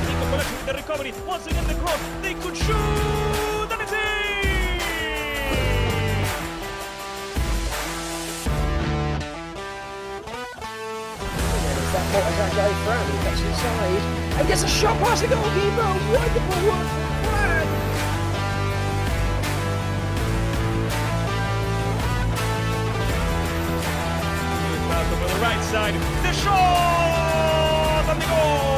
Nico Palacio with the recovery. Once again the cross. They could shoot and it's in! That Montezango Fran who gets inside and gets a shot past the goalkeeper. Wonderful work from Fran. Over the right side, the shot and the goal!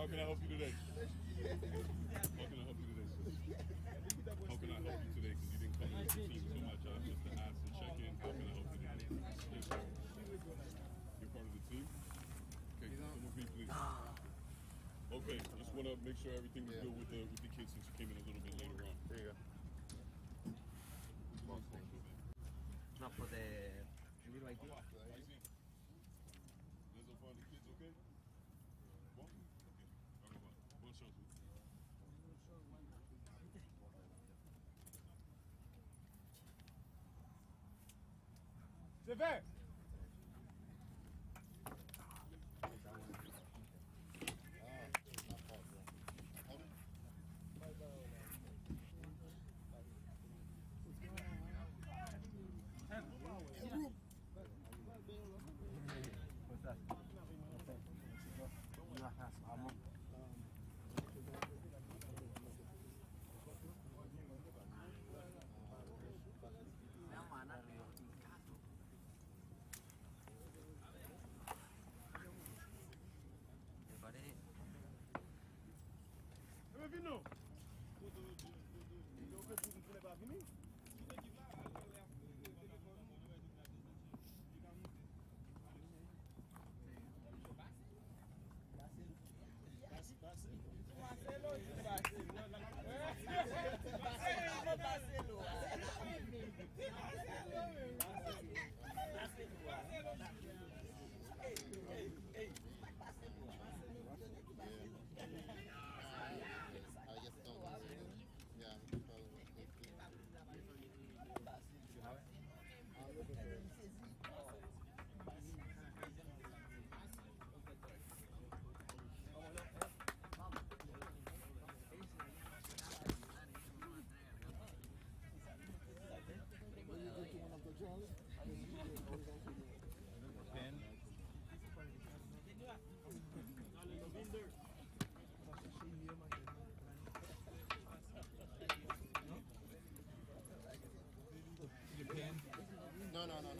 How can I help you today? How can I help you today, sir? How can I help you today? Because you didn't come in with the team, so my job is just to ask and check in. How can I help you today? Yes, sir. You're part of the team? Okay, come with me, please. Okay, just want to make sure everything was good with the kids since you came in a little bit later on. There you go. No, for the little ID. Those are for the kids, okay? Bon? Okay. Bonne chance. C'est fait. Vino. No.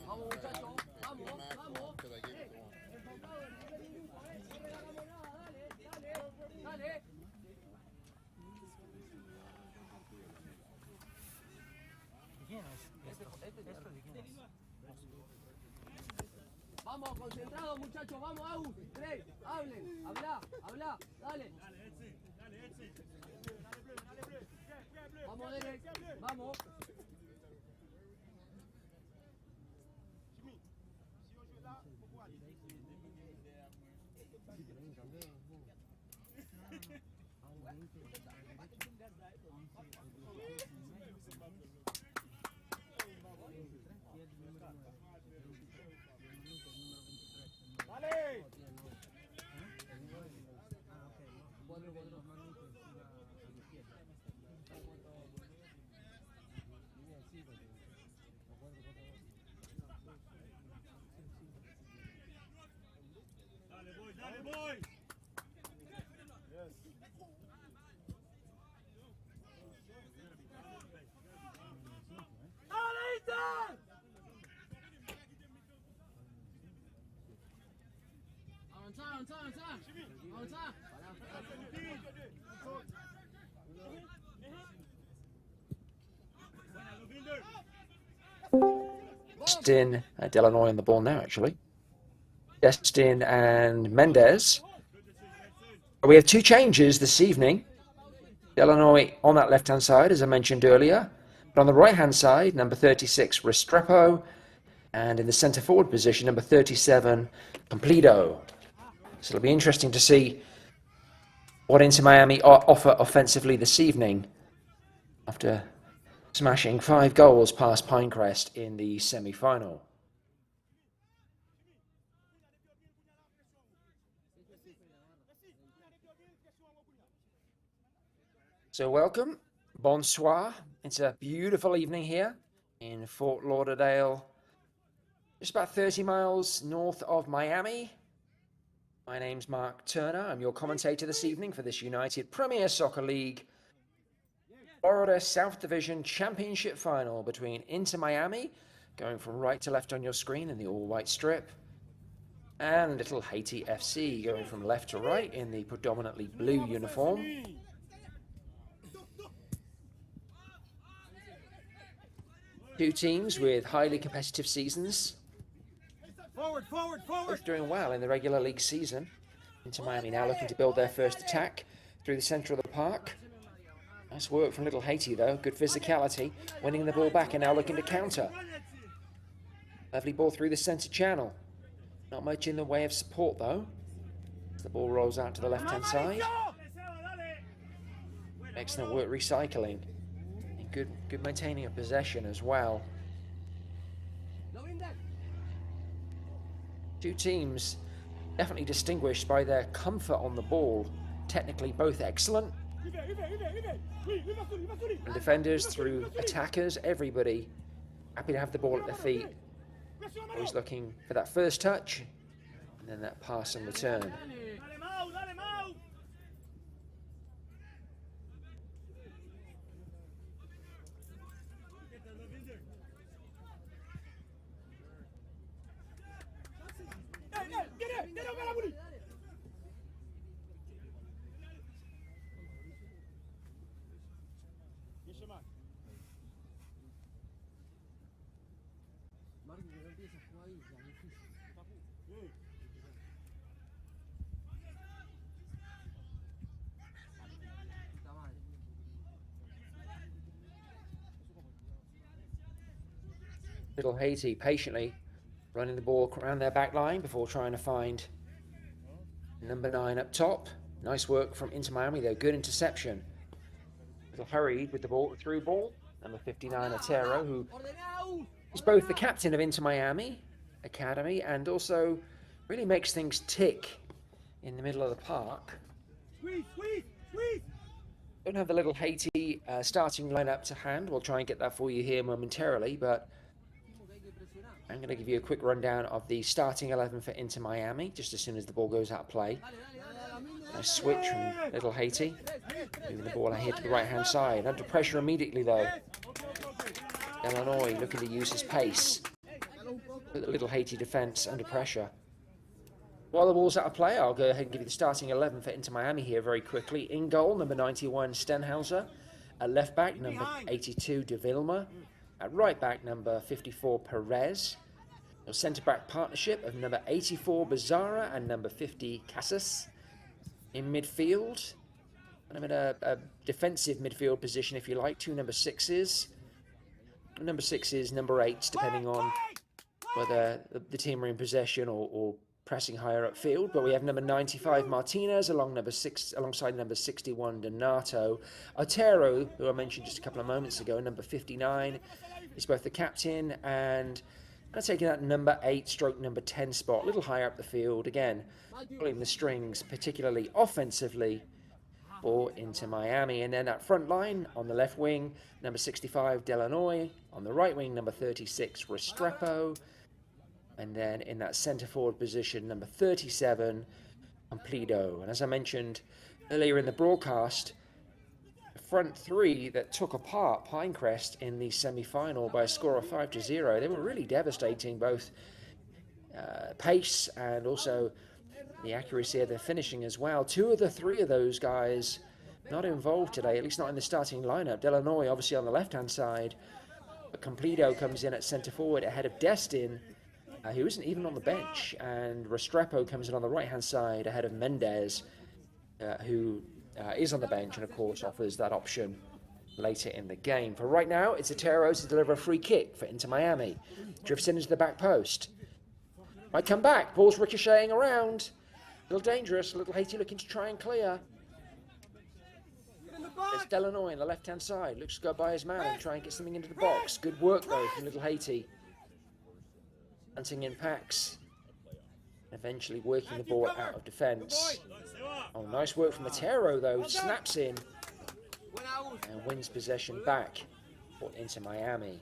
Vamos, muchachos. Vamos. Because I gave it to one. Dale. Vamos, concentrados, muchachos. Vamos, Agus. Tres, hablen. Habla. Dale. Vamos, Derek. Vamos. Dale, boy. Yes. On time. Destin Delanoy on the ball now, actually. Destin and Mendez. We have two changes this evening. Delanoy on that left-hand side, as I mentioned earlier. But on the right-hand side, number 36, Restrepo. And in the centre-forward position, number 37, Completo. So it'll be interesting to see what Inter Miami offer offensively this evening after smashing 5 goals past Pinecrest in the semi-final. So welcome, bonsoir. It's a beautiful evening here in Fort Lauderdale, just about 30 miles north of Miami. My name's Mark Turner. I'm your commentator this evening for this United Premier Soccer League Florida South Division Championship Final between Inter Miami, going from right to left on your screen in the all-white strip, And little Haiti FC going from left to right in the predominantly blue uniform. Two teams with highly competitive seasons. Both doing well in the regular league season. Inter Miami now looking to build their first attack through the centre of the park. Nice work from little Haiti though, good physicality, winning the ball back and now looking to counter. Lovely ball through the centre channel. Not much in the way of support though. As the ball rolls out to the left-hand side. Excellent work recycling. And good maintaining of possession as well. Two teams definitely distinguished by their comfort on the ball. Technically both excellent. And defenders through attackers, everybody happy to have the ball at their feet. Always looking for that first touch and then that pass and return. Little Haiti patiently running the ball around their back line before trying to find number 9 up top. Nice work from Inter Miami though, good interception. Little hurried with the ball, through ball. Number 59, Otero, who is both the captain of Inter Miami Academy and also really makes things tick in the middle of the park. Don't have the little Haiti starting lineup to hand. We'll try and get that for you here momentarily, but I'm going to give you a quick rundown of the starting 11 for Inter Miami, just as soon as the ball goes out of play. Nice switch from little Haiti, moving the ball here to the right-hand side. Under pressure immediately, though. Illinois looking to use his pace. Put the little Haiti defense under pressure. While the ball's out of play, I'll go ahead and give you the starting 11 for Inter Miami here very quickly. In goal, number 91, Stenhauser. At left back, number 82, De Vilma. At right back, number 54, Perez. Your centre-back partnership of number 84, Bizarra, and number 50, Casas. In midfield, I'm in a defensive midfield position, if you like. Two number 6s. Number 6s, number 8s, depending on whether the team are in possession or pressing higher upfield. But we have number 95, Martinez, alongside number 61, Donato. Otero, who I mentioned just a couple of moments ago, number 59, is both the captain and taking that number 8 stroke number 10 spot, a little higher up the field. Again, pulling the strings, particularly offensively for Inter Miami. And then that front line on the left wing, number 65, Delanoy. On the right wing, number 36, Restrepo. And then in that centre forward position, number 37, Amplido. And as I mentioned earlier in the broadcast, the front three that took apart Pinecrest in the semi-final by a score of 5-0, they were really devastating, both pace and also the accuracy of their finishing as well. Two of the three of those guys not involved today, at least not in the starting lineup. Delanoy obviously on the left-hand side, but Completo comes in at centre forward ahead of Destin, who isn't even on the bench, and Restrepo comes in on the right-hand side ahead of Mendez, who is on the bench and of course offers that option later in the game. For right now, it's Otero to deliver a free kick for Inter Miami. Drifts in into the back post. Might come back, ball's ricocheting around. A little dangerous, a little Haiti looking to try and clear. There's Delanoy on the left-hand side, looks to go by his man and try and get something into the box. Good work though from little Haiti. Hunting in packs. Eventually working the ball out of defence. Oh, nice work from Otero though, snaps in and wins possession back for Inter Miami.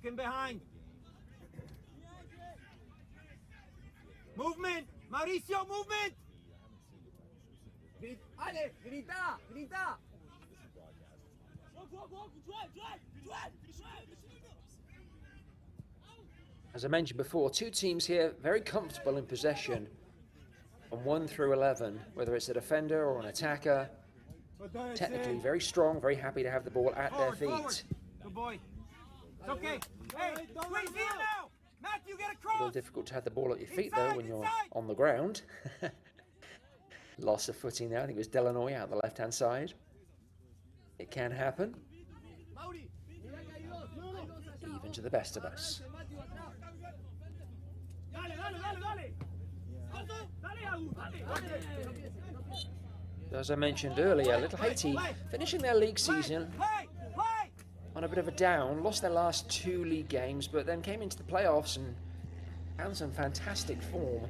Looking behind. Movement! Mauricio, movement! Ale, grita, grita. As I mentioned before, two teams here very comfortable in possession from 1 through 11, whether it's a defender or an attacker. Technically very strong, very happy to have the ball at their feet. Good boy. It's okay. Hey, squeeze in now! Matthew, get A across! little difficult to have the ball at your feet though when you're on the ground. Loss of footing there. I think it was Delanoy out the left-hand side. It can happen. Even to the best of us. As I mentioned earlier, Little Haiti finishing their league season on a bit of a down, lost their last 2 league games, but then came into the playoffs and found some fantastic form.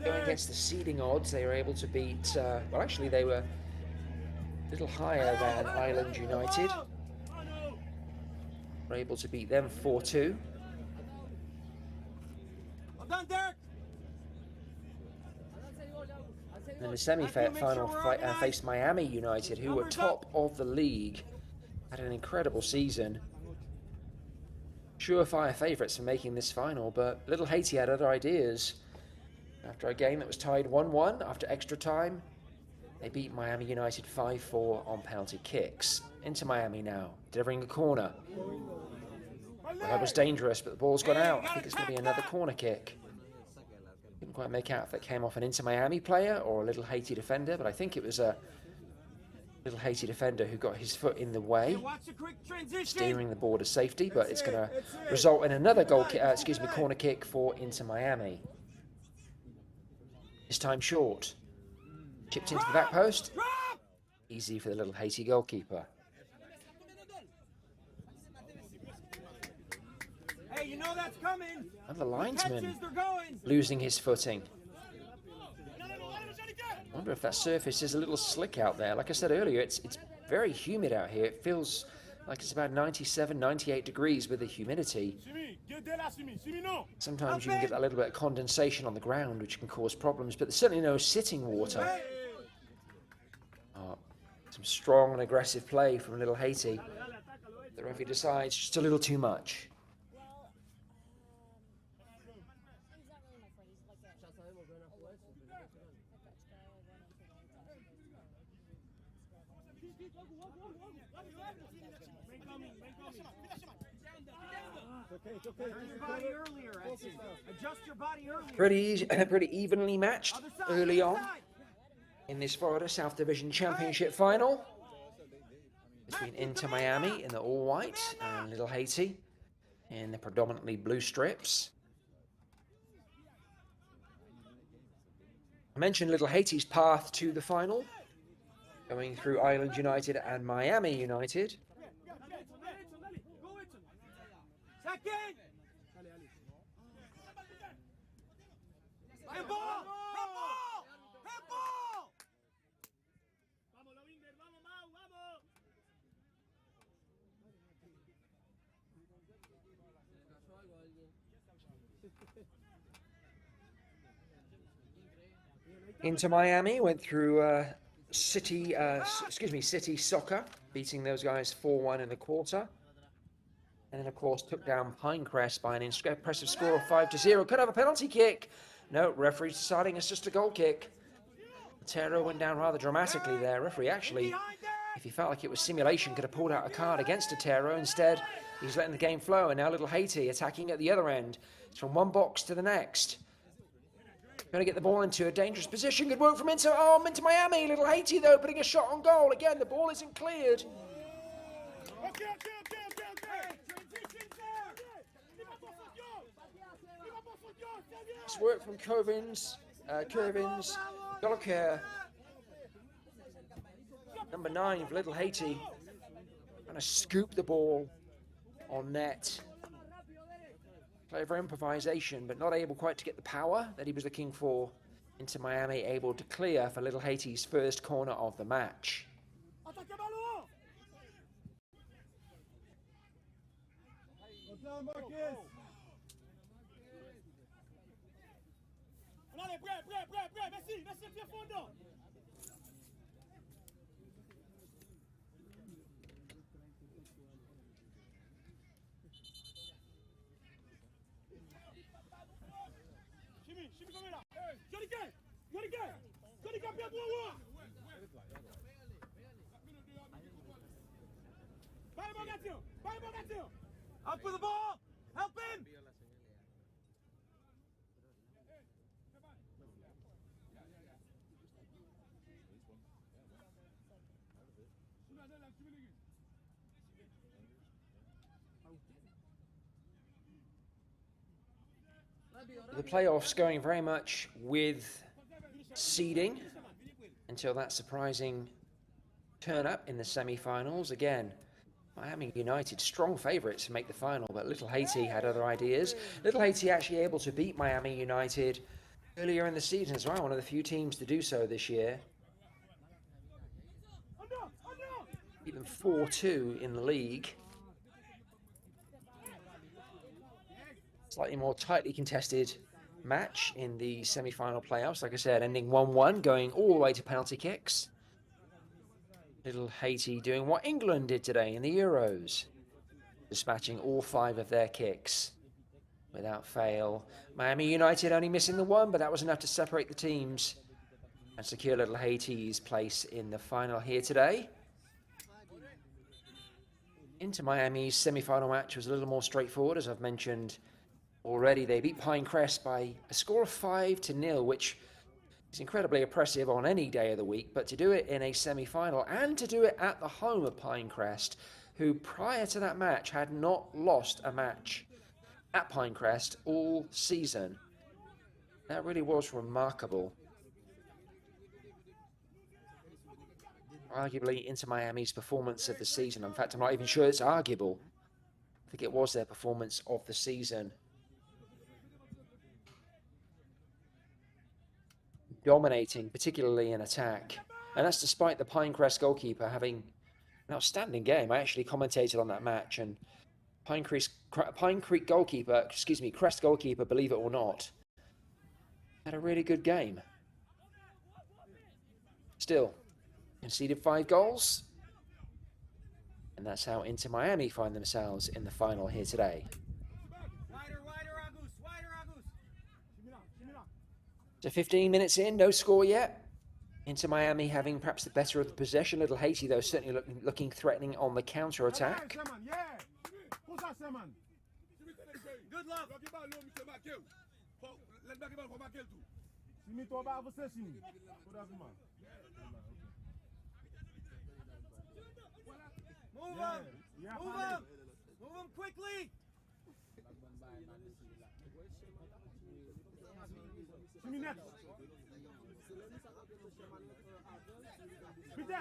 Going against the seeding odds, they were able to beat, well actually they were a little higher than Island United. Were able to beat them 4-2. Well done, Dirk! In the semi-final faced Miami United, who were top of the league, had an incredible season. Surefire favourites for making this final, but Little Haiti had other ideas. After a game that was tied 1-1 after extra time, they beat Miami United 5-4 on penalty kicks. Into Miami now, delivering a corner. Well, that was dangerous, but the ball's gone out. I think it's going to be another corner kick. Couldn't quite make out if it came off an Inter Miami player or a Little Haiti defender, but I think it was a Little Haiti defender who got his foot in the way, steering the ball to safety, but it's going to result in another corner kick for Inter Miami. This time short. Chipped into the back post. Easy for the Little Haiti goalkeeper. Hey, you know that's coming. And the linesman They're going. losing his footing. I wonder if that surface is a little slick out there. Like I said earlier, it's very humid out here. It feels like it's about 97, 98 degrees with the humidity. Sometimes you can get that little bit of condensation on the ground, which can cause problems, but there's certainly no sitting water. Oh, some strong and aggressive play from Little Haiti. The referee decides just a little too much. Pretty evenly matched early on in this Florida South Division Championship final between Inter Miami in the all-white and Little Haiti in the predominantly blue strips. I mentioned Little Haiti's path to the final, going through Island United and Miami United. Into Miami, went through City Soccer, beating those guys 4-1 in the quarter. And then, of course, took down Pinecrest by an impressive score of 5-0. Could have a penalty kick. No, referee deciding it's just a goal kick. Otero went down rather dramatically there. Referee actually, if he felt like it was simulation, could have pulled out a card against Otero. Instead, he's letting the game flow. And now Little Haiti attacking at the other end. It's from one box to the next. Going to get the ball into a dangerous position. Good work from Inter Miami. Little Haiti, though, putting a shot on goal. Again, the ball isn't cleared. Nice work from Curvins, Goloker. Number 9 for Little Haiti. Trying to scoop the ball on net. Clever improvisation, but not able quite to get the power that he was looking for. Into Miami, able to clear for Little Haiti's first corner of the match. Allez, prêt, prêt, prêt, prêt. Merci, merci, pied fondant. Chimie, chimie comme là. Joliquet, Joliquet, Joliquet, pied pour moi. Bye, Bogatio, bye, Bogatio. Up for the ball. Help him. The playoffs going very much with seeding until that surprising turn up in the semi-finals. Again, Miami United, strong favourites to make the final, but Little Haiti had other ideas. Little Haiti actually able to beat Miami United earlier in the season as well, one of the few teams to do so this year. Beat them 4-2 in the league. Slightly more tightly contested match in the semi-final playoffs. Like I said, ending 1-1, going all the way to penalty kicks. Little Haiti doing what England did today in the Euros, dispatching all 5 of their kicks without fail. Miami United only missing the one, but that was enough to separate the teams and secure Little Haiti's place in the final here today. Inter Miami's semi-final match was a little more straightforward, as I've mentioned already. They beat Pinecrest by a score of 5-0, which is incredibly impressive on any day of the week, but to do it in a semi-final and to do it at the home of Pinecrest, who prior to that match had not lost a match at Pinecrest all season. That really was remarkable. Arguably Inter Miami's performance of the season. In fact, I'm not even sure it's arguable. I think it was their performance of the season. Dominating, particularly in attack. And that's despite the Pinecrest goalkeeper having an outstanding game. I actually commentated on that match, and Pine Creek goalkeeper, Crest goalkeeper, believe it or not, had a really good game. Still, conceded 5 goals. And that's how Inter Miami find themselves in the final here today. So 15 minutes in, no score yet. Inter Miami having perhaps the better of the possession. Little Haiti, though, certainly looking threatening on the counter-attack. Good luck. Move him! Move him! Move him quickly!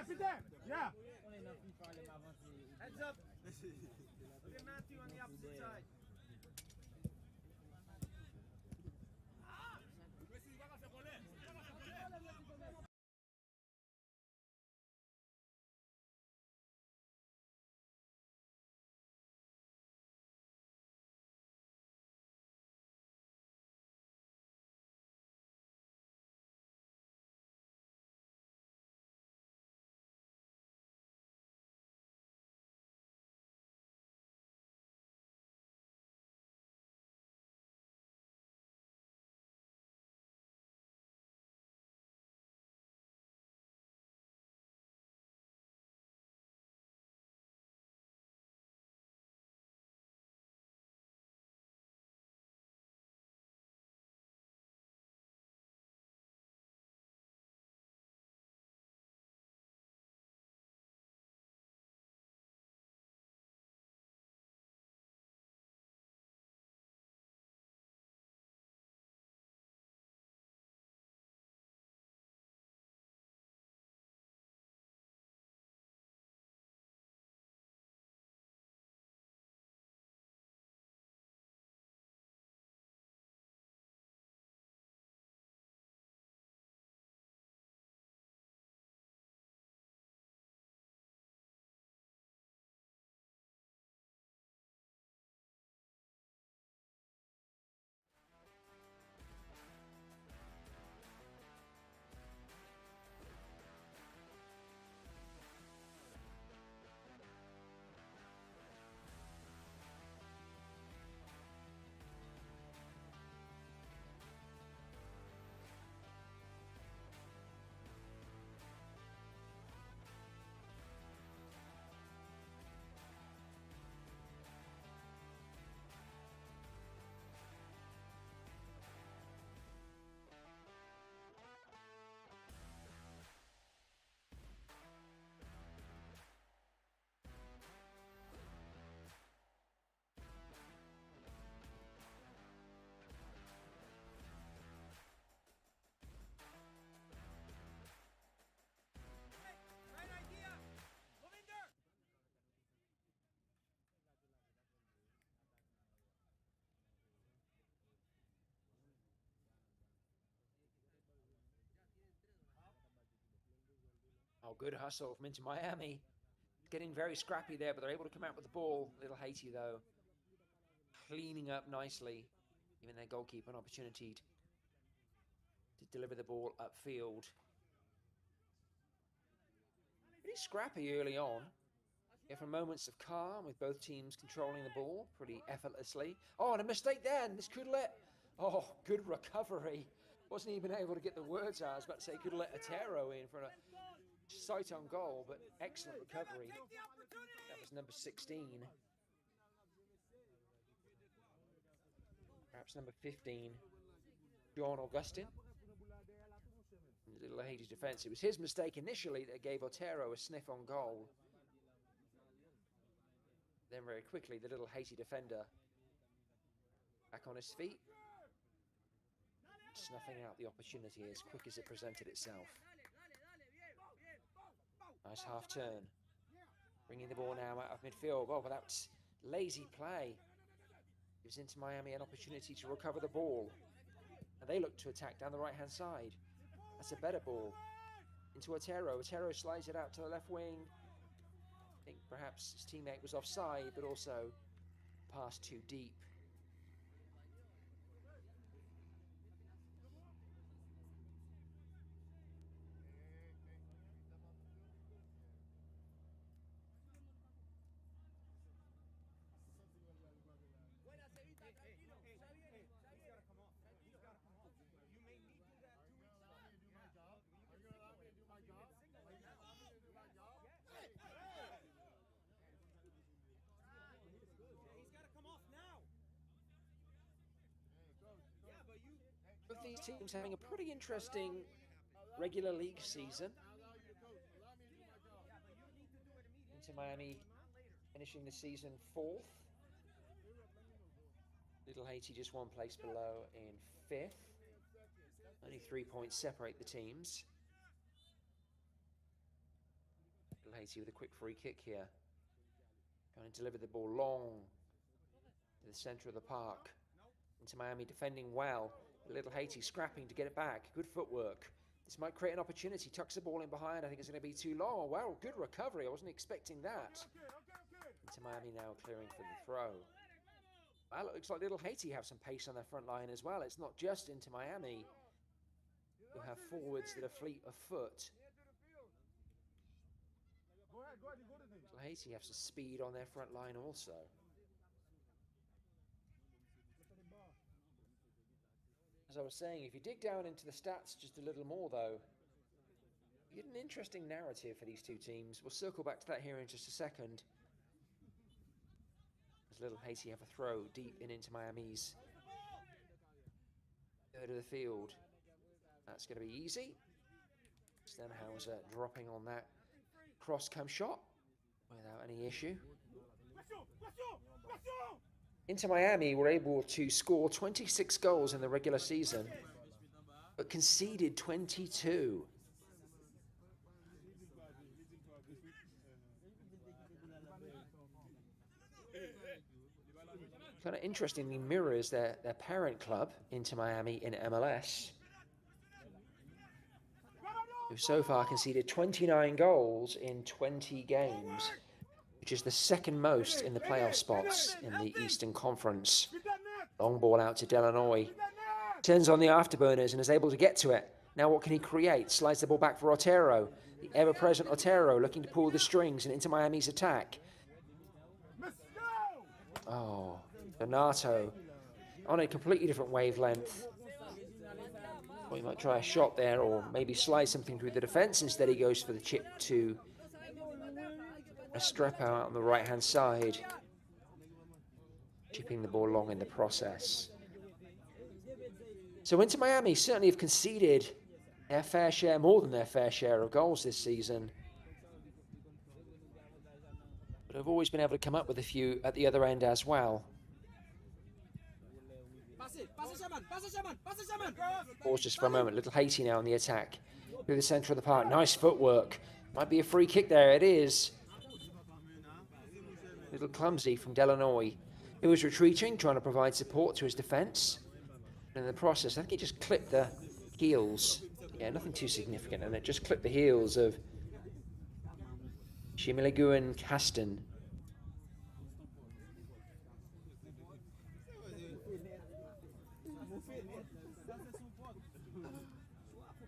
Peter! Yeah! Heads up! Look at Matthew on the opposite side. Oh, good hustle from Inter Miami. Getting very scrappy there, but they're able to come out with the ball. Little Haiti, though, cleaning up nicely, giving their goalkeeper an opportunity to deliver the ball upfield. Pretty scrappy early on. Yeah, for moments of calm with both teams controlling the ball pretty effortlessly. Oh, and a mistake there. This could let... Oh, good recovery. Wasn't even able to get the words out. I was about to say could let Otero in for a sight on goal, but excellent recovery. That was number 16. Perhaps number 15, John Augustin. Little Haiti's defence. It was his mistake initially that gave Otero a sniff on goal. Then very quickly, the little Haiti defender back on his feet, snuffing out the opportunity as quick as it presented itself. Nice half turn. Bringing the ball now out of midfield. Oh, but that's lazy play. Gives Inter Miami an opportunity to recover the ball. And they look to attack down the right-hand side. That's a better ball. Into Otero. Otero slides it out to the left wing. I think perhaps his teammate was offside, but also passed too deep. Both these teams having a pretty interesting regular league season. Inter Miami finishing the season 4th. Little Haiti just one place below in 5th. Only 3 points separate the teams. Little Haiti with a quick free kick here. Going to deliver the ball long to the centre of the park. Inter Miami defending well. Little Haiti scrapping to get it back. Good footwork. This might create an opportunity. Tucks the ball in behind. I think it's going to be too long. Well, good recovery. I wasn't expecting that. Inter Miami now clearing for the throw. Well, it looks like Little Haiti have some pace on their front line as well. It's not just Inter Miami who have forwards that are fleet of foot. Little Haiti have some speed on their front line also. As I was saying, if you dig down into the stats just a little more, though, you get an interesting narrative for these two teams. We'll circle back to that here in just a second. As Little Haiti have a throw deep in into Miami's third of the field. That's going to be easy. Stenhauser dropping on that cross-come shot without any issue. Inter Miami were able to score 26 goals in the regular season, but conceded 22. Kind of interestingly mirrors their parent club, Inter Miami in MLS, who so far conceded 29 goals in 20 games, which is the second most in the playoff spots in the Eastern Conference. Long ball out to Delanoy. Turns on the afterburners and is able to get to it. Now what can he create? Slides the ball back for Otero. The ever-present Otero looking to pull the strings and into Miami's attack. Oh, Donato on a completely different wavelength. Well, he might try a shot there or maybe slide something through the defence. Instead he goes for the chip to Estrepo out on the right-hand side, chipping the ball long in the process. So Inter Miami certainly have conceded their fair share, more than their fair share of goals this season, but have always been able to come up with a few at the other end as well. Pause just for a moment. Little Haiti now on the attack through the centre of the park. Nice footwork. Might be a free kick there. It is. Little clumsy from Delanoy, who was retreating, trying to provide support to his defence. And in the process, I think he just clipped the heels. Yeah, nothing too significant, and it just clipped the heels of Shimiligu and Caston.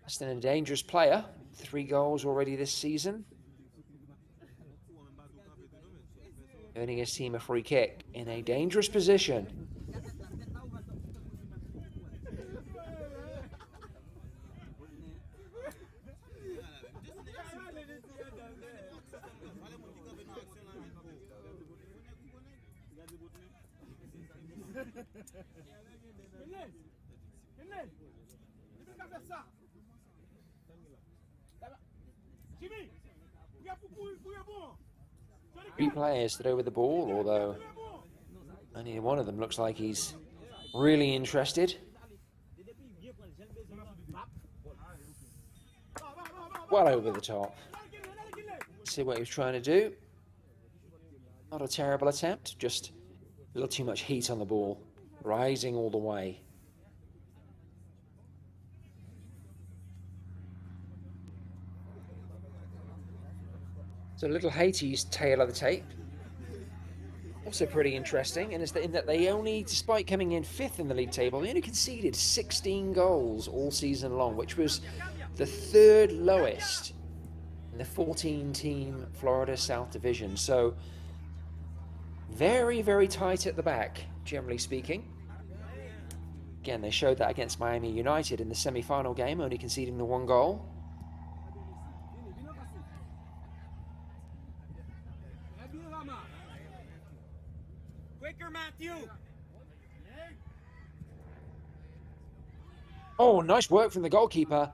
Caston, a dangerous player. 3 goals already this season. Earning his team a free kick in a dangerous position. Three players stood over the ball, although only one of them looks like he's really interested. Well over the top. See what he was trying to do. Not a terrible attempt, just a little too much heat on the ball, rising all the way. So little Haiti's tail of the tape, also pretty interesting, and in that they only, despite coming in 5th in the league table, they only conceded 16 goals all season long, which was the 3rd lowest in the 14-team Florida South Division. So very, very tight at the back, generally speaking. Again, they showed that against Miami United in the semi-final game, only conceding the 1 goal. Quicker, Matthew. Oh, nice work from the goalkeeper.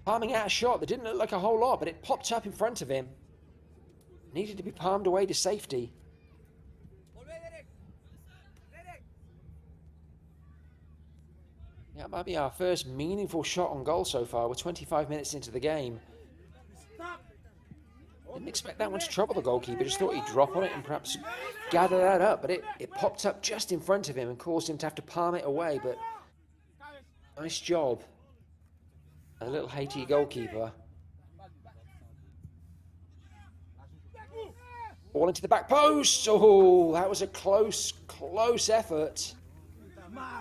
Palming out a shot that didn't look like a whole lot, but it popped up in front of him. Needed to be palmed away to safety. Yeah, it might be our first meaningful shot on goal so far. We're 25 minutes into the game. Didn't expect that one to trouble the goalkeeper. Just thought he'd drop on it and perhaps gather that up. But it popped up just in front of him and caused him to have to palm it away. But nice job. A little Haiti goalkeeper. Ball into the back post. Oh, that was a close effort.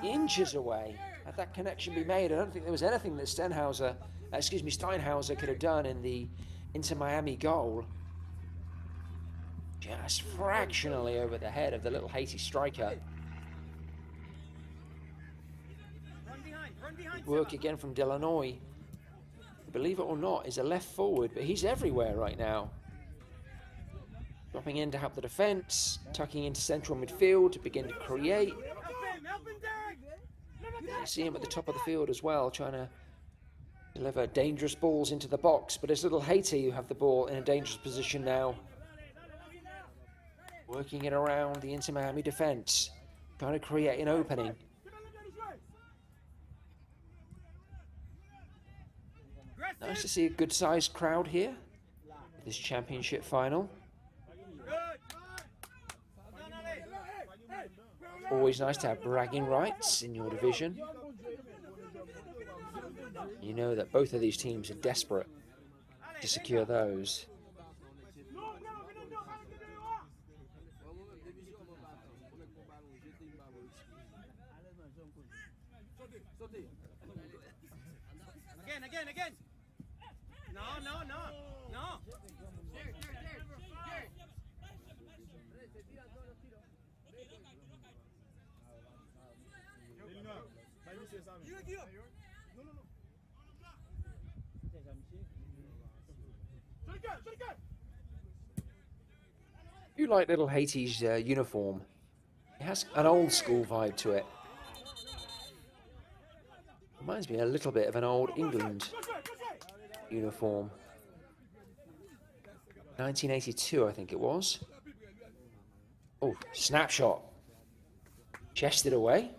Inches away. Had that connection be made, I don't think there was anything that Steinhauser could have done in the Inter Miami goal. Just fractionally over the head of the little Haiti striker. Good work again from Delanoy. Believe it or not, is a left forward, but he's everywhere right now. Dropping in to help the defence, tucking into central midfield to begin to create. You see him at the top of the field as well, trying to deliver dangerous balls into the box, but it's little Haiti who have the ball in a dangerous position now. Working it around the Inter Miami defence, trying to create an opening. Nice to see a good-sized crowd here for this championship final. Always nice to have bragging rights in your division. You know that both of these teams are desperate to secure those. Again. No. You like little Haiti's uniform. It has an old school vibe to it. Reminds me a little bit of an old England uniform. 1982, I think it was. Oh, snapshot. Chested away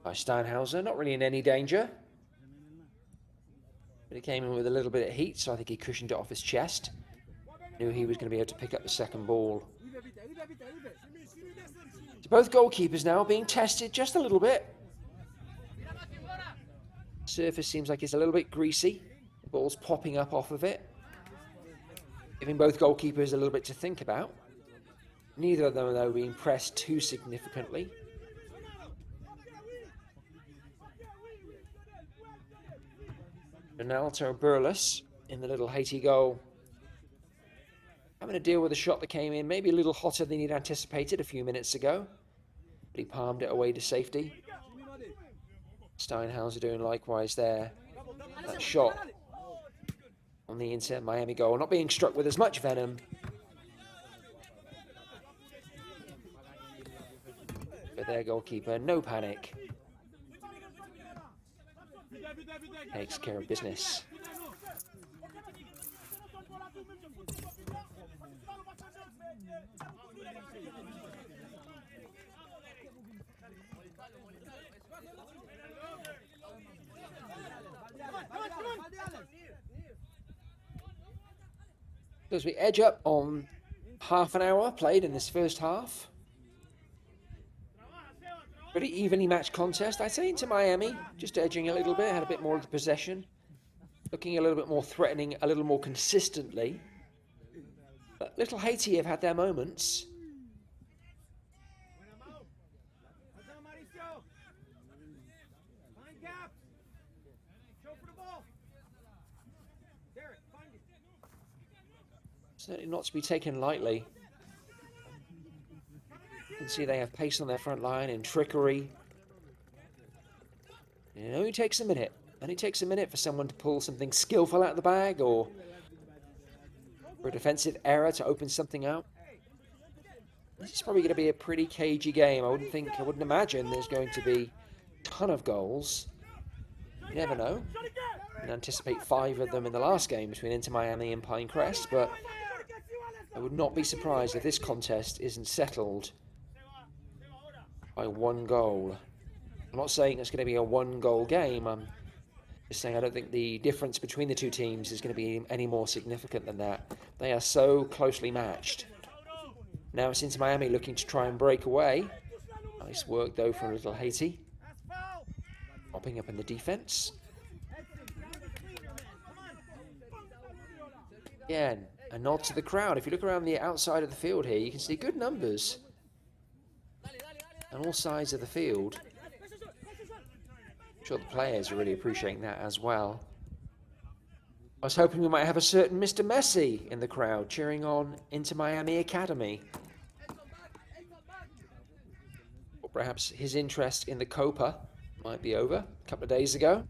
by Steinhauser. Not really in any danger. But he came in with a little bit of heat, so I think he cushioned it off his chest. Knew he was going to be able to pick up the second ball. So both goalkeepers now being tested just a little bit. Surface seems like it's a little bit greasy. The ball's popping up off of it. Giving both goalkeepers a little bit to think about. Neither of them, though, being pressed too significantly. Ronaldo Burles in the little Haiti goal. Having to deal with a shot that came in maybe a little hotter than he'd anticipated a few minutes ago. But he palmed it away to safety. Steinhauser doing likewise there. That shot on the Inter Miami goal, not being struck with as much venom. But their goalkeeper, no panic. Takes care of business. As we edge up on half an hour played in this first half. Pretty evenly matched contest, I'd say, into Miami. Just edging a little bit, had a bit more of the possession. Looking a little bit more threatening, a little more consistently. But little Haiti have had their moments. Certainly not to be taken lightly. You can see they have pace on their front line and trickery. It only takes a minute. Only takes a minute for someone to pull something skillful out of the bag or for a defensive error to open something out. This is probably going to be a pretty cagey game. I wouldn't imagine there's going to be a ton of goals. You never know. I didn't anticipate 5 of them in the last game between Inter Miami and Pinecrest, but I would not be surprised if this contest isn't settled by 1 goal. I'm not saying it's going to be a 1-goal game. I'm just saying I don't think the difference between the two teams is going to be any more significant than that. They are so closely matched. Now it's Inter Miami looking to try and break away. Nice work, though, from little Haiti. Popping up in the defense. Again, a nod to the crowd. If you look around the outside of the field here, you can see good numbers on all sides of the field. I'm sure the players are really appreciating that as well. I was hoping we might have a certain Mr. Messi in the crowd cheering on Inter Miami Academy. Or perhaps his interest in the Copa might be over a couple of days ago.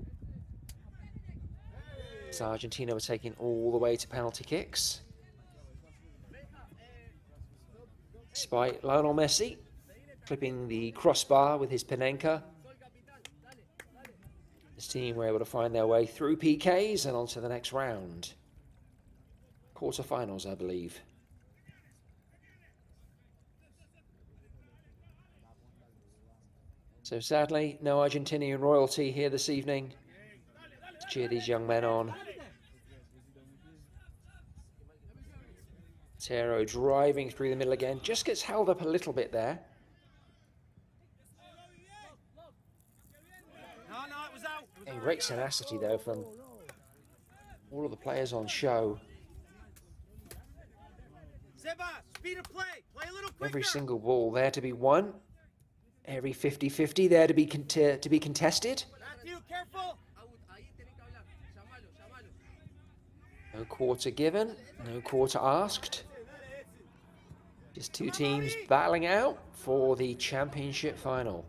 So Argentina were taking all the way to penalty kicks. Despite Lionel Messi clipping the crossbar with his Panenka. This team were able to find their way through PKs and on to the next round. Quarterfinals, I believe. So sadly, no Argentinian royalty here this evening to cheer these young men on. Tero driving through the middle again, just gets held up a little bit there. A great tenacity though from all of the players on show. Every single ball there to be won. Every 50-50 there to be contested. No quarter given, no quarter asked. Just two teams battling out for the championship final.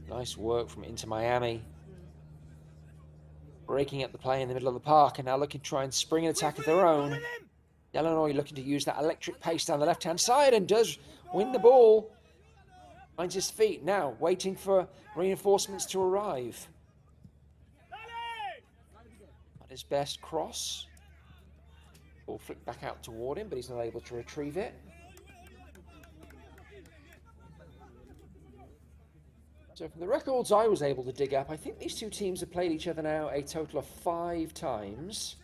Nice work from Inter Miami. Breaking up the play in the middle of the park and now looking to try and spring an attack of their own. Illinois looking to use that electric pace down the left-hand side and does win the ball. Finds his feet now, waiting for reinforcements to arrive. At his best cross. Ball flicked back out toward him, but he's not able to retrieve it. So from the records I was able to dig up, I think these two teams have played each other now a total of 5 times.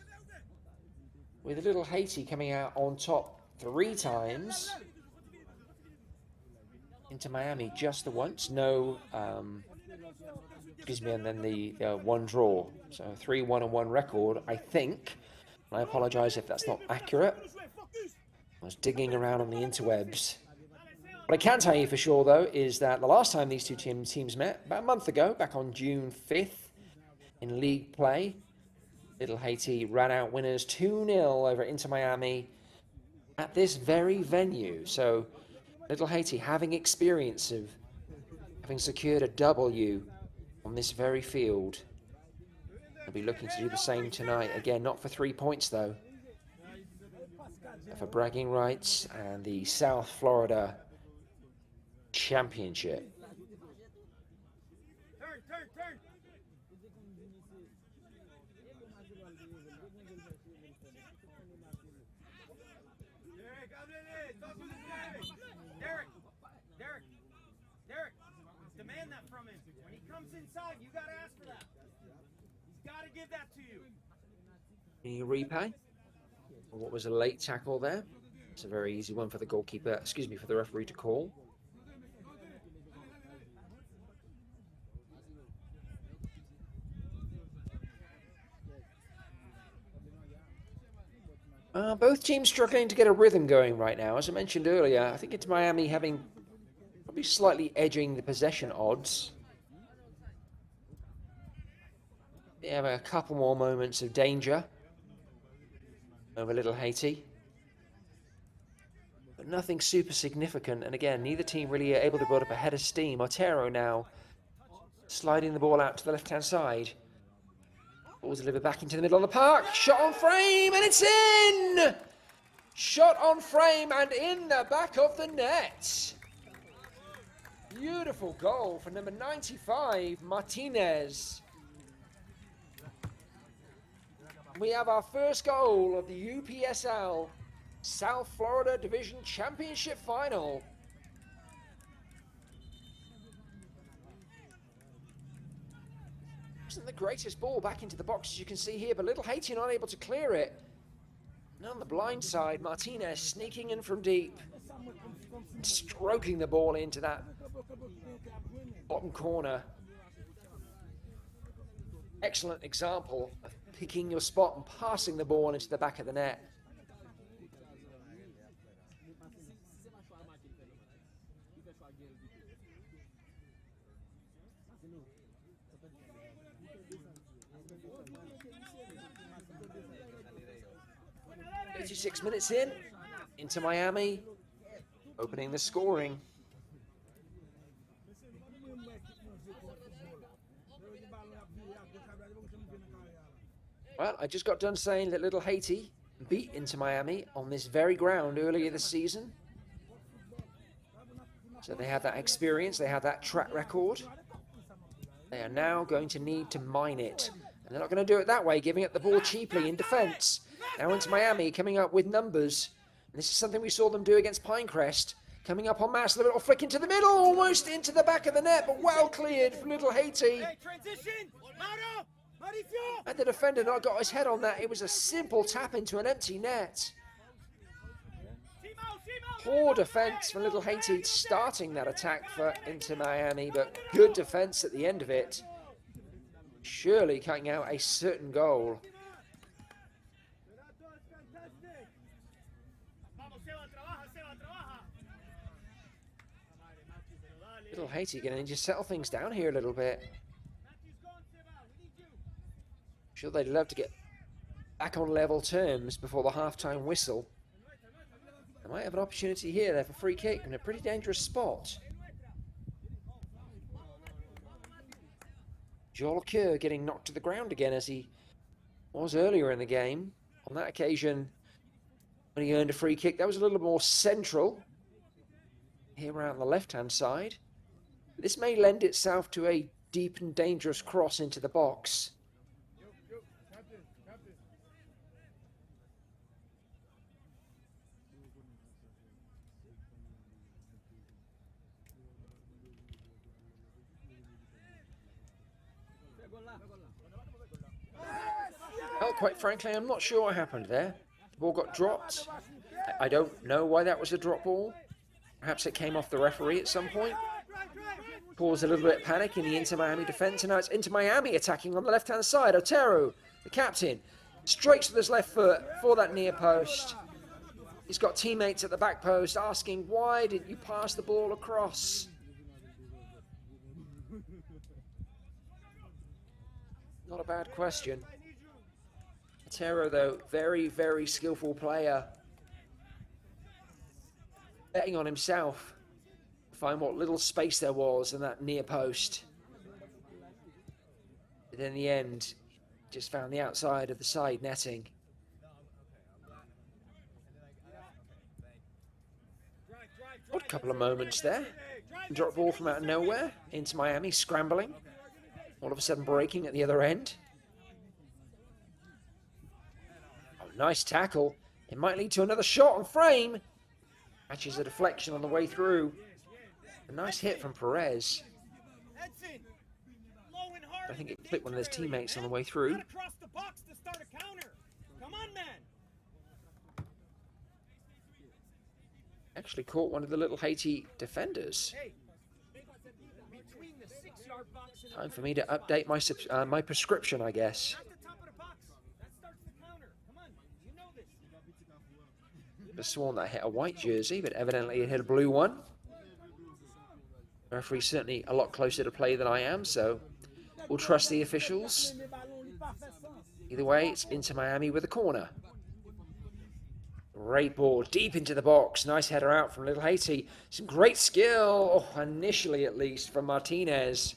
With a little Haiti coming out on top 3 times. into Miami just the once. No, excuse me, and then the one draw. So 3-1-1 record, I think. And I apologise if that's not accurate. I was digging around on the interwebs. What I can tell you for sure, though, is that the last time these two teams met, about a month ago, back on June 5th, in league play, Little Haiti ran out winners 2-0 over Inter Miami at this very venue. So Little Haiti having experience of having secured a W on this very field. They'll be looking to do the same tonight. Again, not for 3 points, though. For bragging rights and the South Florida Championship. Derek, demand that from him. When he comes inside, you gotta ask for that. He's gotta give that to you. Any repay? Or what was a late tackle there? It's a very easy one for the goalkeeper, excuse me, for the referee to call. Both teams struggling to get a rhythm going right now. As I mentioned earlier, I think it's Miami having probably slightly edging the possession odds. They have a couple more moments of danger over Little Haiti. But nothing super significant. And again, neither team really are able to build up a head of steam. Otero now sliding the ball out to the left-hand side. Ball delivered back into the middle of the park. Shot on frame, and it's in! Shot on frame and in the back of the net. Beautiful goal for number 95, Martinez. We have our first goal of the UPSL South Florida Division Championship Final. Wasn't the greatest ball back into the box, as you can see here, but Little Haiti not able to clear it. And on the blind side, Martinez sneaking in from deep, stroking the ball into that bottom corner. Excellent example of picking your spot and passing the ball into the back of the net. "86 minutes into Miami, opening the scoring." Well, I just got done saying that Little Haiti beat Inter Miami on this very ground earlier this season. So they have that experience, they have that track record. They are now going to need to mine it. And they're not going to do it that way, giving up the ball cheaply in defence. Now Inter Miami coming up with numbers. And this is something we saw them do against Pinecrest. Coming up on mass, a little flick into the middle, almost into the back of the net, but well cleared from Little Haiti. Hey, transition! Mauro! Mauricio! And the defender not got his head on that. It was a simple tap into an empty net. Poor defence from Little Haiti starting that attack for Inter Miami, but good defence at the end of it. Surely cutting out a certain goal. Little Haiti going to need to settle things down here a little bit. Sure, they'd love to get back on level terms before the half-time whistle. They might have an opportunity here there for free kick in a pretty dangerous spot. Joel Kerr getting knocked to the ground again as he was earlier in the game. On that occasion, when he earned a free kick, that was a little more central. Here around the left-hand side. This may lend itself to a deep and dangerous cross into the box. Well, quite frankly, I'm not sure what happened there. The ball got dropped. I don't know why that was a drop ball. Perhaps it came off the referee at some point. Caused a little bit of panic in the Inter Miami defense. And now it's Inter Miami attacking on the left-hand side. Otero, the captain, strikes with his left foot for that near post. He's got teammates at the back post asking, why didn't you pass the ball across? Not a bad question. Otero, though, very, very skillful player. Betting on himself to find what little space there was in that near post. But in the end, just found the outside of the side netting. Odd couple of moments there. Drop ball from out of nowhere into Miami, scrambling. All of a sudden breaking at the other end. Oh, nice tackle. It might lead to another shot on frame. Catches a deflection on the way through. A nice hit from Perez. I think it clipped one of his teammates on the way through. Actually caught one of the little Haiti defenders. Time for me to update my my prescription, I guess. I've sworn that hit a white jersey, but evidently it hit a blue one. The referee's certainly a lot closer to play than I am, so we'll trust the officials. Either way, it's Inter Miami with a corner. Great ball deep into the box. Nice header out from Little Haiti. Some great skill, initially at least, from Martinez.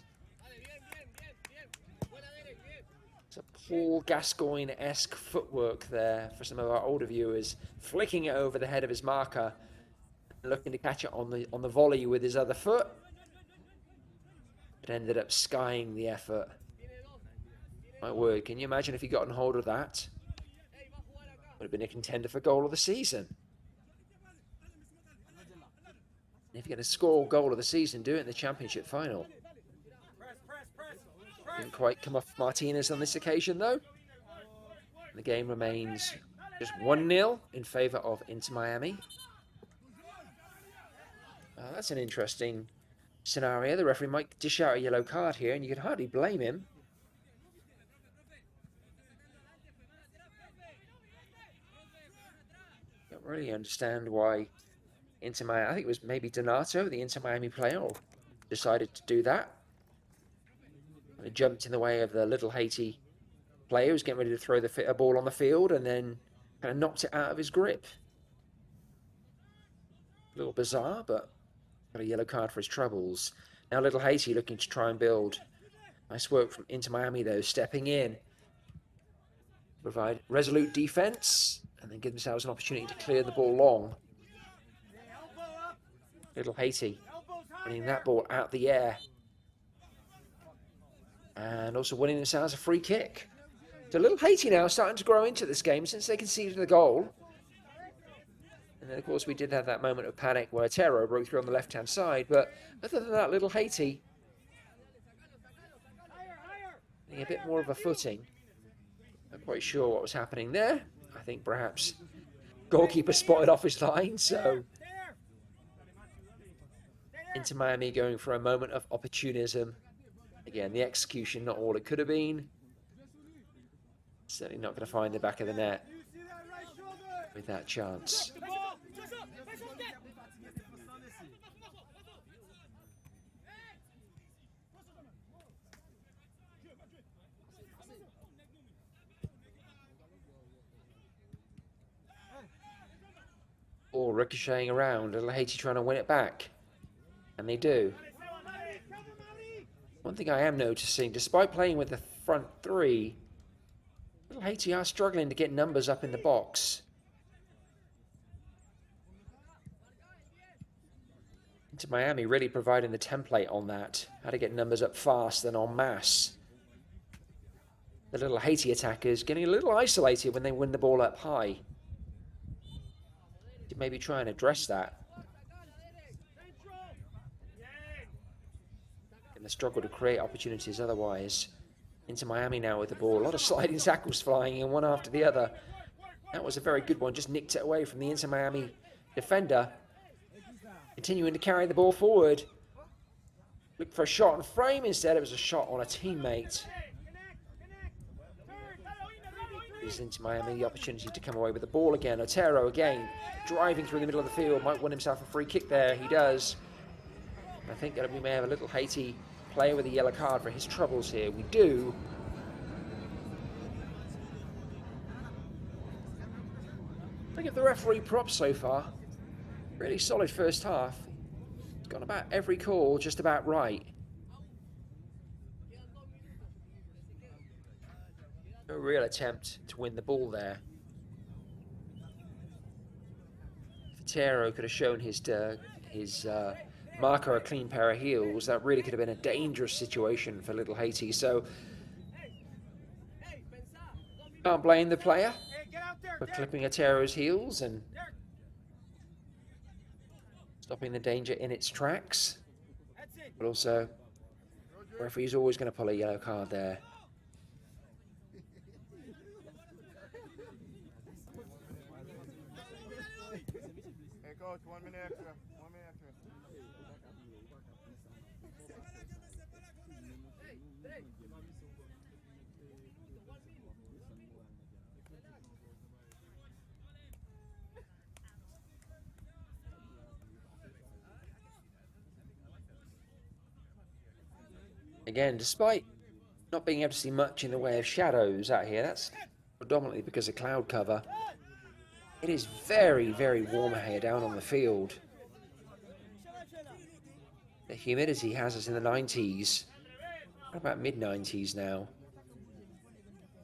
It's a Paul Gascoigne-esque footwork there for some of our older viewers. Flicking it over the head of his marker. Looking to catch it on the volley with his other foot. But ended up skying the effort. My word, can you imagine if he got on hold of that? Would have been a contender for goal of the season. And if you're going to score goal of the season, do it in the championship final. Didn't quite come off Martinez on this occasion, though. The game remains just 1-0 in favour of Inter Miami. That's an interesting scenario. The referee might dish out a yellow card here, and you could hardly blame him. Don't really understand why Inter Miami, I think it was maybe Donato, the Inter Miami player, decided to do that. He jumped in the way of the Little Haiti player who was getting ready to throw the ball on the field and then kind of knocked it out of his grip. A little bizarre, but got a yellow card for his troubles. Now Little Haiti looking to try and build. Nice work from Inter Miami, though, stepping in. Provide resolute defense and then give themselves an opportunity to clear the ball long. Little Haiti winning that ball out the air. And also winning themselves a free kick. So Little Haiti now starting to grow into this game since they conceded the goal. And then, of course, we did have that moment of panic where Otero broke through on the left-hand side. But other than that, Little Haiti getting a bit more of a footing. Not quite sure what was happening there. I think perhaps goalkeeper spotted off his line, so Inter Miami going for a moment of opportunism. Again, the execution not all it could have been. Certainly not going to find the back of the net with that chance. Ball ricocheting around, Little Haiti trying to win it back. And they do. One thing I am noticing, despite playing with the front three, Little Haiti are struggling to get numbers up in the box. Inter Miami really providing the template on that. How to get numbers up fast and en masse. The Little Haiti attackers getting a little isolated when they win the ball up high. To maybe try and address that. And the struggle to create opportunities otherwise. Into Miami now with the ball. A lot of sliding tackles flying in one after the other. That was a very good one. Just nicked it away from the Inter Miami defender. continuing to carry the ball forward. Looked for a shot on frame, instead it was a shot on a teammate. Gives Inter Miami the opportunity to come away with the ball again. Otero again, driving through the middle of the field, might win himself a free kick there, he does. I think that we may have a little Haiti player with a yellow card for his troubles here. We do. I give the referee props so far. Really solid first half. He's got about every call just about right. No real attempt to win the ball there. If Otero could have shown his marker a clean pair of heels, that really could have been a dangerous situation for little Haiti. So can't blame the player for clipping Otero's heels and stopping the danger in its tracks. But also, the referee's always going to pull a yellow card there. Hey coach, 1 minute extra. 1 minute extra. Again, despite not being able to see much in the way of shadows out here, that's predominantly because of cloud cover. It is very, very warm here down on the field. The humidity has us in the 90s, about mid-90s now.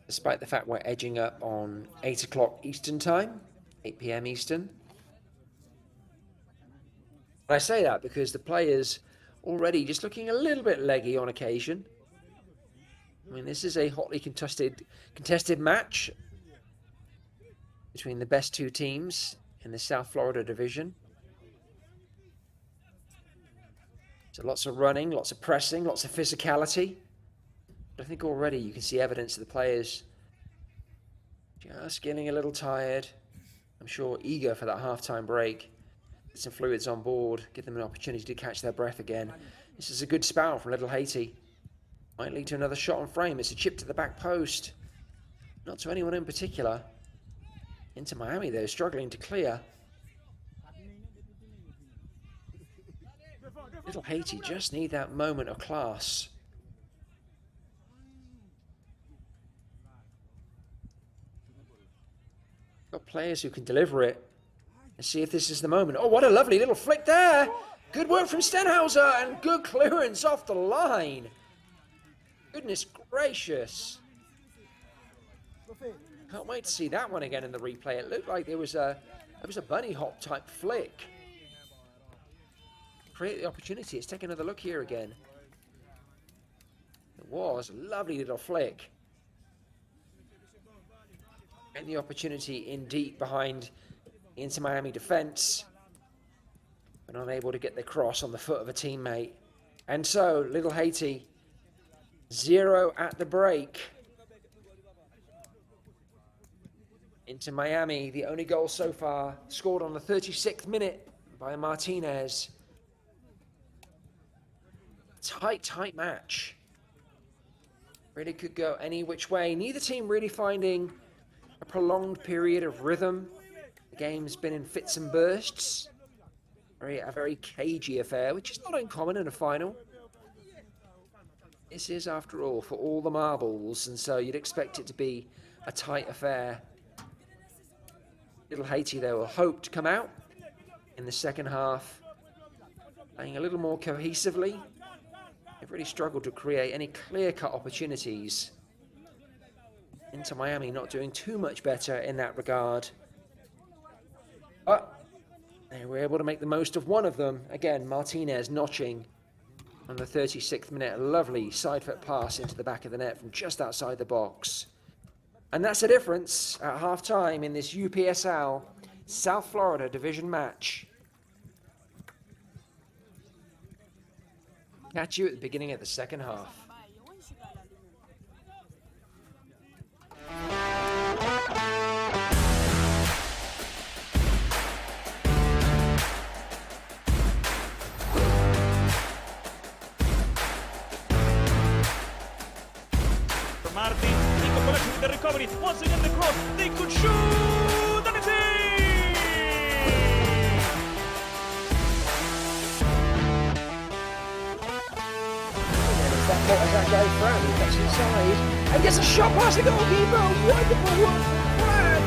Despite the fact we're edging up on 8 o'clock Eastern time, 8 p.m. Eastern. And I say that because the players already just looking a little bit leggy on occasion. I mean, this is a hotly contested match between the best two teams in the South Florida division. So lots of running, lots of pressing, lots of physicality. But I think already you can see evidence of the players just getting a little tired. I'm sure eager for that halftime break. Get some fluids on board, give them an opportunity to catch their breath again. This is a good spell from little Haiti. Might lead to another shot on frame. It's a chip to the back post. Not to anyone in particular. Into Miami, though, struggling to clear. Little Haiti just need that moment of class. Got players who can deliver it. Let's see if this is the moment. Oh, what a lovely little flick there. Good work from Stenhauser and good clearance off the line. Goodness gracious. Can't wait to see that one again in the replay. It looked like there was a bunny hop type flick. Create the opportunity. Let's take another look here again. It was a lovely little flick. And the opportunity in deep behind Inter Miami defense, but unable to get the cross on the foot of a teammate. And so, little Haiti, 0 at the break. Inter Miami, the only goal so far, scored on the 36th minute by Martinez. Tight match. Really could go any which way. Neither team really finding a prolonged period of rhythm. The game's been in fits and bursts. A very cagey affair, which is not uncommon in a final. This is, after all, for all the marbles, and so you'd expect it to be a tight affair. Little Haiti, though, will hope to come out in the second half, playing a little more cohesively. They've really struggled to create any clear-cut opportunities. Inter Miami not doing too much better in that regard. But they were able to make the most of one of them. Again, Martinez notching on the 36th minute. A lovely side foot pass into the back of the net from just outside the box. And that's the difference at half-time in this UPSL South Florida division match. Catch you at the beginning of the second half. Nicola with the recovery. Once again the cross. They could shoot and it's in! That guy Fran, he cuts inside and gets a shot past the goalkeeper. Wonderful work from Fran.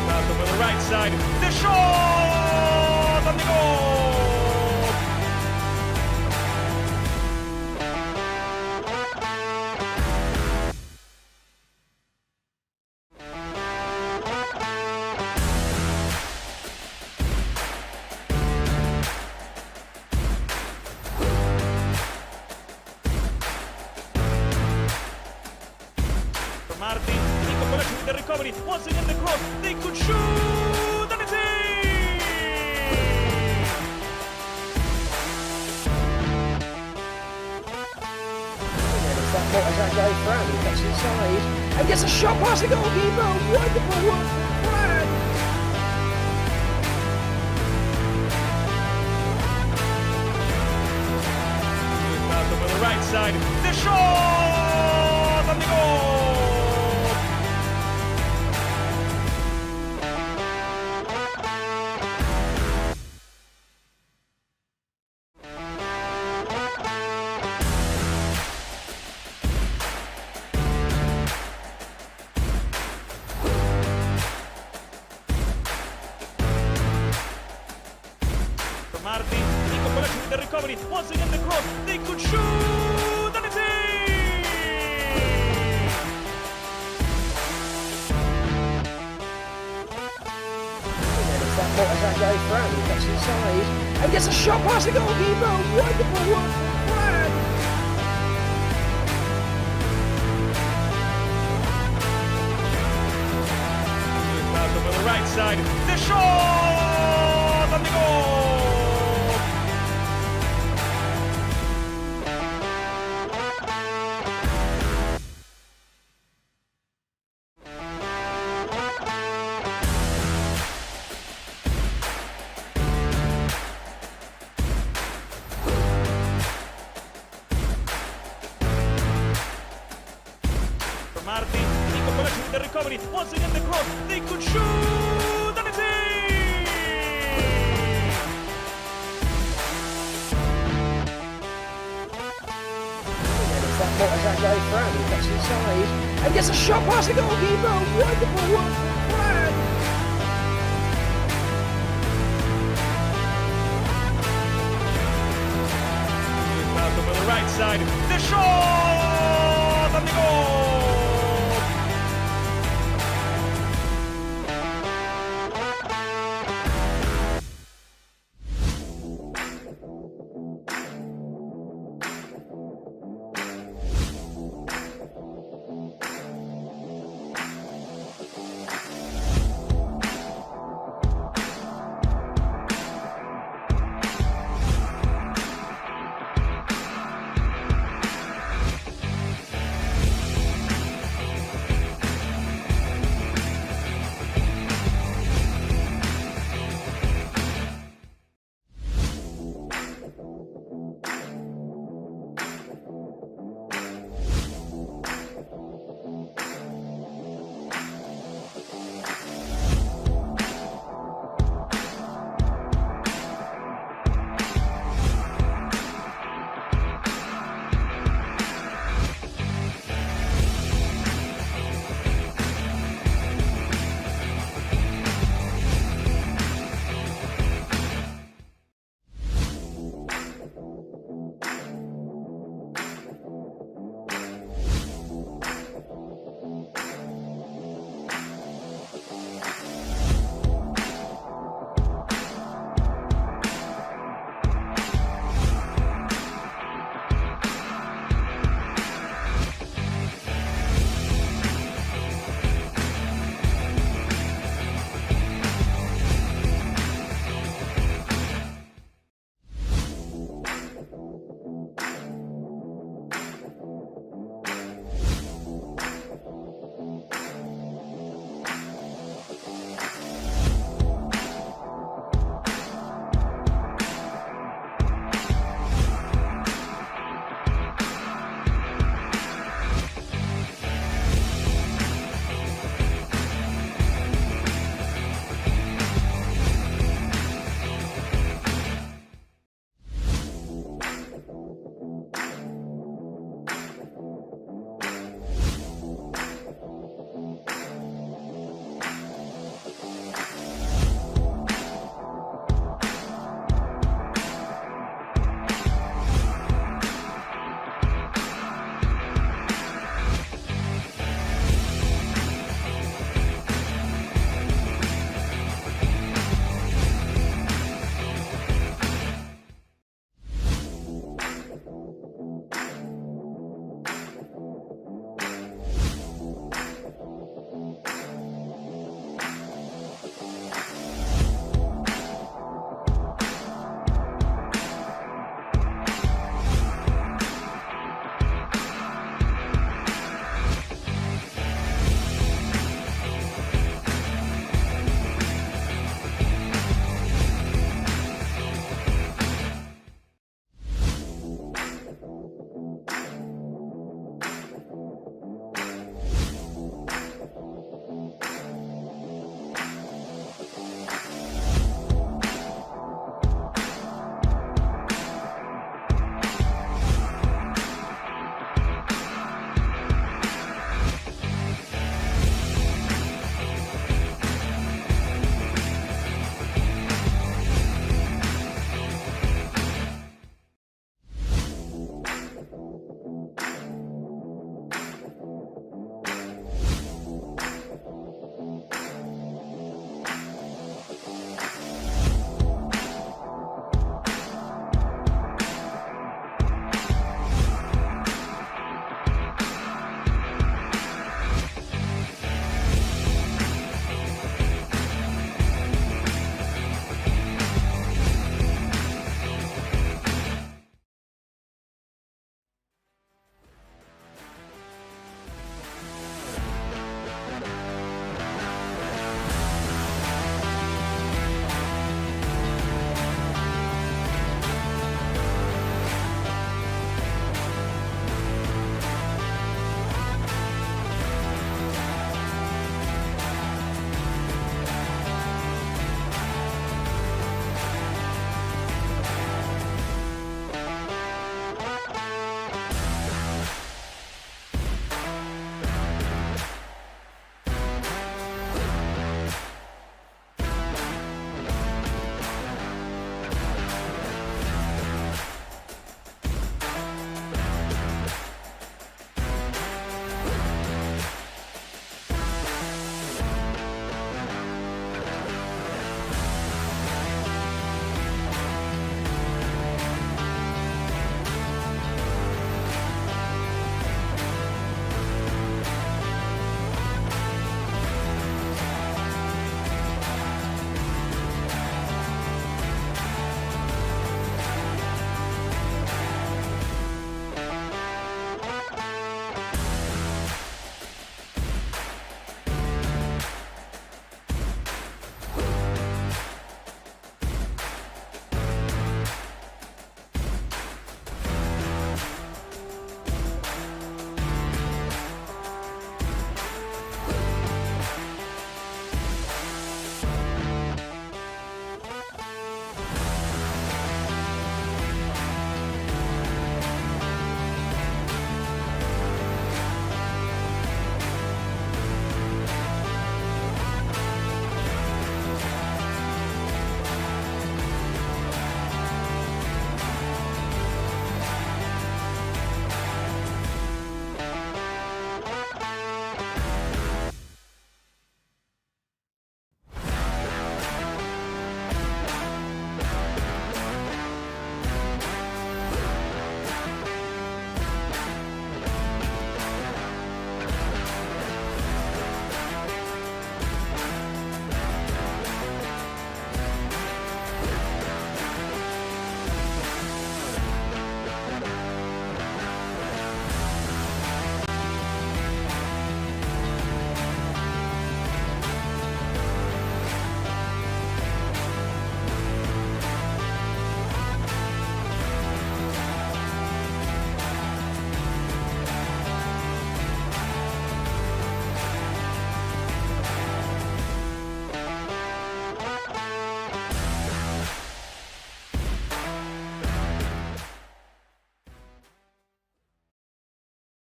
Out over the right side. The shot and the goal! Martin, Nico with the recovery. Once again the cross. They could shoot and it's in! That guy Fran, he cuts inside and gets a shot past the goalkeeper. Wonderful work from Fran. Out over the right side. The shot and the goal! Martin, Nico with the recovery. Once again the cross. They could shoot and it's in! That guy Fran, he cuts inside and gets a shot past the goalkeeper. Wonderful work from Fran. Out over the right side. The shot and the goal! Martin, Nico with the recovery. Once again the cross. They could shoot and it's in! That guy Fran, he cuts inside and gets a shot past the goalkeeper. Wonderful work from Fran. Out over the right side. The shot and the goal!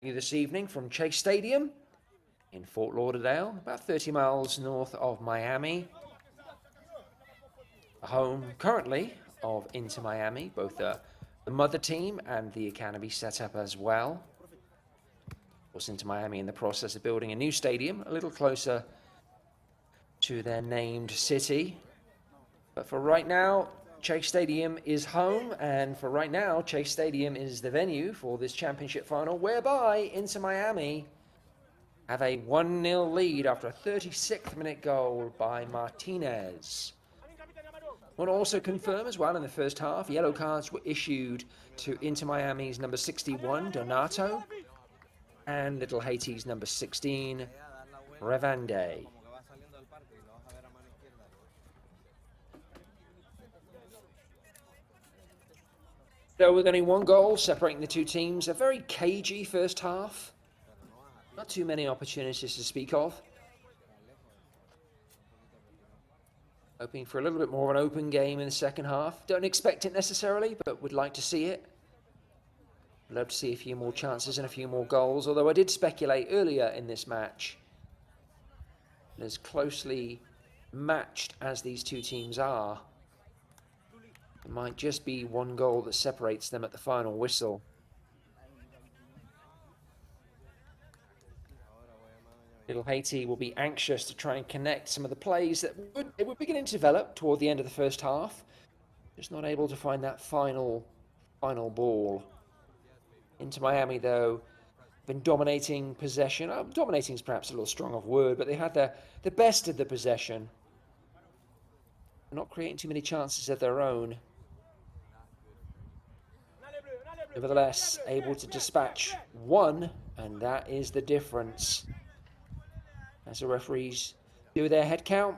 This evening from Chase Stadium in Fort Lauderdale, about 30 miles north of Miami. Home currently of Inter Miami, both the mother team and the academy set up as well. Of course, Inter Miami in the process of building a new stadium, a little closer to their named city. But for right now, Chase Stadium is home, and for right now, Chase Stadium is the venue for this championship final, whereby Inter Miami have a 1-0 lead after a 36th minute goal by Martinez. I want to also confirm as well in the first half, yellow cards were issued to Inter Miami's number 61, Donato, and Little Haiti's number 16, Revande. So with only one goal separating the two teams, a very cagey first half. Not too many opportunities to speak of. Hoping for a little bit more of an open game in the second half. Don't expect it necessarily, but would like to see it. Love to see a few more chances and a few more goals, although I did speculate earlier in this match, as closely matched as these two teams are, it might just be one goal that separates them at the final whistle. Little Haiti will be anxious to try and connect some of the plays that were beginning to develop toward the end of the first half. Just not able to find that final ball. Into Miami, though, been dominating possession. Dominating is perhaps a little strong of word, but they had the best of the possession. Not creating too many chances of their own. Nevertheless, able to dispatch one, and that is the difference. As the referees do their head count,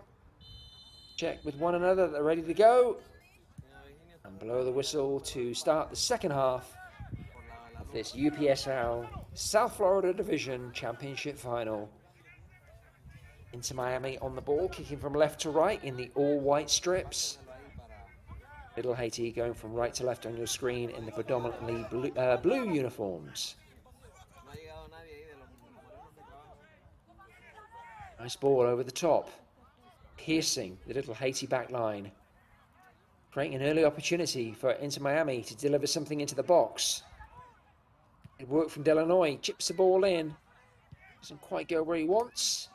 check with one another that they're ready to go, and blow the whistle to start the second half of this UPSL South Florida Division Championship Final. Into Miami on the ball, kicking from left to right in the all-white strips. Little Haiti going from right to left on your screen in the predominantly blue uniforms. Nice ball over the top, piercing the Little Haiti back line, creating an early opportunity for Inter Miami to deliver something into the box. It worked from Delanoy, chips the ball in, doesn't quite go where he wants.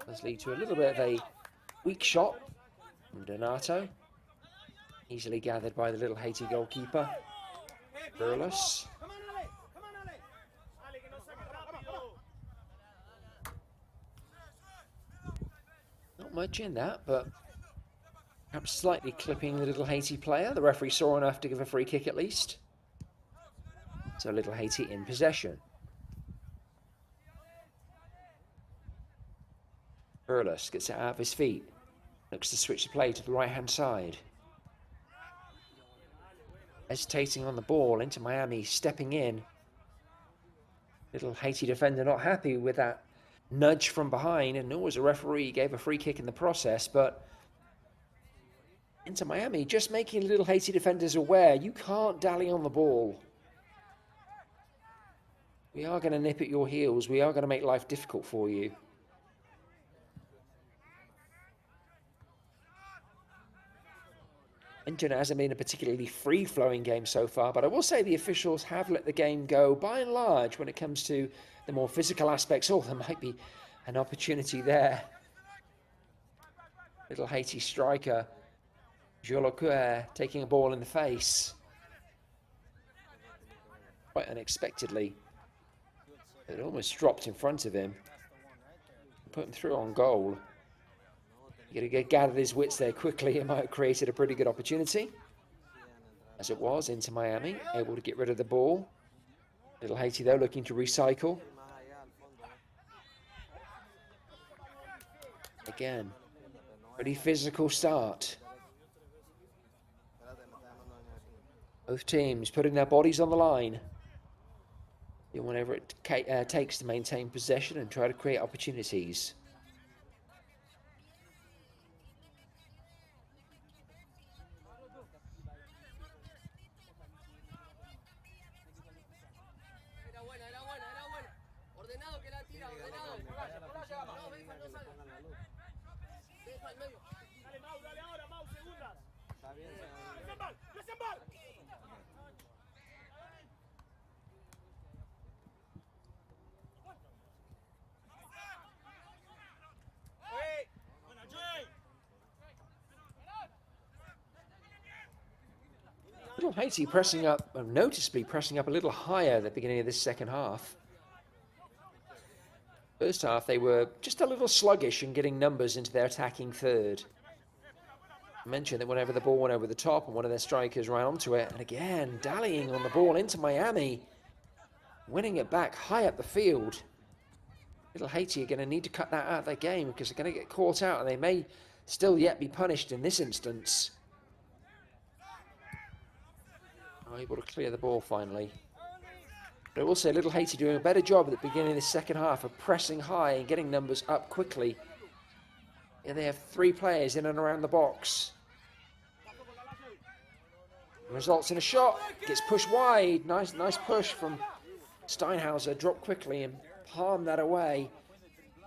Does lead to a little bit of a weak shot from Donato, easily gathered by the Little Haiti goalkeeper, Burles. Not much in that, but perhaps slightly clipping the Little Haiti player. The referee saw enough to give a free kick at least. So Little Haiti in possession. Burles gets it out of his feet. Looks to switch the play to the right-hand side. Hesitating on the ball, Into Miami stepping in. Little Haiti defender not happy with that nudge from behind, and nor was a referee, gave a free kick in the process, but Inter Miami just making Little Haiti defenders aware, you can't dally on the ball. We are going to nip at your heels, we are going to make life difficult for you. Inter hasn't been a particularly free-flowing game so far, but I will say the officials have let the game go by and large when it comes to the more physical aspects. Oh, there might be an opportunity there. Little Haiti striker, Jolocoeur, taking a ball in the face. Quite unexpectedly. It almost dropped in front of him. Put him through on goal. He got to gather his wits there quickly. It might have created a pretty good opportunity. As it was, Inter Miami able to get rid of the ball. Little Haiti, though, looking to recycle. Again, pretty physical start. Both teams putting their bodies on the line. Do whatever it takes to maintain possession and try to create opportunities. Little Haiti pressing up, noticeably pressing up a little higher at the beginning of this second half. First half, they were just a little sluggish in getting numbers into their attacking third. I mentioned that whenever the ball went over the top and one of their strikers ran onto it, and again, dallying on the ball into Miami, winning it back high up the field. Little Haiti are going to need to cut that out of their game because they're going to get caught out and they may still yet be punished in this instance. Able to clear the ball finally. But I will say Little Haiti doing a better job at the beginning of the second half of pressing high and getting numbers up quickly. Yeah, they have 3 players in and around the box. Results in a shot. Gets pushed wide. Nice push from Steinhauser. Dropped quickly and palmed that away.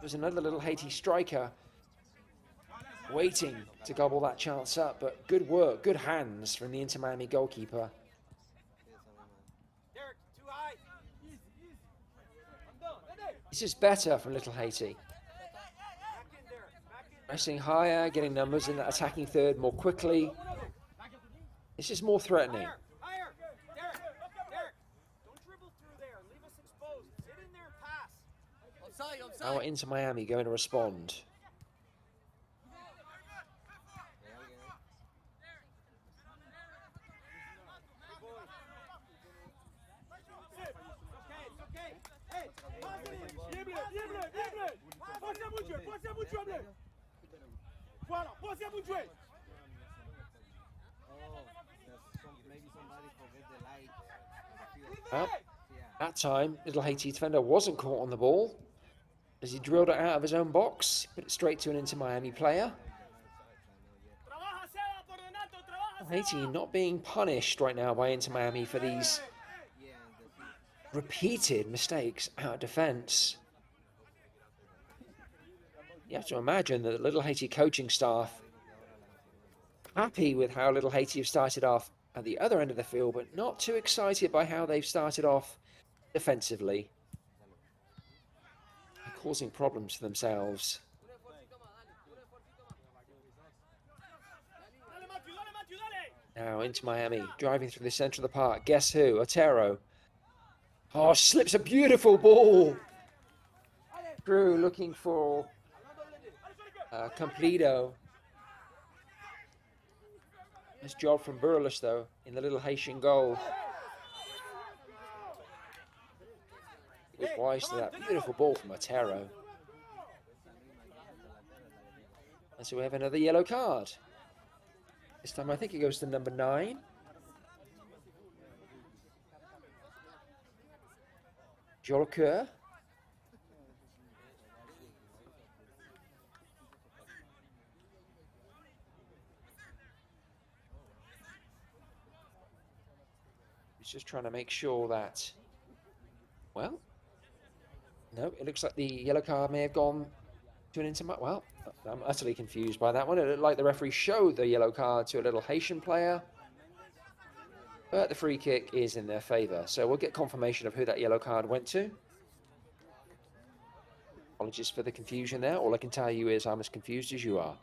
There's another Little Haiti striker waiting to gobble that chance up. But good work, good hands from the Inter Miami goalkeeper. This is better from Little Haiti. Pressing higher, getting numbers in that attacking third more quickly. This is more threatening. How are Inter Miami going to respond? Well, that time, Little Haiti defender wasn't caught on the ball as he drilled it out of his own box, put it straight to an Inter Miami player. Haiti not being punished right now by Inter Miami for these repeated mistakes out of defense. You have to imagine that the Little Haiti coaching staff happy with how Little Haiti have started off at the other end of the field, but not too excited by how they've started off defensively. They're causing problems for themselves. Now into Miami, driving through the center of the park. Guess who? Otero. Oh, slips a beautiful ball. Drew looking for Completo. Nice job from Burles, though, in the Little Haitian goal. He was wise to that beautiful ball from Otero. And so we have another yellow card. This time I think it goes to number 9. Jolcoeur. He's just trying to make sure that, well, no, it looks like the yellow card may have gone to an Inter. Well, I'm utterly confused by that one. It looked like the referee showed the yellow card to a Little Haitian player, but the free kick is in their favour. So we'll get confirmation of who that yellow card went to. Apologies for the confusion there. All I can tell you is I'm as confused as you are.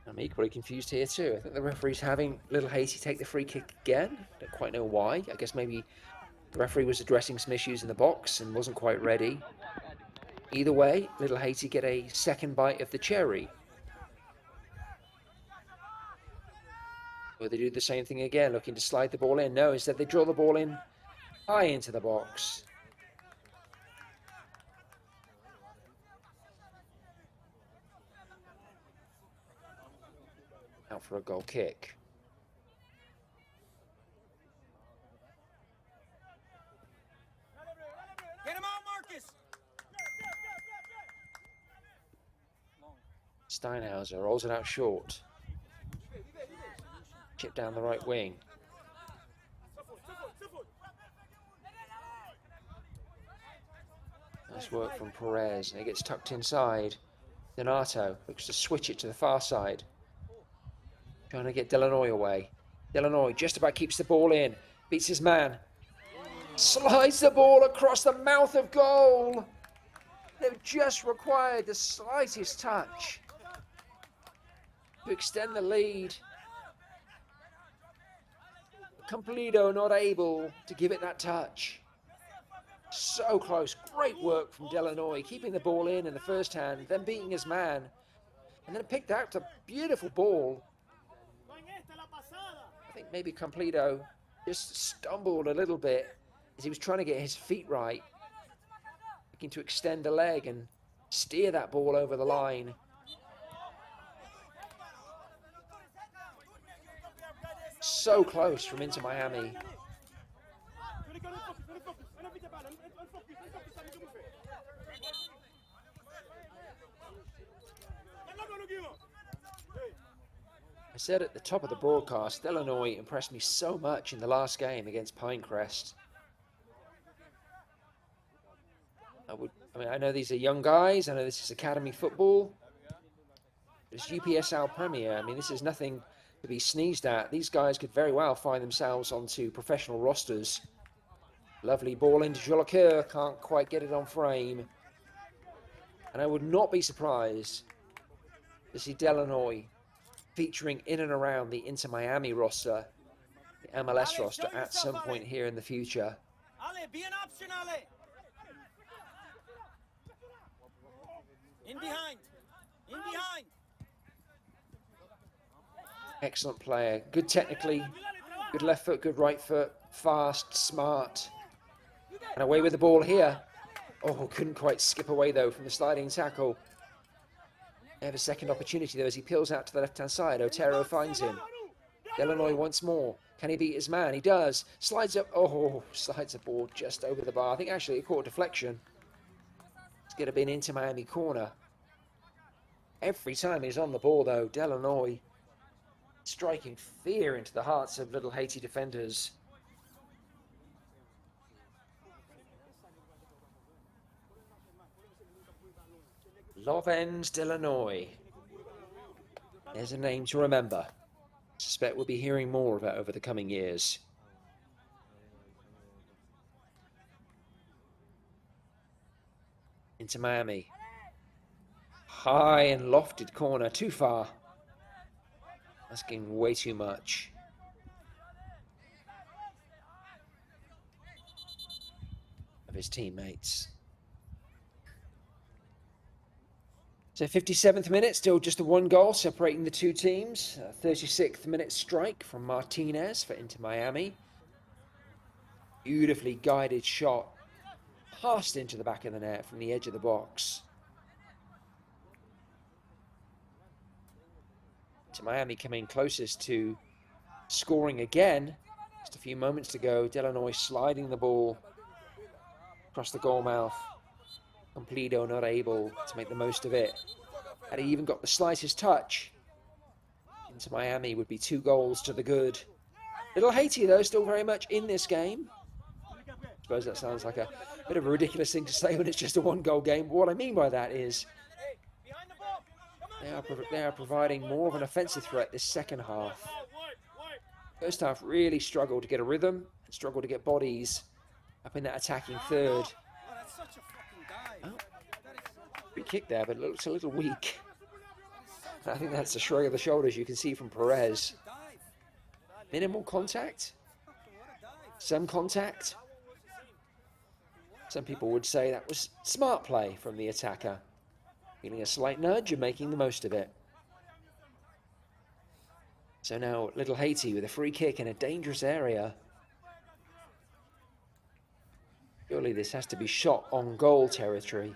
I'm equally confused here too. I think the referee's having Little Haiti take the free kick again. Don't quite know why. I guess maybe the referee was addressing some issues in the box and wasn't quite ready. Either way, Little Haiti get a second bite of the cherry. Will they do the same thing again, looking to slide the ball in? No, instead they draw the ball in high into the box. Out for a goal kick. Get him out, Marcus! Steinhauser rolls it out short. Chip down the right wing. Nice work from Perez. And it gets tucked inside. Donato looks to switch it to the far side. Trying to get Delanoy away. Delanoy just about keeps the ball in. Beats his man. Slides the ball across the mouth of goal. They've just required the slightest touch to extend the lead. Completo not able to give it that touch. So close. Great work from Delanoy, keeping the ball in the first hand, then beating his man, and then picked out a beautiful ball. I think maybe Completo just stumbled a little bit as he was trying to get his feet right, looking to extend the leg and steer that ball over the line. So close from Inter Miami. I said at the top of the broadcast, Delanoy impressed me so much in the last game against Pinecrest. I know these are young guys. I know this is academy football. It's UPSL Premier. I mean, this is nothing to be sneezed at. These guys could very well find themselves onto professional rosters. Lovely ball into Jolicoeur. Can't quite get it on frame. And I would not be surprised to see Delanoy featuring in and around the Inter Miami roster, the MLS roster, at some point here in the future. Ale, be an option, Ale. In behind. In behind. Excellent player. Good technically. Good left foot, good right foot. Fast, smart. And away with the ball here. Oh, couldn't quite skip away, though, from the sliding tackle. They have a second opportunity, though, as he peels out to the left-hand side. Otero finds him. Delanoy once more. Can he beat his man? He does. Slides up. Oh, slides the ball just over the bar. I think actually it caught a deflection. It's going to be an Inter Miami corner. Every time he's on the ball, though, Delanoy striking fear into the hearts of little Haiti defenders. Lovens Delanoy. There's a name to remember. Suspect we'll be hearing more of it over the coming years. Into Miami. High and lofted corner, too far. Asking way too much. Of his teammates. So 57th minute, still just the one goal separating the two teams. 36th minute strike from Martinez for Inter Miami. Beautifully guided shot. Passed into the back of the net from the edge of the box. Inter Miami coming closest to scoring again. Just a few moments to go. Delanoy sliding the ball across the goal mouth. Completo not able to make the most of it. Had he even got the slightest touch, Inter Miami would be 2 goals to the good. Little Haiti, though, still very much in this game. I suppose that sounds like a bit of a ridiculous thing to say when it's just a 1-goal game. But what I mean by that is they are providing more of an offensive threat this second half. First half really struggled to get a rhythm and struggled to get bodies up in that attacking third. Oh, free kick there, but it looks a little weak. I think that's a shrug of the shoulders you can see from Perez. Minimal contact. Some contact. Some people would say that was smart play from the attacker. Getting a slight nudge and making the most of it. So now little Haiti with a free kick in a dangerous area. Surely this has to be shot on goal territory.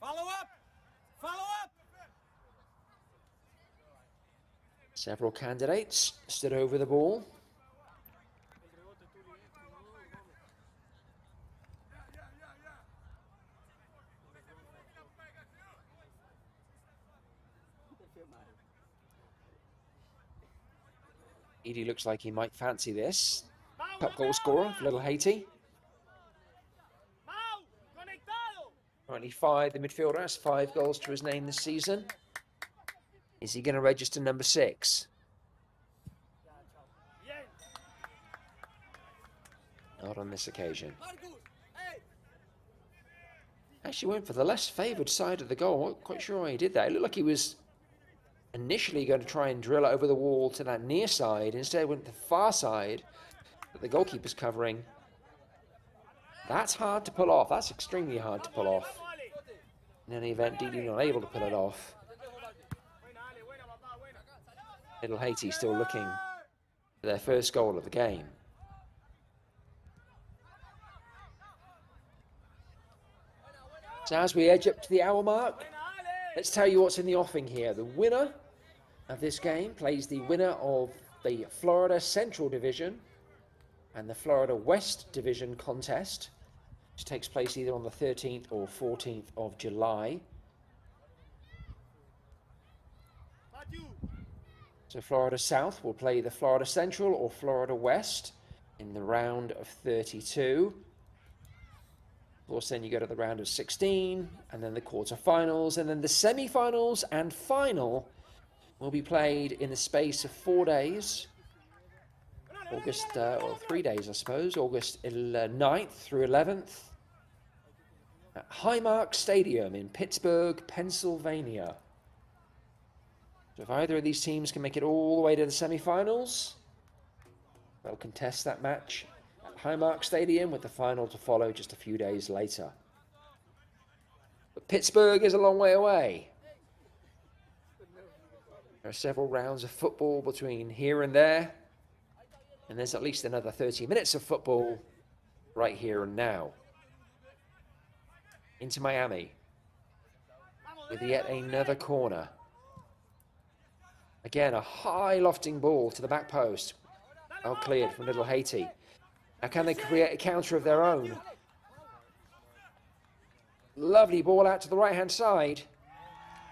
Follow up! Follow up! Several candidates stood over the ball. Edie looks like he might fancy this. Cup goal scorer for little Haiti. Currently 5, the midfielder has 5 goals to his name this season. Is he going to register number 6? Not on this occasion. Actually went for the less favoured side of the goal. Not quite sure why he did that. It looked like he was initially going to try and drill it over the wall to that near side. Instead went to the far side that the goalkeeper's covering. That's hard to pull off. That's extremely hard to pull off. In any event, Didi not able to pull it off. Little Haiti still looking for their first goal of the game. So as we edge up to the hour mark, let's tell you what's in the offing here. The winner of this game plays the winner of the Florida Central Division and the Florida West Division contest, which takes place either on the 13th or 14th of July. So Florida South will play the Florida Central or Florida West in the round of 32. Of course, then you go to the round of 16, and then the quarterfinals, and then the semi-finals and final will be played in the space of 4 days. August, or 3 days, I suppose, August 9th through 11th at Highmark Stadium in Pittsburgh, Pennsylvania. So if either of these teams can make it all the way to the semi-finals, they'll contest that match at Highmark Stadium with the final to follow just a few days later. But Pittsburgh is a long way away. There are several rounds of football between here and there, and there's at least another 30 minutes of football right here and now. Into Miami with yet another corner. Again, a high lofting ball to the back post. Well cleared from Little Haiti. Now can they create a counter of their own? Lovely ball out to the right-hand side.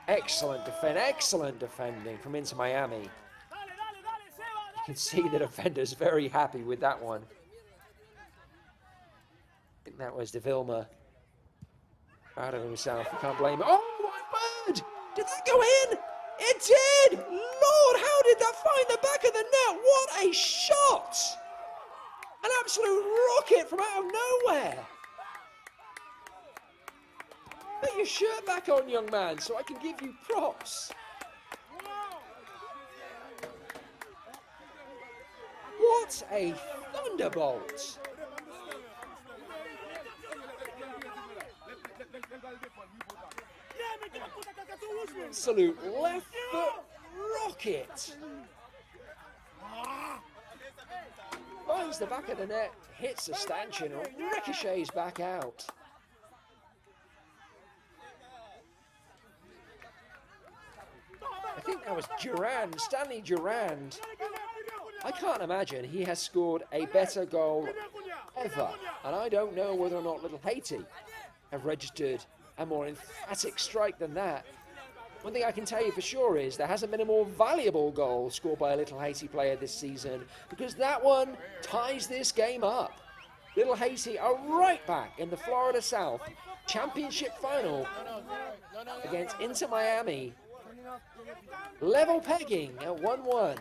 Excellent defending from Inter Miami. You can see the defender's very happy with that one. I think that was De Vilma. Proud of himself, you can't blame him. Oh my word! Did that go in? It did! Lord, how did that find the back of the net? What a shot! An absolute rocket from out of nowhere. Put your shirt back on, young man, so I can give you props. What a thunderbolt! Absolute left foot rocket. Finds the back of the net, hits the stanchion, and ricochets back out. I think that was Durand, Stanley Durand. I can't imagine he has scored a better goal ever. And I don't know whether or not Little Haiti have registered a more emphatic strike than that. One thing I can tell you for sure is there hasn't been a more valuable goal scored by a Little Haiti player this season, because that one ties this game up. Little Haiti are right back in the Florida South Championship final against Inter Miami. Level pegging at 1-1.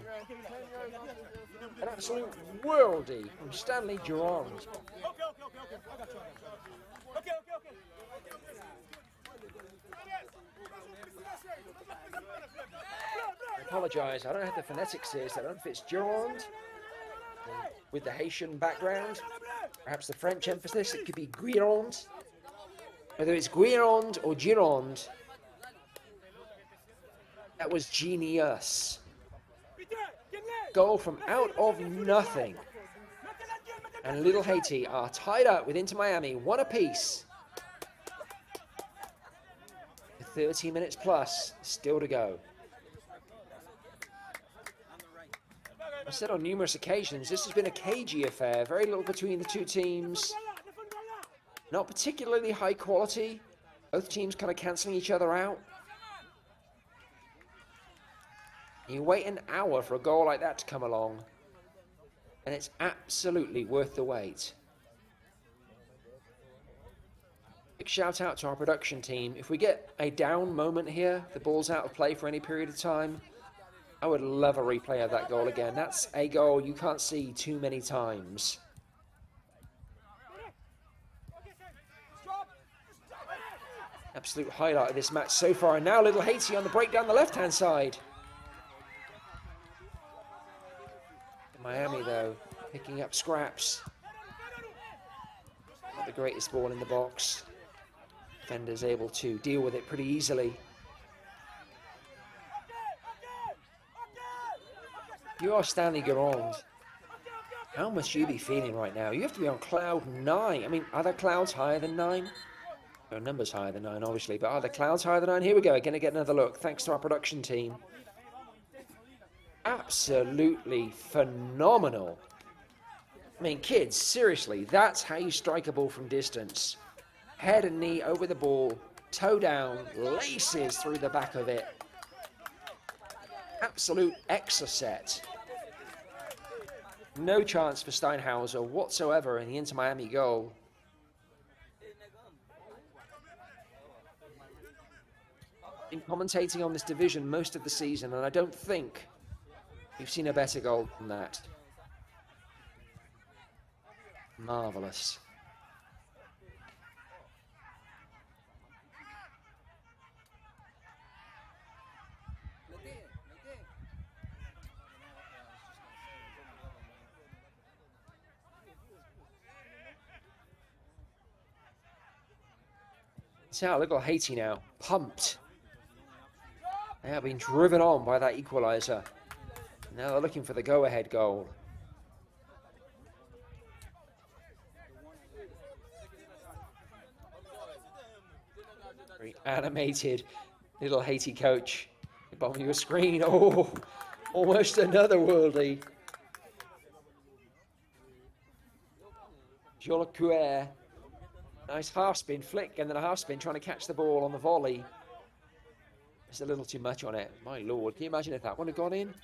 An absolute worldie from Stanley Durand. I apologise, I don't have the phonetics here, so I don't know if it's Durand with the Haitian background. Perhaps the French emphasis, it could be Guirond. Whether it's Guirond or Gironde, that was genius. Goal from out of nothing. And Little Haiti are tied up with Inter Miami, one apiece. 30 minutes plus, still to go. I've said on numerous occasions, this has been a cagey affair. Very little between the two teams. Not particularly high quality. Both teams kind of cancelling each other out. You wait an hour for a goal like that to come along, and it's absolutely worth the wait. Big shout out to our production team. If we get a down moment here, the ball's out of play for any period of time, I would love a replay of that goal again. That's a goal you can't see too many times. Absolute highlight of this match so far. And now little Haiti on the break down the left-hand side. Miami, though, picking up scraps. Not the greatest ball in the box. Defender's able to deal with it pretty easily. You are Stanley Garand. How must you be feeling right now? You have to be on cloud 9. I mean, are there clouds higher than 9? There are numbers higher than 9, obviously, but are there clouds higher than 9? Here we go, going to get another look, thanks to our production team. Absolutely phenomenal. I mean, kids, seriously, that's how you strike a ball from distance. Head and knee over the ball, toe down, laces through the back of it. Absolute exocet. No chance for Steinhauser whatsoever in the Inter Miami goal. Been commentating on this division most of the season, and I don't think we've seen a better goal than that. Marvellous. See how little Haiti now, pumped. They have been driven on by that equaliser. Now they're looking for the go-ahead goal. Very animated little Haiti coach. Bottom of your screen. Oh, almost another worldie. Jolicoeur. Nice half spin flick and then a half spin trying to catch the ball on the volley. It's a little too much on it. My lord, can you imagine if that one had gone in?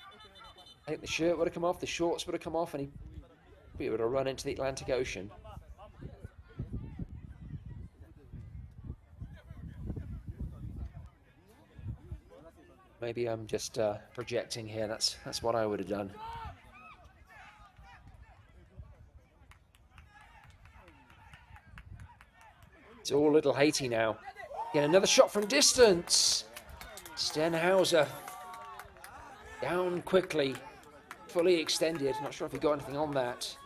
I think the shirt would have come off, the shorts would have come off, and he would have run into the Atlantic Ocean. Maybe I'm just projecting here. That's what I would have done. It's all little Haiti now. Get another shot from distance. Stenhauser down quickly, fully extended. Not sure if he got anything on that.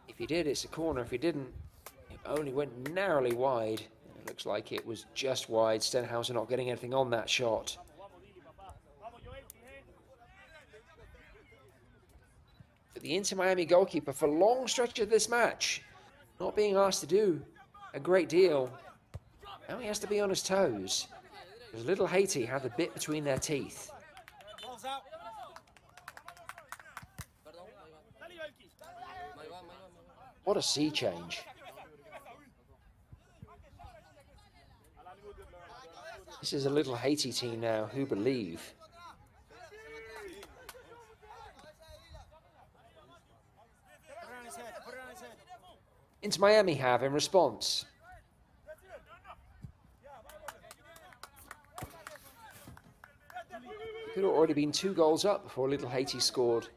If he did, it's a corner. If he didn't, it only went narrowly wide. It looks like it was just wide. Stenhauser not getting anything on that shot. But the Inter Miami goalkeeper for long stretch of this match, not being asked to do a great deal. Now he has to be on his toes. Because little Haiti had the bit between their teeth. What a sea change. This is a little Haiti team now who believe. Inter Miami have in response. Could have already been 2 goals up before little Haiti scored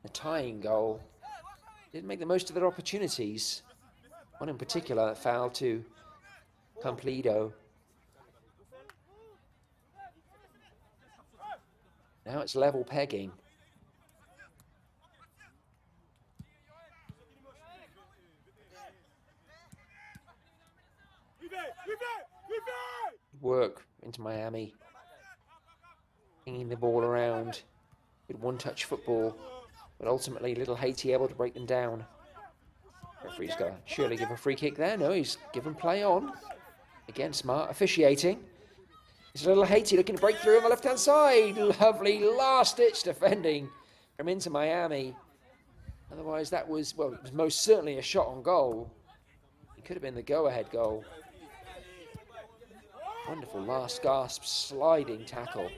a tying goal. Didn't make the most of their opportunities. One in particular that fouled to Cumplido. Now it's level pegging. Work into Miami. Bringing the ball around with one-touch football, but ultimately little Haiti able to break them down. Referee's got to surely give a free kick there. No, he's given play on. Again, smart officiating. It's little Haiti looking to break through on the left-hand side. Lovely last-ditch defending from Inter Miami. Otherwise, that was, well, it was most certainly a shot on goal. It could have been the go-ahead goal. Wonderful last gasp sliding tackle.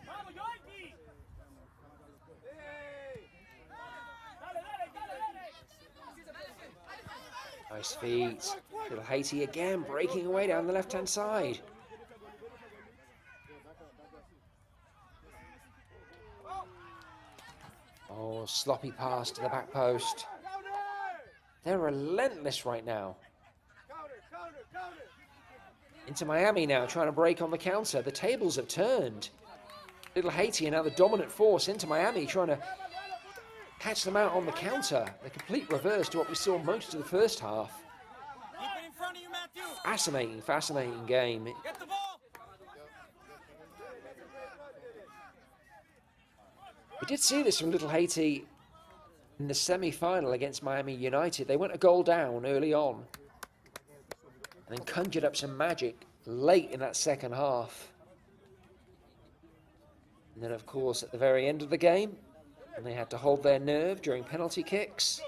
Vamos, Yorkie! Dale, dale, dale, dale! Nice feet. Little Haiti again breaking away down the left-hand side. Oh, sloppy pass to the back post. They're relentless right now. Into Miami now, trying to break on the counter. The tables have turned. Little Haiti are now the dominant force into Miami, trying to catch them out on the counter. The complete reverse to what we saw most of the first half. Keep it in front of you, Matthew. Fascinating, fascinating game. Get the ball. We did see this from Little Haiti in the semi-final against Miami United. They went a goal down early on and then conjured up some magic late in that second half. And then, of course, at the very end of the game, and they had to hold their nerve during penalty kicks.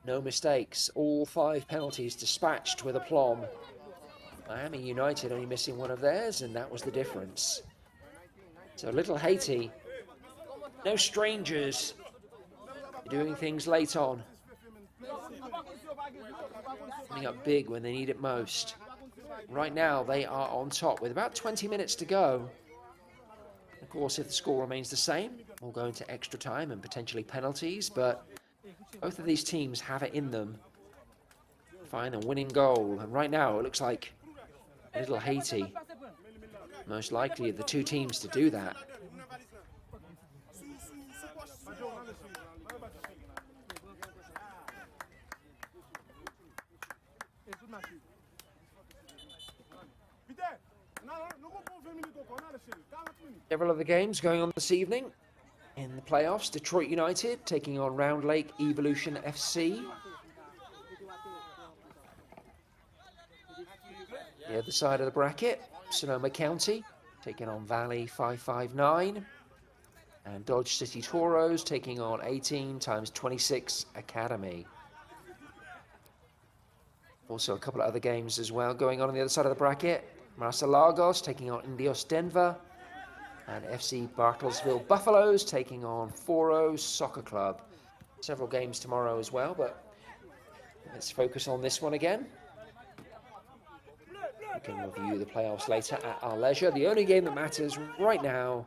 No mistakes. All 5 penalties dispatched with aplomb. Miami United only missing one of theirs, and that was the difference. So Little Haiti, no strangers, doing things late on. Coming up big when they need it most. Right now, they are on top with about 20 minutes to go. Of course, if the score remains the same, we'll go into extra time and potentially penalties, but both of these teams have it in them. Find a winning goal, and right now it looks like Little Haiti, most likely of the two teams to do that. Several other games going on this evening. In the playoffs, Detroit United taking on Round Lake Evolution FC. The other side of the bracket, Sonoma County taking on Valley 559. And Dodge City Toros taking on 18x26 Academy. Also a couple of other games as well going on the other side of the bracket. Marsa Lagos taking on Indios Denver. And FC Bartlesville Buffaloes taking on Foro Soccer Club. Several games tomorrow as well, but let's focus on this one again. We can review the playoffs later at our leisure. The only game that matters right now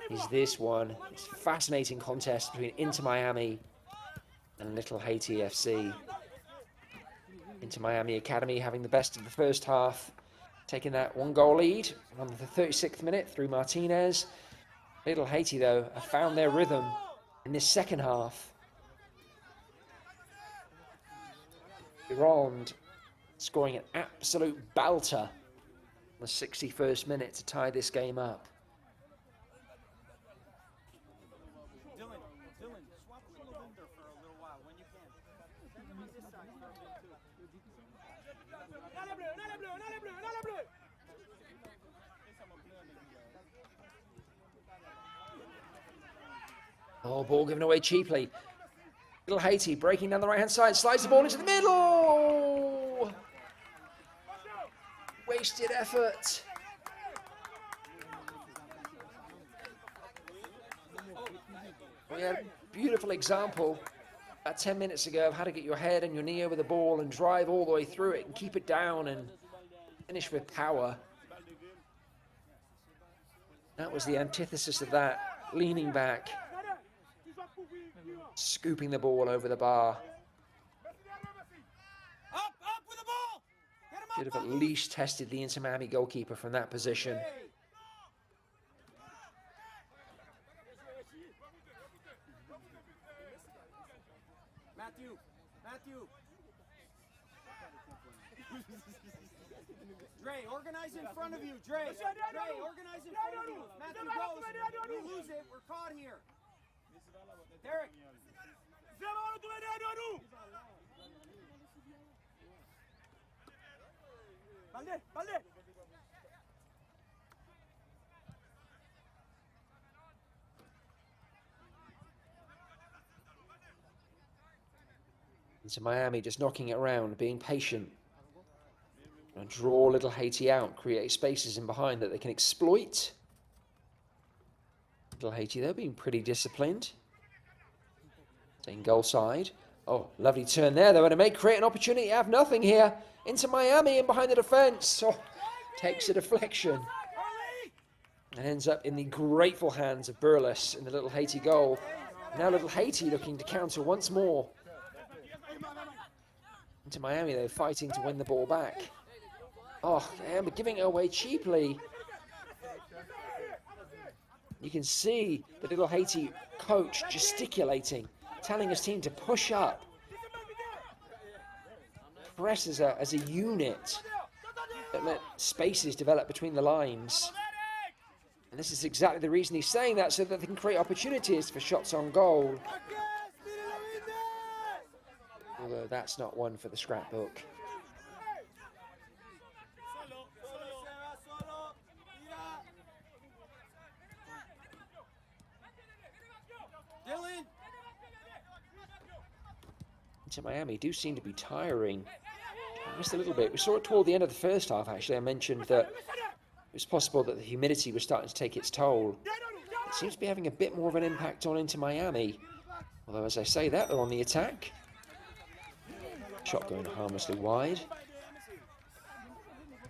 is this one. It's a fascinating contest between Inter Miami and Little Haiti FC. Inter Miami Academy having the best of the first half, taking that 1-goal lead on the 36th minute through Martinez. Little Haiti, though, have found their rhythm in this second half. Durand scoring an absolute belter on the 61st minute to tie this game up. Dylan, swap with Lavinder for a little while when you can. Oh, ball given away cheaply. Little Haiti breaking down the right-hand side, slides the ball into the middle. Wasted effort. We had a beautiful example about 10 minutes ago of how to get your head and your knee over the ball and drive all the way through it and keep it down and finish with power. That was the antithesis of that, leaning back, scooping the ball over the bar. Up with the ball. Get him up. Should have at least tested the Inter Miami goalkeeper from that position. Matthew. Dre, organize in front of you. Dre, organize in front of you. Matthew goes. We lose it. We're caught here. Derek. Balde. Into Miami, just knocking it around, being patient. And draw little Haiti out, create spaces in behind that they can exploit. Little Haiti, though, being pretty disciplined. Staying goal side. Oh, lovely turn there, though, and it may create an opportunity. Have nothing here. Into Miami and behind the defense. Oh, takes a deflection. And ends up in the grateful hands of Burles in the little Haiti goal. Now little Haiti looking to counter once more. Into Miami, though, fighting to win the ball back. Oh, but giving it away cheaply. You can see the little Haiti coach gesticulating, telling his team to push up. Press as a unit. That let spaces develop between the lines. And this is exactly the reason he's saying that, so that they can create opportunities for shots on goal. Although that's not one for the scrapbook. To Miami do seem to be tiring. Just a little bit. We saw it toward the end of the first half, actually. I mentioned that it was possible that the humidity was starting to take its toll. It seems to be having a bit more of an impact on Inter Miami. Although, as I say that, they're on the attack. Shot going harmlessly wide.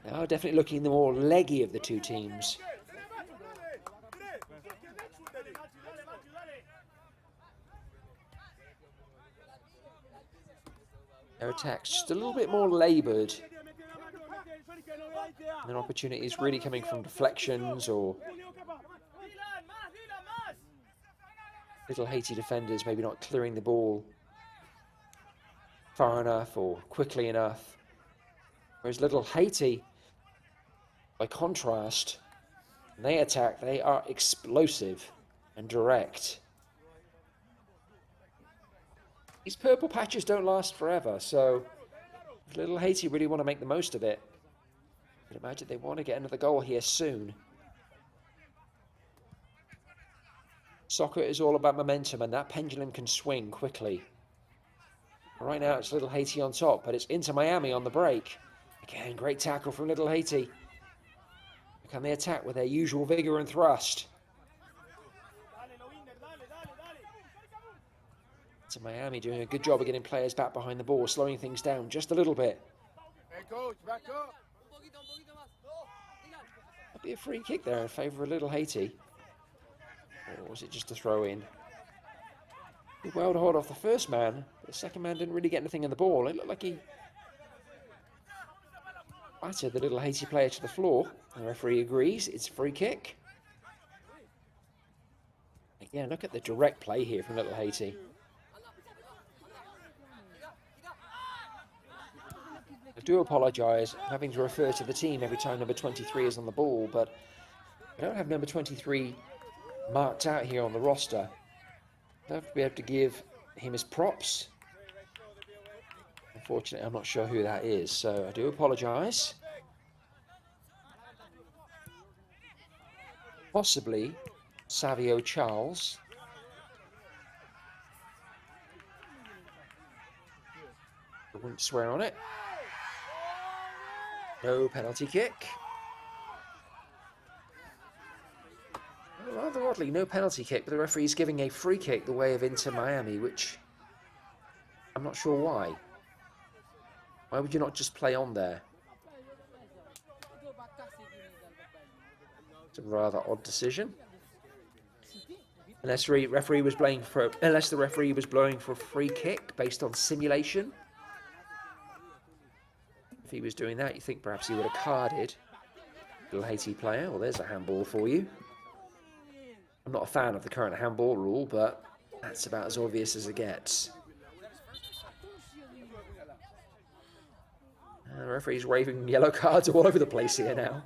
They are definitely looking the more leggy of the two teams. Their attacks just a little bit more laboured. And then opportunities really coming from deflections or little Haiti defenders maybe not clearing the ball far enough or quickly enough. Whereas little Haiti, by contrast, when they attack, they are explosive and direct. These purple patches don't last forever, so if little Haiti really want to make the most of it, I'd imagine they want to get another goal here soon. Soccer is all about momentum, and that pendulum can swing quickly. Right now it's little Haiti on top, but it's Inter Miami on the break. Again, great tackle from little Haiti. Can they attack with their usual vigor and thrust? To Miami doing a good job of getting players back behind the ball, slowing things down just a little bit. Hey, coach, back up. Might be a free kick there in favour of little Haiti. Or was it just a throw in? Did well to hold off the first man, but the second man didn't really get anything in the ball. It looked like he battered the little Haiti player to the floor. The referee agrees, it's a free kick. Again, look at the direct play here from little Haiti. I do apologise, having to refer to the team every time number 23 is on the ball, but I don't have number 23 marked out here on the roster. I have to be able to give him his props. Unfortunately, I'm not sure who that is, so I do apologise. Possibly Savio Charles. I wouldn't swear on it. No penalty kick. Rather oddly, no penalty kick, but the referee's giving a free kick the way of Inter Miami, which I'm not sure why. Why would you not just play on there? It's a rather odd decision. Unless the referee was blowing for a free kick based on simulation. If he was doing that, you think perhaps he would have carded little Haiti player. Well, there's a handball for you. I'm not a fan of the current handball rule, but that's about as obvious as it gets. And the referee's waving yellow cards all over the place here now.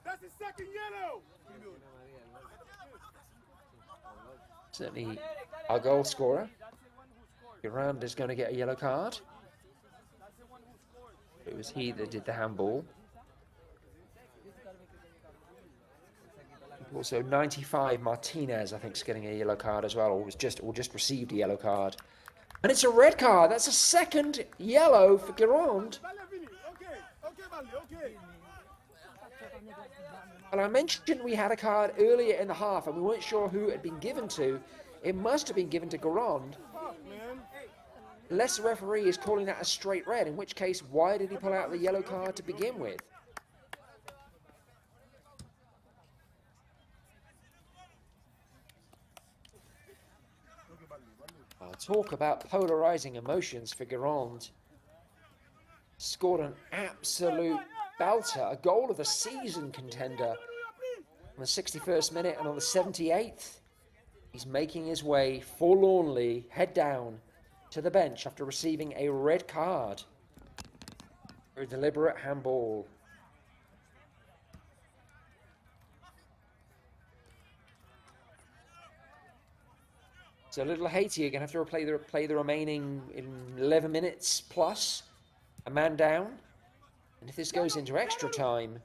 That's the second yellow. Certainly our goal scorer, Durand, is going to get a yellow card. It was he that did the handball. Also, 95 Martinez, I think, is getting a yellow card as well, or just received a yellow card. And it's a red card. That's a second yellow for Gironde. And I mentioned we had a card earlier in the half and we weren't sure who it had been given to. It must have been given to Gironde. Unless the referee is calling that a straight red, in which case, why did he pull out the yellow card to begin with? I'll talk about polarizing emotions for Gironde. Scored an absolute belter, a goal of the season contender on the 61st minute, and on the 78th, he's making his way forlornly, head down, to the bench after receiving a red card for a deliberate handball. So little Haiti are going to have to play the remaining 11 minutes plus, a man down. And if this goes into extra time,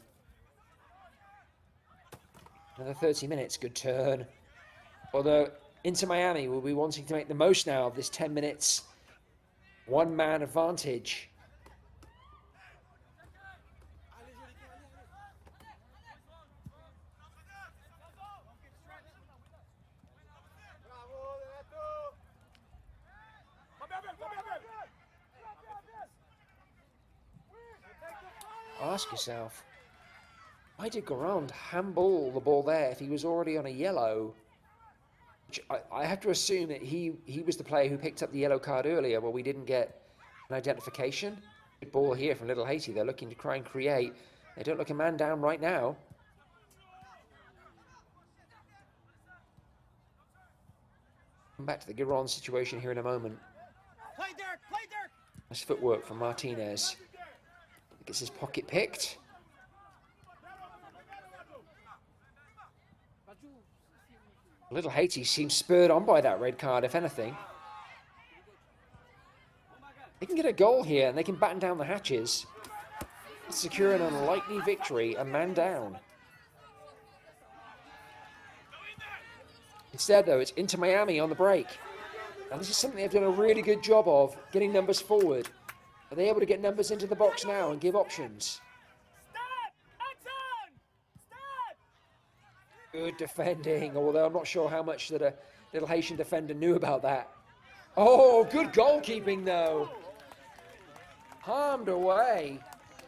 another 30 minutes, good turn. Although Inter Miami will be wanting to make the most now of this 10 minutes, one-man advantage. Ask yourself, why did Gironde handball the ball there if he was already on a yellow? Which I have to assume that he was the player who picked up the yellow card earlier, where we didn't get an identification. Good ball here from Little Haiti. They're looking to try and create. They don't look a man down right now. Come back to the Gironde situation here in a moment. Play Dirk! Play Dirk! Nice footwork from Martinez. Gets his pocket picked. Little Haiti seems spurred on by that red card, if anything. They can get a goal here and they can batten down the hatches, secure an unlikely victory, a man down. Instead, though, it's Inter Miami on the break. And this is something they've done a really good job of, getting numbers forward. Are they able to get numbers into the box now and give options? Good defending, although I'm not sure how much that a little Haitian defender knew about that. Oh, good goalkeeping, though. Harmed away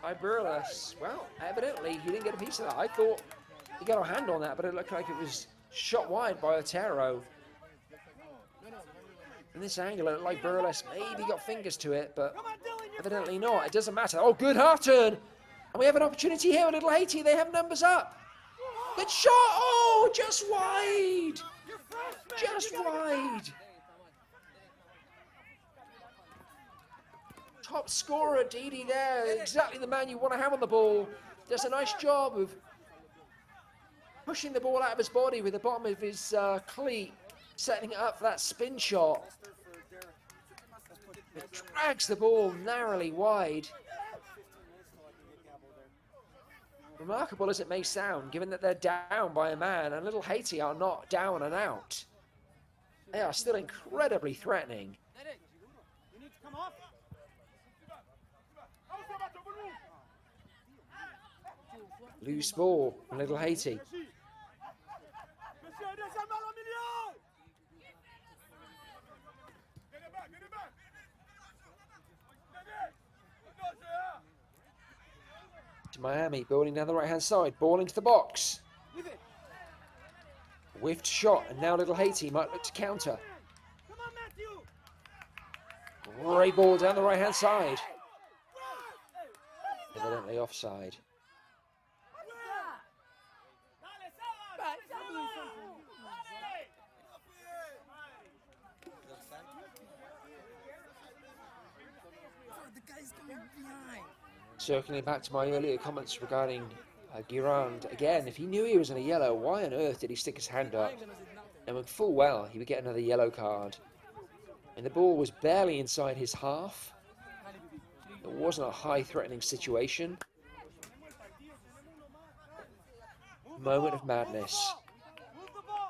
by Burles. Well, evidently, he didn't get a piece of that. I thought he got a hand on that, but it looked like it was shot wide by Otero. In this angle, it looked like Burles maybe got fingers to it, but evidently not. It doesn't matter. Oh, good half turn. And we have an opportunity here with Little Haiti. They have numbers up. Good shot. Oh, just wide. Just wide. Top scorer, Didi there. Exactly the man you want to have on the ball. Does a nice job of pushing the ball out of his body with the bottom of his cleat, setting it up for that spin shot. It drags the ball narrowly wide. Remarkable as it may sound, given that they're down by a man, and Little Haiti are not down and out. They are still incredibly threatening. Loose ball from Little Haiti. To Miami, building down the right-hand side, ball into the box. Whiffed shot, and now Little Haiti might look to counter. Great ball down the right-hand side. Evidently offside. Circling back to my earlier comments regarding Gironde, again, if he knew he was in a yellow, why on earth did he stick his hand up? Knowing full well he would get another yellow card. And the ball was barely inside his half. It wasn't a high threatening situation. Moment of madness.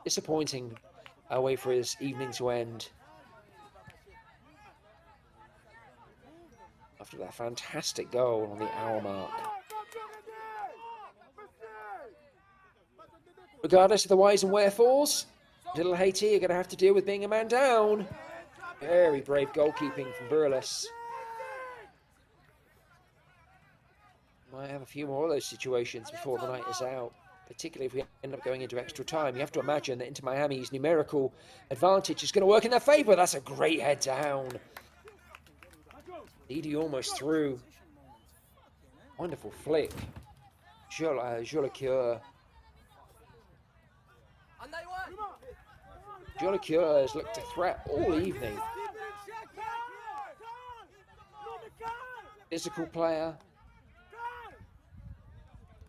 Disappointing way for his evening to end. after that fantastic goal on the hour mark. Regardless of the whys and wherefores, little Haiti are going to have to deal with being a man down. Very brave goalkeeping from Burles. Might have a few more of those situations before the night is out, particularly if we end up going into extra time. You have to imagine that Inter Miami's numerical advantage is going to work in their favour. That's a great head down. Didi almost through. Wonderful flick. Jolicoeur. Jolicoeur has looked a threat all evening. Physical player.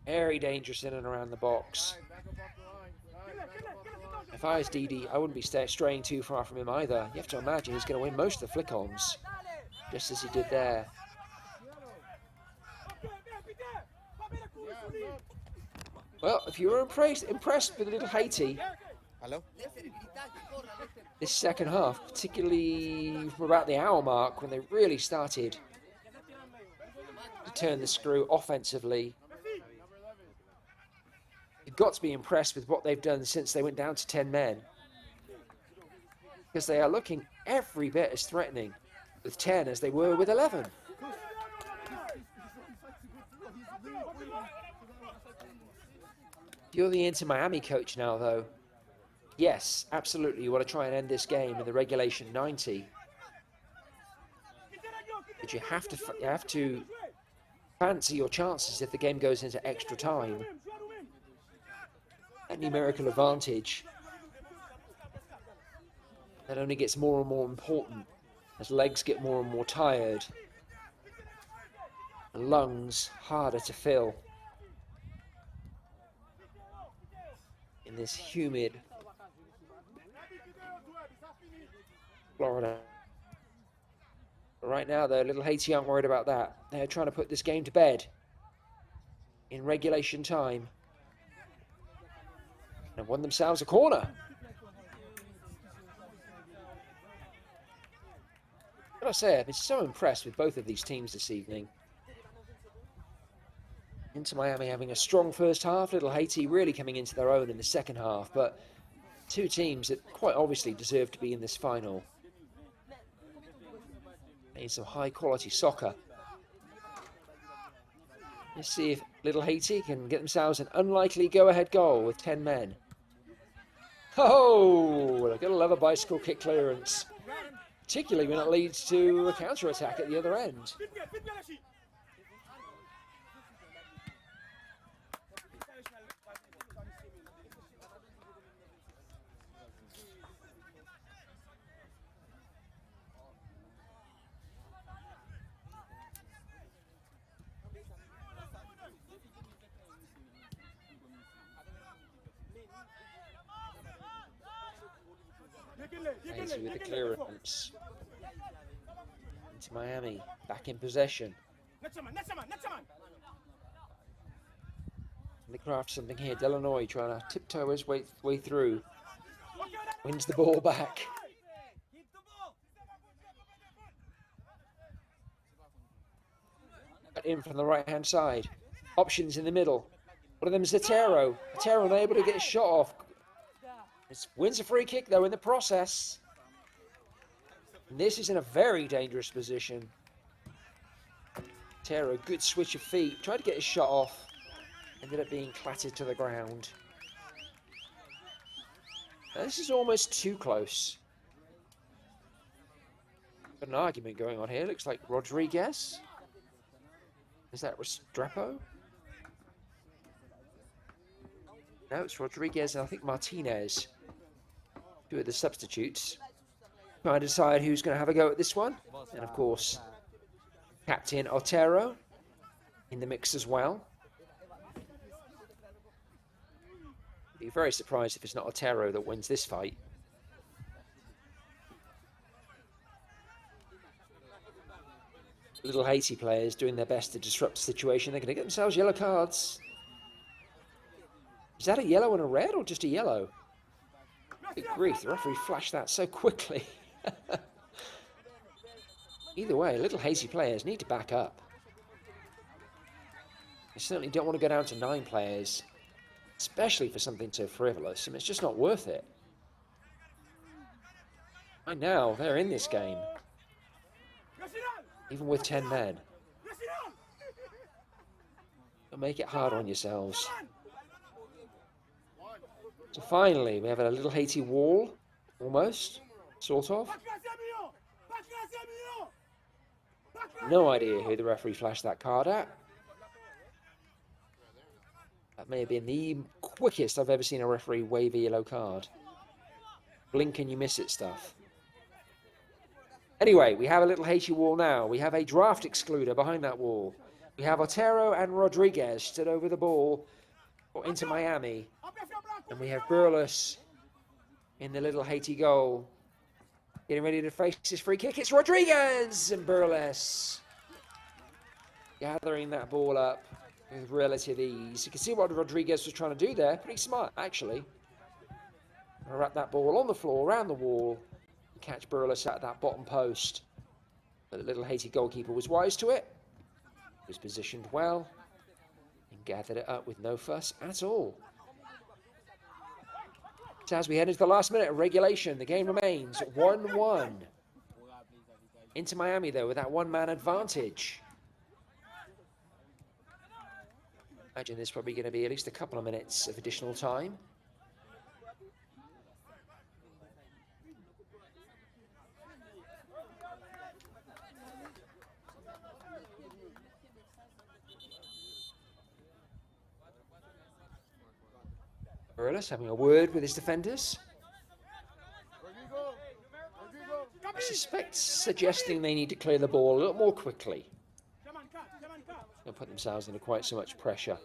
Very dangerous in and around the box. If I was Didi, I wouldn't be straying too far from him either. You have to imagine he's going to win most of the flick-ons, just as he did there. Well, if you were impressed with little Haiti, this second half, particularly from about the hour mark when they really started to turn the screw offensively, you've got to be impressed with what they've done since they went down to 10 men. Because they are looking every bit as threatening with 10 as they were with 11. You're the Inter Miami coach now, though. Yes, absolutely, you want to try and end this game in the regulation 90. But you have to fancy your chances if the game goes into extra time. That numerical advantage, that only gets more and more important as legs get more and more tired, and lungs harder to fill in this humid Florida. But right now, though, little Haiti aren't worried about that. They're trying to put this game to bed in regulation time and won themselves a corner. What I say, I've been so impressed with both of these teams this evening. Inter Miami having a strong first half, little Haiti really coming into their own in the second half, but two teams that quite obviously deserve to be in this final. Playing some high quality soccer. Let's see if little Haiti can get themselves an unlikely go-ahead goal with 10 men. Oh, I gotta love a bicycle kick clearance, particularly when it leads to a counter-attack at the other end. Haiti with the clearance. Into Miami, back in possession. They craft something here. Delanoy trying to tiptoe his way through. Wins the ball back. In from the right-hand side. Options in the middle. One of them is Otero. Otero unable to get his shot off. Wins a free kick, though, in the process. And this is in a very dangerous position. Otero, good switch of feet. Tried to get his shot off. Ended up being clattered to the ground. Now, this is almost too close. Got an argument going on here. Looks like Rodriguez. Is that Restrepo? No, it's Rodriguez and I think Martinez. Two of the substitutes. Trying to decide who's going to have a go at this one. And of course, Captain Otero in the mix as well. Be very surprised if it's not Otero that wins this fight. Little Haiti players doing their best to disrupt the situation. They're going to get themselves yellow cards. Is that a yellow and a red or just a yellow? Good grief, the referee flashed that so quickly. Either way, little Haiti players need to back up. You certainly don't want to go down to 9 players, especially for something so frivolous. I mean, it's just not worth it. Right now, they're in this game, even with 10 men. Don't make it hard on yourselves. So finally, we have a little Haiti wall, almost, sort of. No idea who the referee flashed that card at. That may have been the quickest I've ever seen a referee wave a yellow card. Blink and you miss it stuff. Anyway, we have a little Haiti wall now. We have a draft excluder behind that wall. We have Otero and Rodriguez stood over the ball or into Miami. And we have Burles in the little Haiti goal. Getting ready to face his free kick. It's Rodriguez and Burles gathering that ball up with relative ease. You can see what Rodriguez was trying to do there. Pretty smart, actually. Wrap that ball on the floor, around the wall, and catch Burles at that bottom post. But the little Haiti goalkeeper was wise to it. He was positioned well and gathered it up with no fuss at all. So as we head into the last minute of regulation, the game remains 1-1. Into Miami, though, with that one-man advantage. Imagine there's probably going to be at least a couple of minutes of additional time. Burles having a word with his defenders. I suspect suggesting they need to clear the ball a little more quickly. Don't put themselves under quite so much pressure.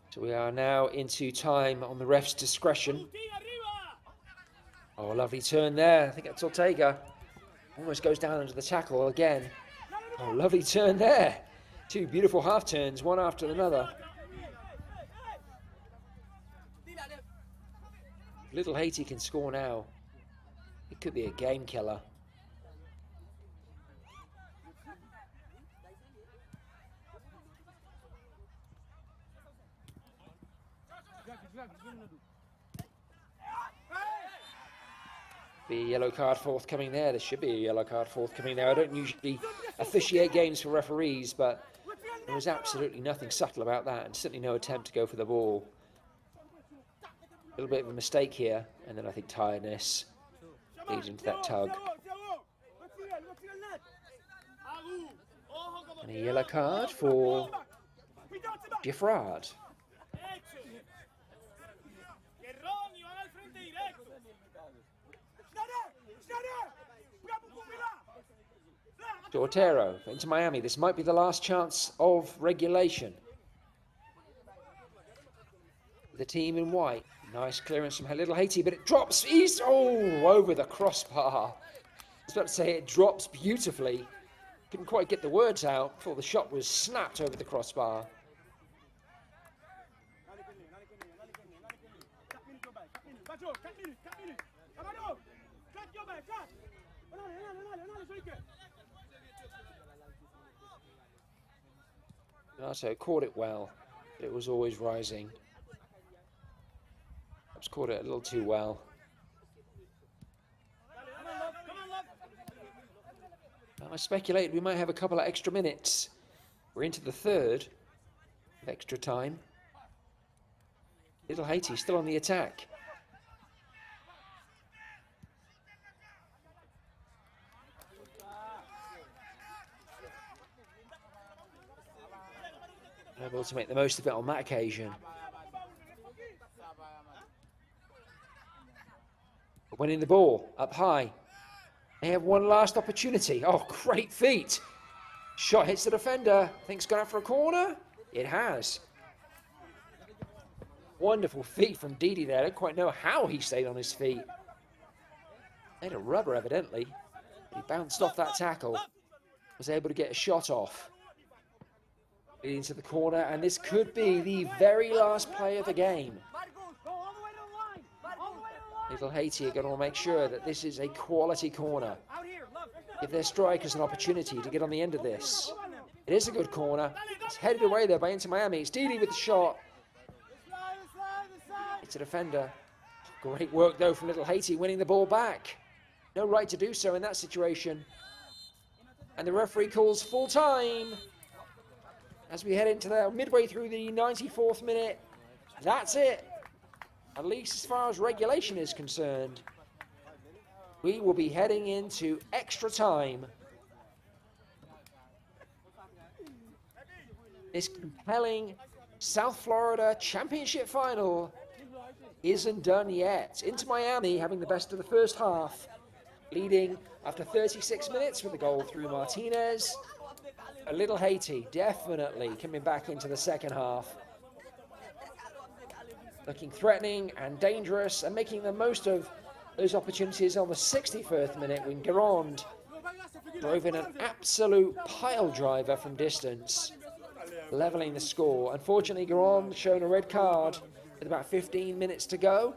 So we are now into time on the ref's discretion. Oh, lovely turn there. I think that's Ortega. Almost goes down into the tackle again. Oh, lovely turn there. 2 beautiful half turns, one after another. Little Haiti can score now. It could be a game killer. Be a yellow card forthcoming there. There should be a yellow card forthcoming there. I don't usually officiate games for referees, but there was absolutely nothing subtle about that, and certainly no attempt to go for the ball. A little bit of a mistake here, and then I think tiredness leads into that tug. And a yellow card for Giffard. To Otero, into Miami. This might be the last chance of regulation. The team in white. Nice clearance from little Haiti, but it drops east. Oh, over the crossbar. I was about to say it drops beautifully. Couldn't quite get the words out before the shot was snapped over the crossbar. So caught it well, but it was always rising. Perhaps caught it a little too well. I speculated we might have a couple of extra minutes. We're into the third of extra time. Little Haiti still on the attack. Able to make the most of it on that occasion. Winning the ball up high. They have one last opportunity. Oh, great feat. Shot hits the defender. Think it's gone out for a corner? It has. Wonderful feat from Didi there. I don't quite know how he stayed on his feet. Made a rubber, evidently. He bounced off that tackle. Was able to get a shot off. Leading to the corner, and this could be the very last play of the game. Little Haiti are going to make sure that this is a quality corner. Give their strikers an opportunity to get on the end of this. It is a good corner. It's headed away there by Inter Miami. It's Didi with the shot. It's a defender. Great work though from Little Haiti, winning the ball back. No right to do so in that situation. And the referee calls full time as we head into the midway through the 94th minute. That's it. At least as far as regulation is concerned. We will be heading into extra time. This compelling South Florida Championship final isn't done yet. Inter Miami having the best of the first half, leading after 36 minutes with a goal through Martinez. A Little Haiti definitely coming back into the second half, looking threatening and dangerous and making the most of those opportunities on the 61st minute when Garand drove in an absolute pile driver from distance, leveling the score. Unfortunately, Garand shown a red card with about 15 minutes to go.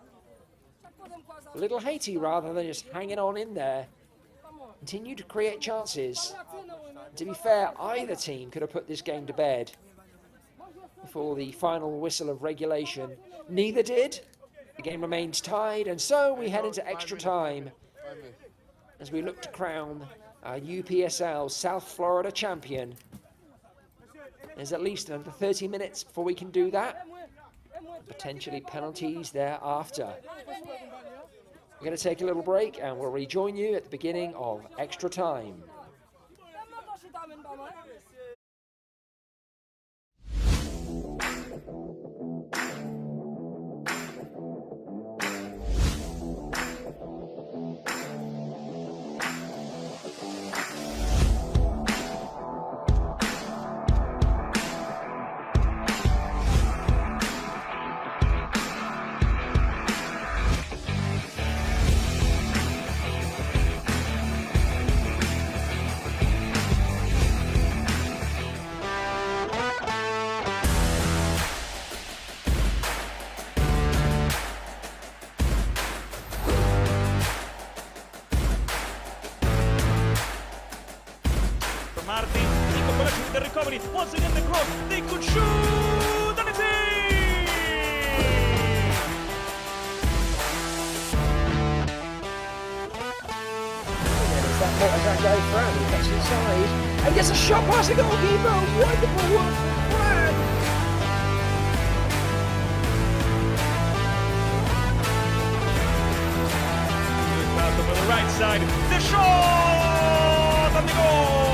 Little Haiti, rather than just hanging on in there, continued to create chances. To be fair, either team could have put this game to bed before the final whistle of regulation. Neither did. The game remains tied, and so we head into extra time as we look to crown our UPSL South Florida champion. There's at least another 30 minutes before we can do that. Potentially penalties thereafter. We're going to take a little break and we'll rejoin you at the beginning of extra time. Martin, Nico Bola with the recovery. Once again the cross. They could shoot, and it's in! As that guy Fran, he gets inside and gets a shot past the goalkeeper. Wonderful work from Fran. Good pass over the right side. The shot and the goal.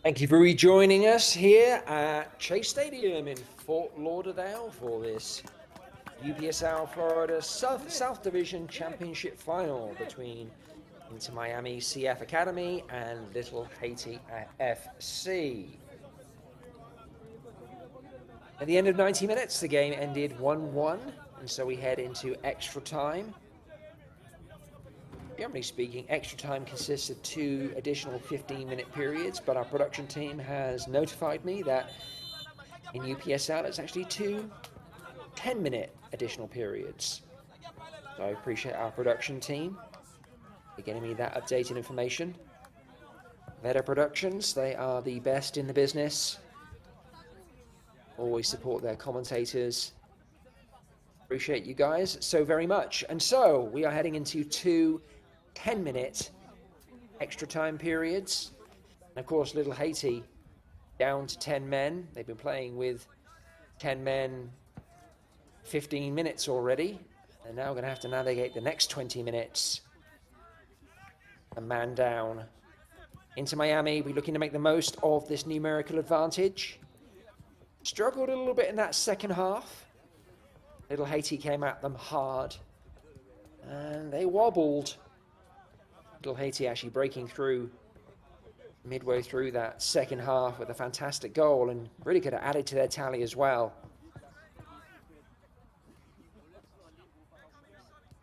Thank you for rejoining us here at Chase Stadium in Fort Lauderdale for this UPSL Florida South Division Championship Final between Inter Miami CF Academy and Little Haiti FC. At the end of 90 minutes, the game ended 1-1, and so we head into extra time. Generally speaking, extra time consists of 2 additional 15-minute periods, but our production team has notified me that in UPSL it's actually 2 10-minute additional periods. So I appreciate our production team for getting me that updated information. Veda Productions, they are the best in the business. Always support their commentators. Appreciate you guys so very much. And so we are heading into 2 10-minute extra time periods. And of course, Little Haiti down to 10 men. They've been playing with 10 men 15 minutes already. They're now going to have to navigate the next 20 minutes. A man down. Into Miami, we're looking to make the most of this numerical advantage. Struggled a little bit in that second half. Little Haiti came at them hard. And they wobbled. Little Haiti actually breaking through midway through that second half with a fantastic goal and really could have added to their tally as well.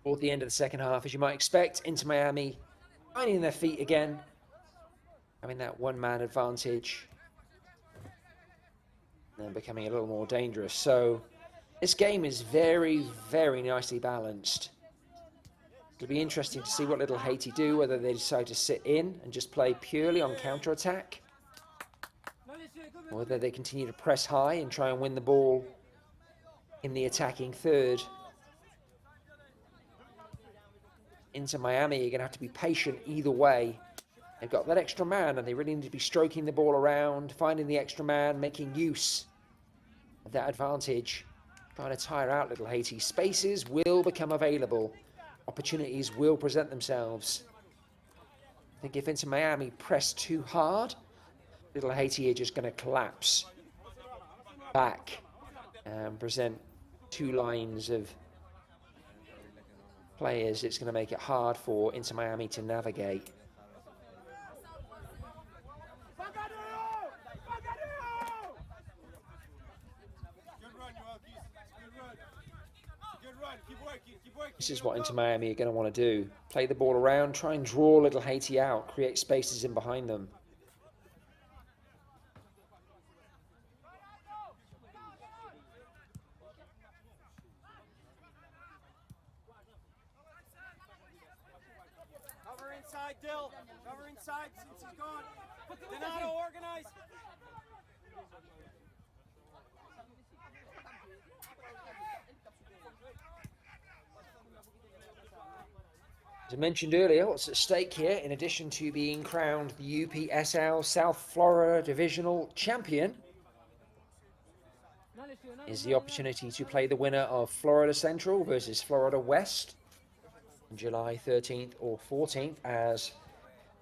Toward the end of the second half, as you might expect, Inter Miami finding their feet again, having that one-man advantage, and then becoming a little more dangerous. So this game is very, very nicely balanced. It'll be interesting to see what Little Haiti do, whether they decide to sit in and just play purely on counter-attack, or whether they continue to press high and try and win the ball in the attacking third. Into Miami, you're going to have to be patient either way. They've got that extra man, and they really need to be stroking the ball around, finding the extra man, making use of that advantage, trying to tire out Little Haiti. Spaces will become available. Opportunities will present themselves. I think if Inter Miami press too hard, Little Haiti are just going to collapse back and present 2 lines of players. It's going to make it hard for Inter Miami to navigate. This is what Inter Miami are going to want to do. Play the ball around, try and draw Little Haiti out, create spaces in behind them. Cover inside, Dill. Cover inside since he's gone. Donato, organize. As I mentioned earlier, what's at stake here, in addition to being crowned the UPSL South Florida Divisional Champion, is the opportunity to play the winner of Florida Central versus Florida West on July 13th or 14th as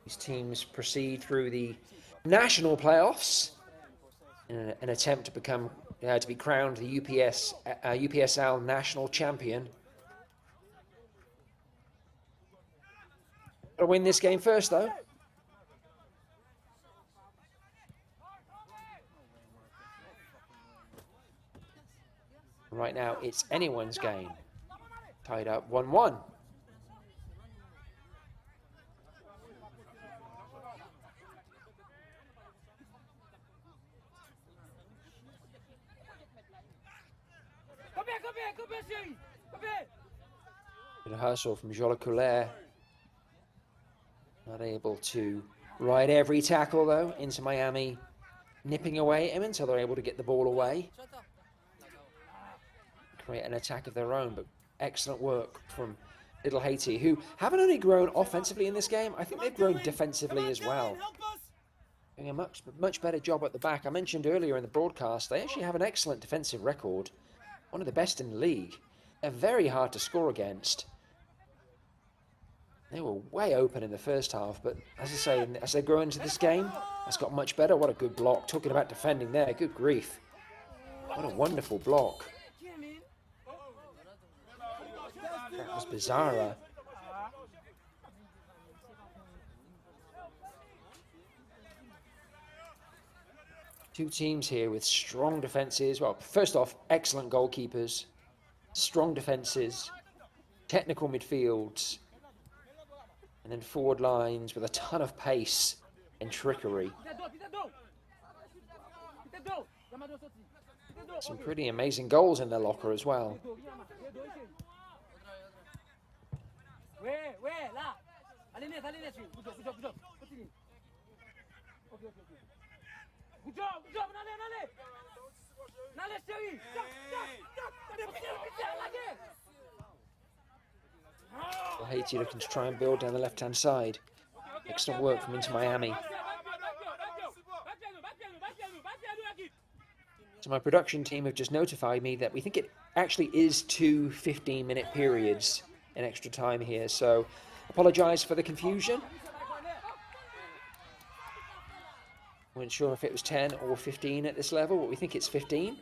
these teams proceed through the national playoffs in an attempt to become to be crowned the UPSL National Champion. Got to win this game first, though. Right now, it's anyone's game. Tied up 1-1. Bit of hustle from Jola Couler. Not able to ride every tackle, though. Into Miami nipping away at him until they're able to get the ball away. Create an attack of their own, but excellent work from Little Haiti, who haven't only grown offensively in this game, I think they've grown defensively as well. Doing a much better job at the back. I mentioned earlier in the broadcast, they actually have an excellent defensive record. One of the best in the league. They're very hard to score against. They were way open in the first half, but as I say, as they grow into this game, that's got much better. What a good block. Talking about defending there, good grief. What a wonderful block. That was Bizarra. Two teams here with strong defences. Well, first off, excellent goalkeepers, strong defences, technical midfields, and then forward lines with a ton of pace and trickery. Some pretty amazing goals in their locker as well. Well, Haiti looking to try and build down the left-hand side. Excellent work from Inter Miami. So my production team have just notified me that we think it actually is 2 15-minute periods in extra time here. So apologise for the confusion. Weren't sure if it was 10 or 15 at this level, but we think it's 15.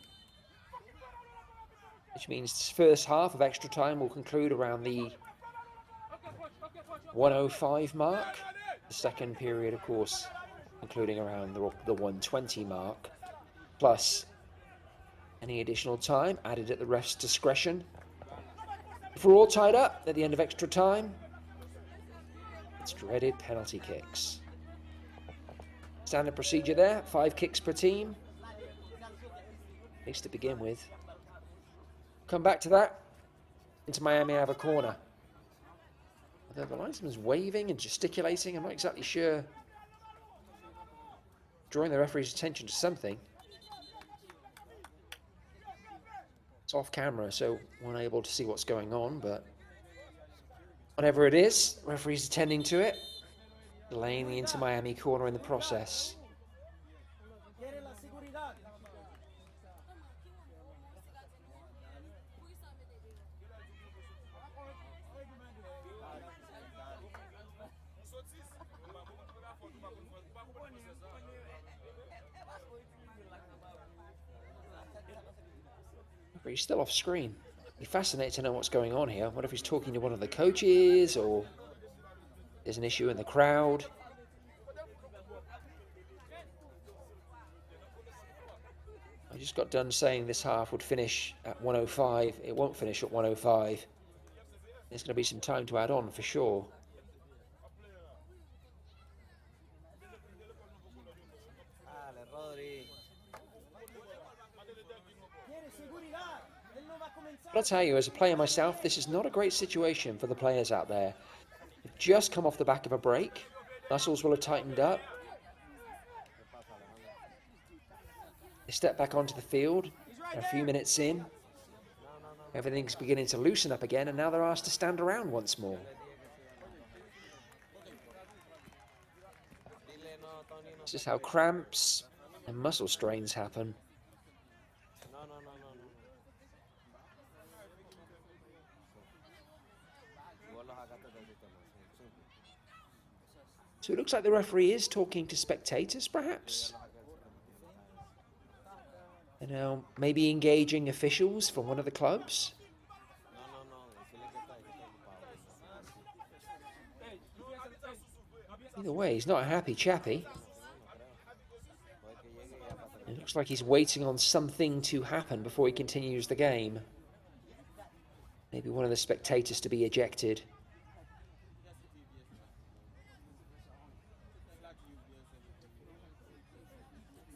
Which means this first half of extra time will conclude around the 1:05 mark. The second period, of course, concluding around the 1:20 mark. Plus any additional time added at the ref's discretion. If we're all tied up at the end of extra time, it's dreaded penalty kicks. Standard procedure there, 5 kicks per team. At least to begin with. Come back to that. Into Miami have a corner. Although the linesman's waving and gesticulating, I'm not exactly sure. Drawing the referee's attention to something. It's off camera, so we're unable to see what's going on, but whatever it is, the referee's attending to it, delaying the Inter Miami corner in the process. But he's still off screen. Be fascinated to know what's going on here. What if he's talking to one of the coaches, or there's an issue in the crowd? I just got done saying this half would finish at 1:05. It won't finish at 1:05. There's going to be some time to add on for sure. But I'll tell you, as a player myself, this is not a great situation for the players out there. They've just come off the back of a break. Muscles will have tightened up. They step back onto the field. They're a few minutes in. Everything's beginning to loosen up again, and now they're asked to stand around once more. This is how cramps and muscle strains happen. So it looks like the referee is talking to spectators, perhaps. You know, maybe engaging officials from one of the clubs. Either way, he's not a happy chappy. It looks like he's waiting on something to happen before he continues the game. Maybe one of the spectators to be ejected.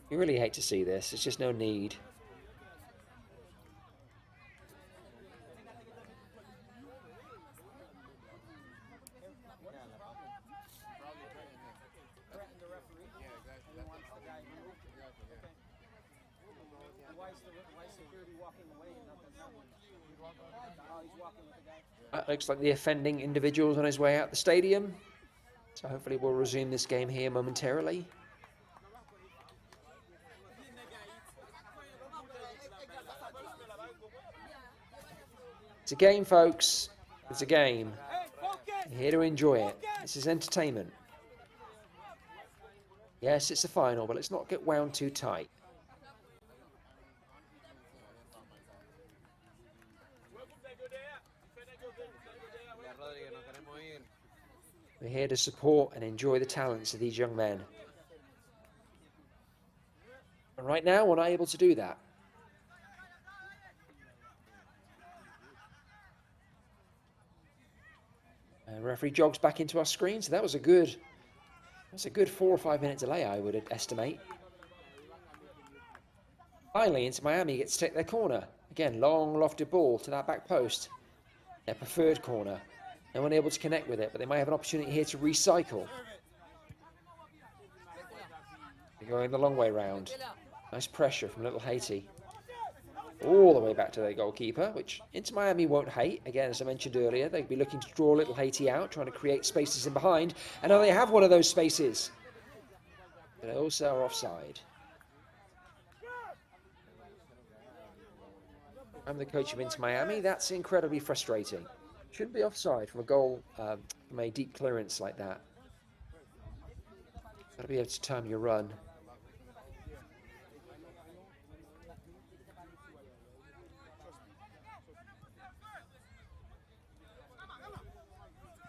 You really hate to see this. There's just no need. Looks like the offending individual's on his way out the stadium. So hopefully we'll resume this game here momentarily. It's a game, folks. It's a game. You're here to enjoy it. This is entertainment. Yes, it's a final, but let's not get wound too tight. We're here to support and enjoy the talents of these young men. And right now, we're not able to do that. Referee jogs back into our screen, so that was a good 4 or 5 minute delay, I would estimate. Finally, Inter Miami gets to take their corner. Again, long lofted ball to that back post. Their preferred corner. No one able to connect with it, but they might have an opportunity here to recycle. They're going the long way round. Nice pressure from Little Haiti. All the way back to their goalkeeper, which Inter Miami won't hate. Again, as I mentioned earlier, they'd be looking to draw Little Haiti out, trying to create spaces in behind. And now they have one of those spaces. But they also are offside. I'm the coach of Inter Miami. That's incredibly frustrating. Shouldn't be offside from a goal, from a deep clearance like that. Got to be able to time your run.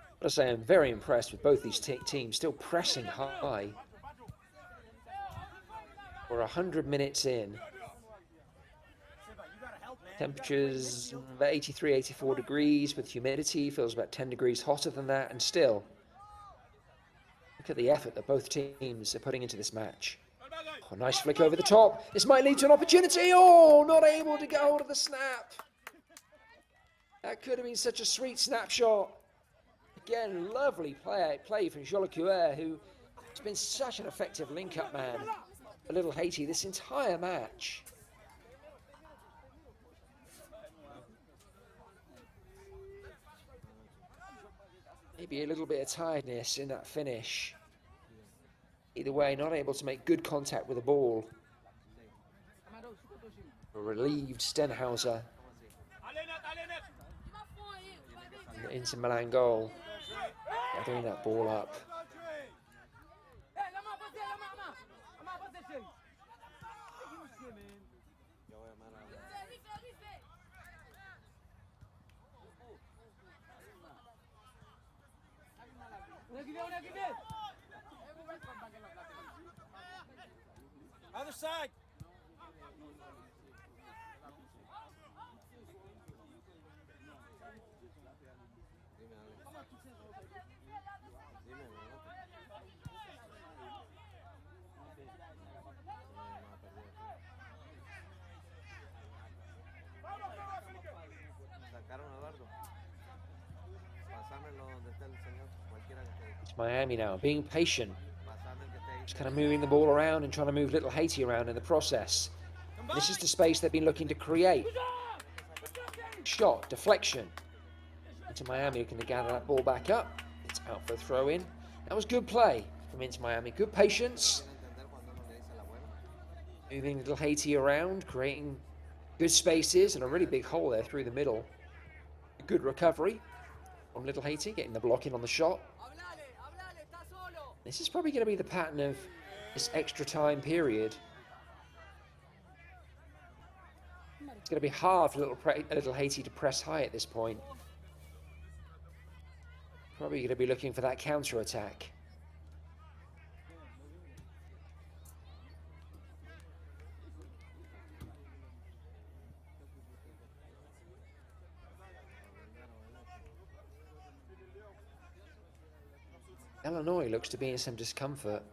I gotta say, I'm very impressed with both these teams still pressing high. We're 100 minutes in. Temperatures about 83, 84 degrees with humidity, feels about 10 degrees hotter than that, and still, look at the effort that both teams are putting into this match. Oh, nice flick over the top. This might lead to an opportunity. Oh, not able to get hold of the snap. That could have been such a sweet snapshot. Again, lovely play from Jolicoeur, who has been such an effective link-up man for Little Haiti this entire match. Maybe a little bit of tiredness in that finish. Either way, not able to make good contact with the ball. A relieved Stenhauser. Inter Milan goal. Gathering that ball up. Other side. It's Miami now, being patient. Just kind of moving the ball around and trying to move Little Haiti around in the process. This is the space they've been looking to create. Shot, deflection. Inter Miami looking to gather that ball back up. It's out for a throw in. That was good play from Inter Miami. Good patience. Moving Little Haiti around, creating good spaces and a really big hole there through the middle. Good recovery from Little Haiti, getting the block in on the shot. This is probably going to be the pattern of this extra time period. It's going to be hard for Little Haiti to press high at this point. Probably going to be looking for that counter attack. Illinois looks to be in some discomfort.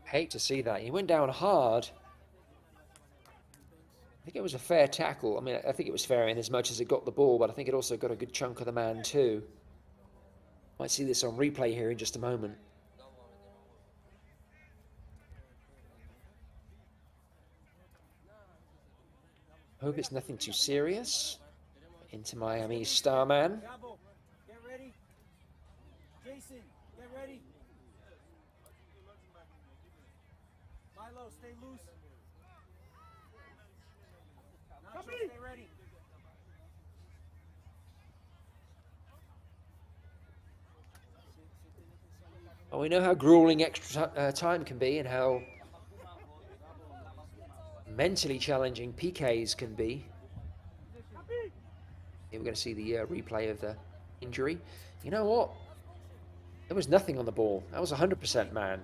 Hate to see that. He went down hard. I think it was a fair tackle. I mean, I think it was fair in as much as it got the ball, but I think it also got a good chunk of the man too. Might see this on replay here in just a moment. Hope it's nothing too serious. Into Miami's star man. Get ready. Jason, get ready. Milo, stay loose. Nacho, stay ready. Well, we know how grueling extra time can be and how mentally challenging PKs can be. Here we're going to see the replay of the injury. You know what? There was nothing on the ball. That was 100% man.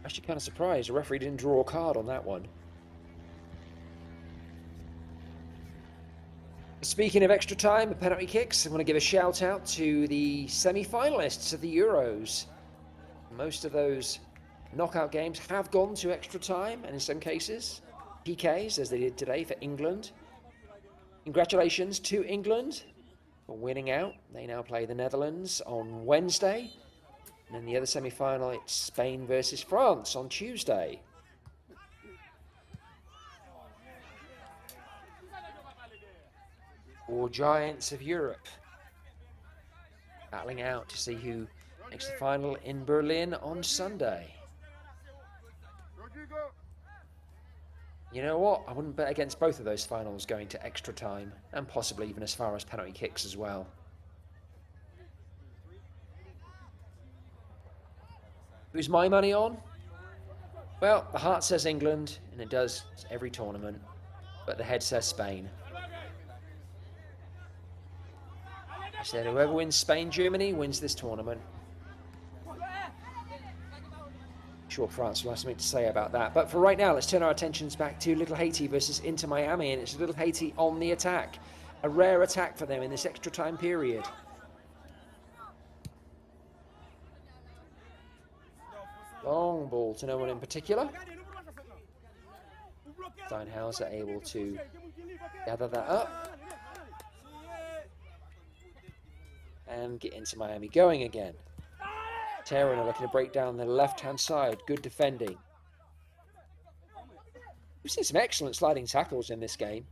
Actually kind of surprised the referee didn't draw a card on that one. Speaking of extra time and penalty kicks, I want to give a shout out to the semi-finalists of the Euros. Most of those knockout games have gone to extra time, and in some cases, PKs, as they did today for England. Congratulations to England for winning out. They now play the Netherlands on Wednesday. And then the other semi-final, it's Spain versus France on Tuesday. Four giants of Europe battling out to see who makes the final in Berlin on Sunday. You know what? I wouldn't bet against both of those finals going to extra time, and possibly even as far as penalty kicks as well. Who's my money on? Well, the heart says England, and it does every tournament, but the head says Spain. I said whoever wins Spain-Germany wins this tournament. I'm sure France will have something to say about that. But for right now, let's turn our attentions back to Little Haiti versus Inter Miami, and it's Little Haiti on the attack. A rare attack for them in this extra time period. Long ball to no one in particular. Steinhauser able to gather that up and get Inter Miami going again. Terran are looking to break down the left-hand side. Good defending. We've seen some excellent sliding tackles in this game.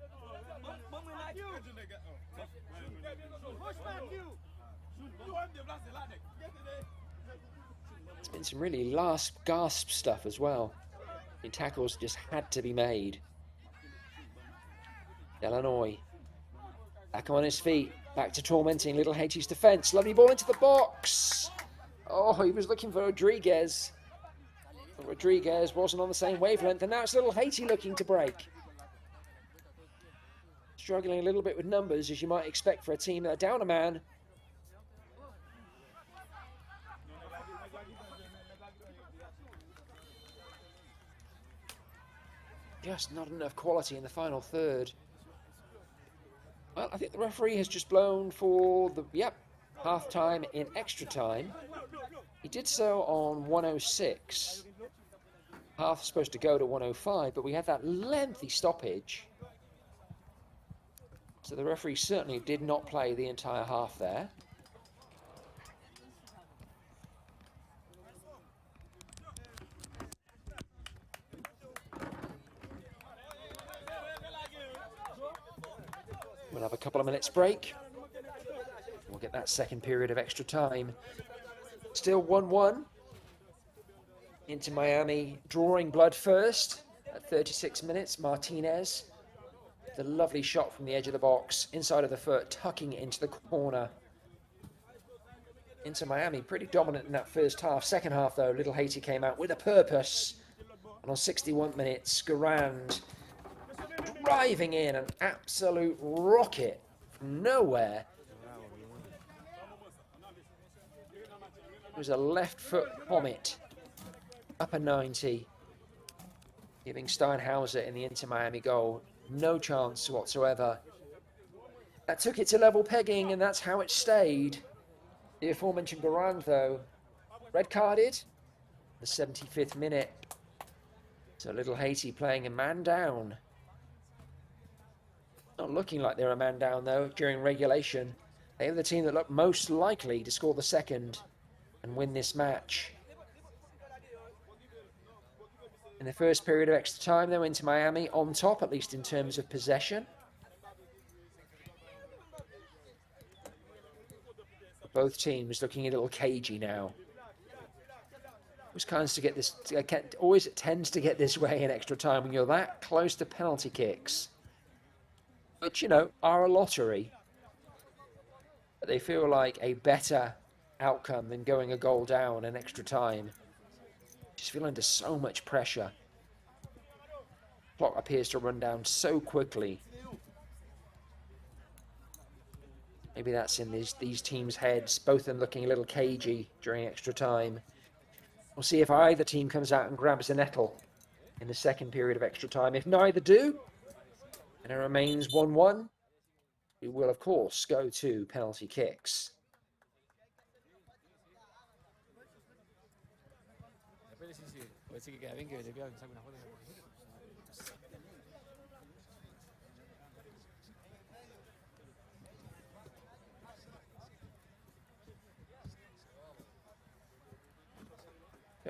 It's been some really last gasp stuff as well. The tackles just had to be made. Delanoy back on his feet, back to tormenting Little Haiti's defence. Lovely ball into the box. Oh, he was looking for Rodriguez. But Rodriguez wasn't on the same wavelength, and now it's Little Haiti looking to break. Struggling a little bit with numbers, as you might expect for a team that are down a man. Just not enough quality in the final third. Well, I think the referee has just blown for the, half time in extra time. He did so on 106. Half supposed to go to 105, but we had that lengthy stoppage. So the referee certainly did not play the entire half there. We'll have a couple of minutes break. We'll get that second period of extra time. Still 1-1. Into Miami, drawing blood first at 36 minutes. Martinez, the lovely shot from the edge of the box, inside of the foot, tucking it into the corner. Into Miami, pretty dominant in that first half. Second half, though, Little Haiti came out with a purpose. And on 61 minutes, Garand driving in an absolute rocket from nowhere. It was a left foot comet, upper 90, giving Steinhauser in the Inter Miami goal no chance whatsoever. That took it to level pegging, and that's how it stayed. The aforementioned Garand, though, red carded, the 75th minute. So Little Haiti playing a man down. Not looking like they're a man down, though, during regulation. They are the team that look most likely to score the second and win this match. In the first period of extra time, they went to Miami on top, at least in terms of possession. Both teams looking a little cagey now. Always tends to get this way in extra time when you're that close to penalty kicks. Which, you know, are a lottery. But they feel like a better outcome than going a goal down in extra time. Just feel under so much pressure. Clock appears to run down so quickly. Maybe that's in these teams' heads, both of them looking a little cagey during extra time. We'll see if either team comes out and grabs a nettle in the second period of extra time. If neither do, and it remains 1-1, we will, of course, go to penalty kicks.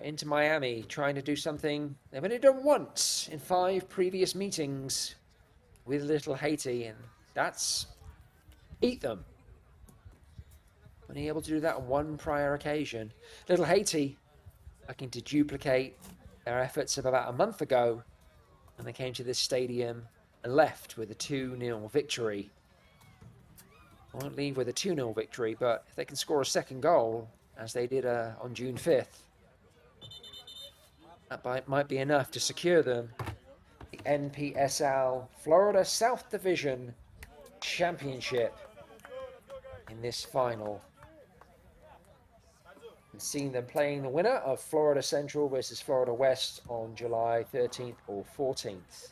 Into Miami, trying to do something they've only done once in 5 previous meetings with Little Haiti, and that's beat them. Only able to do that on one prior occasion. Little Haiti looking to duplicate their efforts of about a month ago when they came to this stadium and left with a 2-0 victory. Won't leave with a 2-0 victory, but if they can score a second goal, as they did on June 5th, that might be enough to secure them the NPSL Florida South Division Championship in this final. And seeing them playing the winner of Florida Central versus Florida West on July 13th or 14th.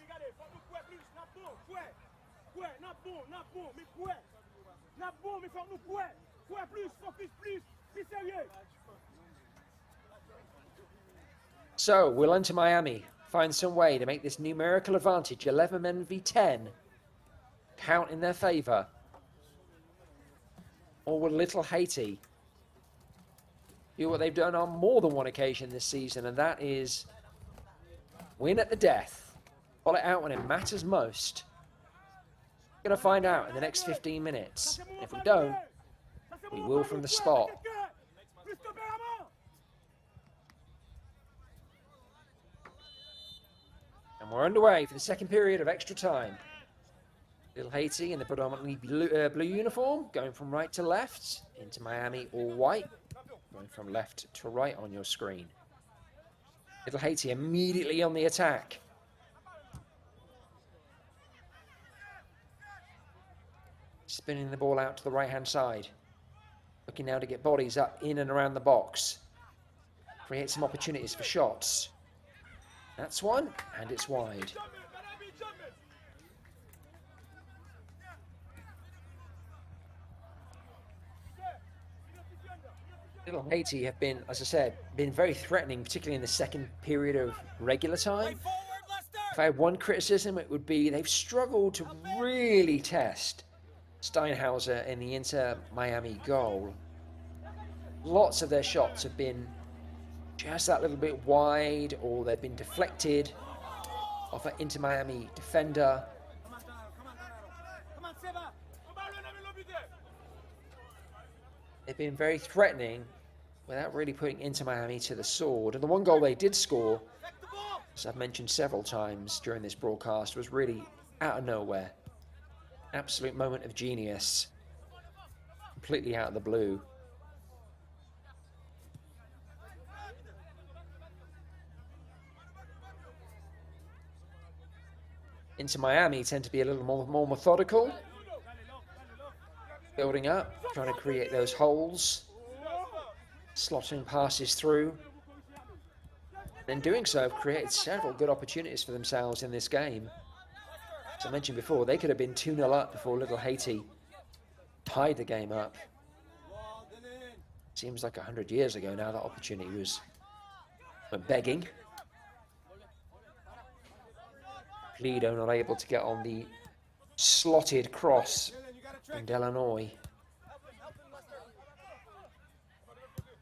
So we'll enter Miami, find some way to make this numerical advantage, 11 men v 10, count in their favour. Or will Little Haiti do what they've done on more than one occasion this season, and that is win at the death, pull it out when it matters most. We're going to find out in the next 15 minutes. If we don't, we will from the spot. And we're underway for the second period of extra time. Little Haiti in the predominantly blue uniform, going from right to left, into Miami all white, going from left to right on your screen. Little Haiti immediately on the attack. Spinning the ball out to the right-hand side. Looking now to get bodies up in and around the box. Create some opportunities for shots. That's one, and it's wide. Little Haiti have been, as I said, been very threatening, particularly in the second period of regular time. If I had one criticism, it would be they've struggled to really test Steinhauser in the Inter Miami goal. Lots of their shots have been just that little bit wide, or they've been deflected off an Inter Miami defender. They've been very threatening without really putting Inter Miami to the sword. And the one goal they did score, as I've mentioned several times during this broadcast, was really out of nowhere. Absolute moment of genius. Completely out of the blue. Inter Miami tend to be a little more methodical. Building up, trying to create those holes. Slotting passes through. And in doing so, have created several good opportunities for themselves in this game. As I mentioned before, they could have been 2-0 up before Little Haiti tied the game up. Seems like 100 years ago now that opportunity went begging. Pledo not able to get on the slotted cross from Delanoy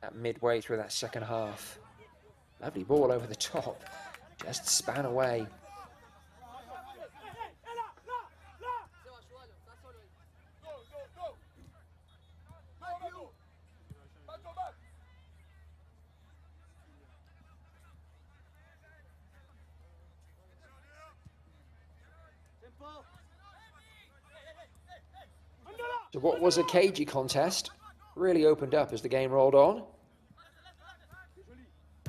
at midway through that second half. Lovely ball over the top, just span away. So what was a cagey contest really opened up as the game rolled on.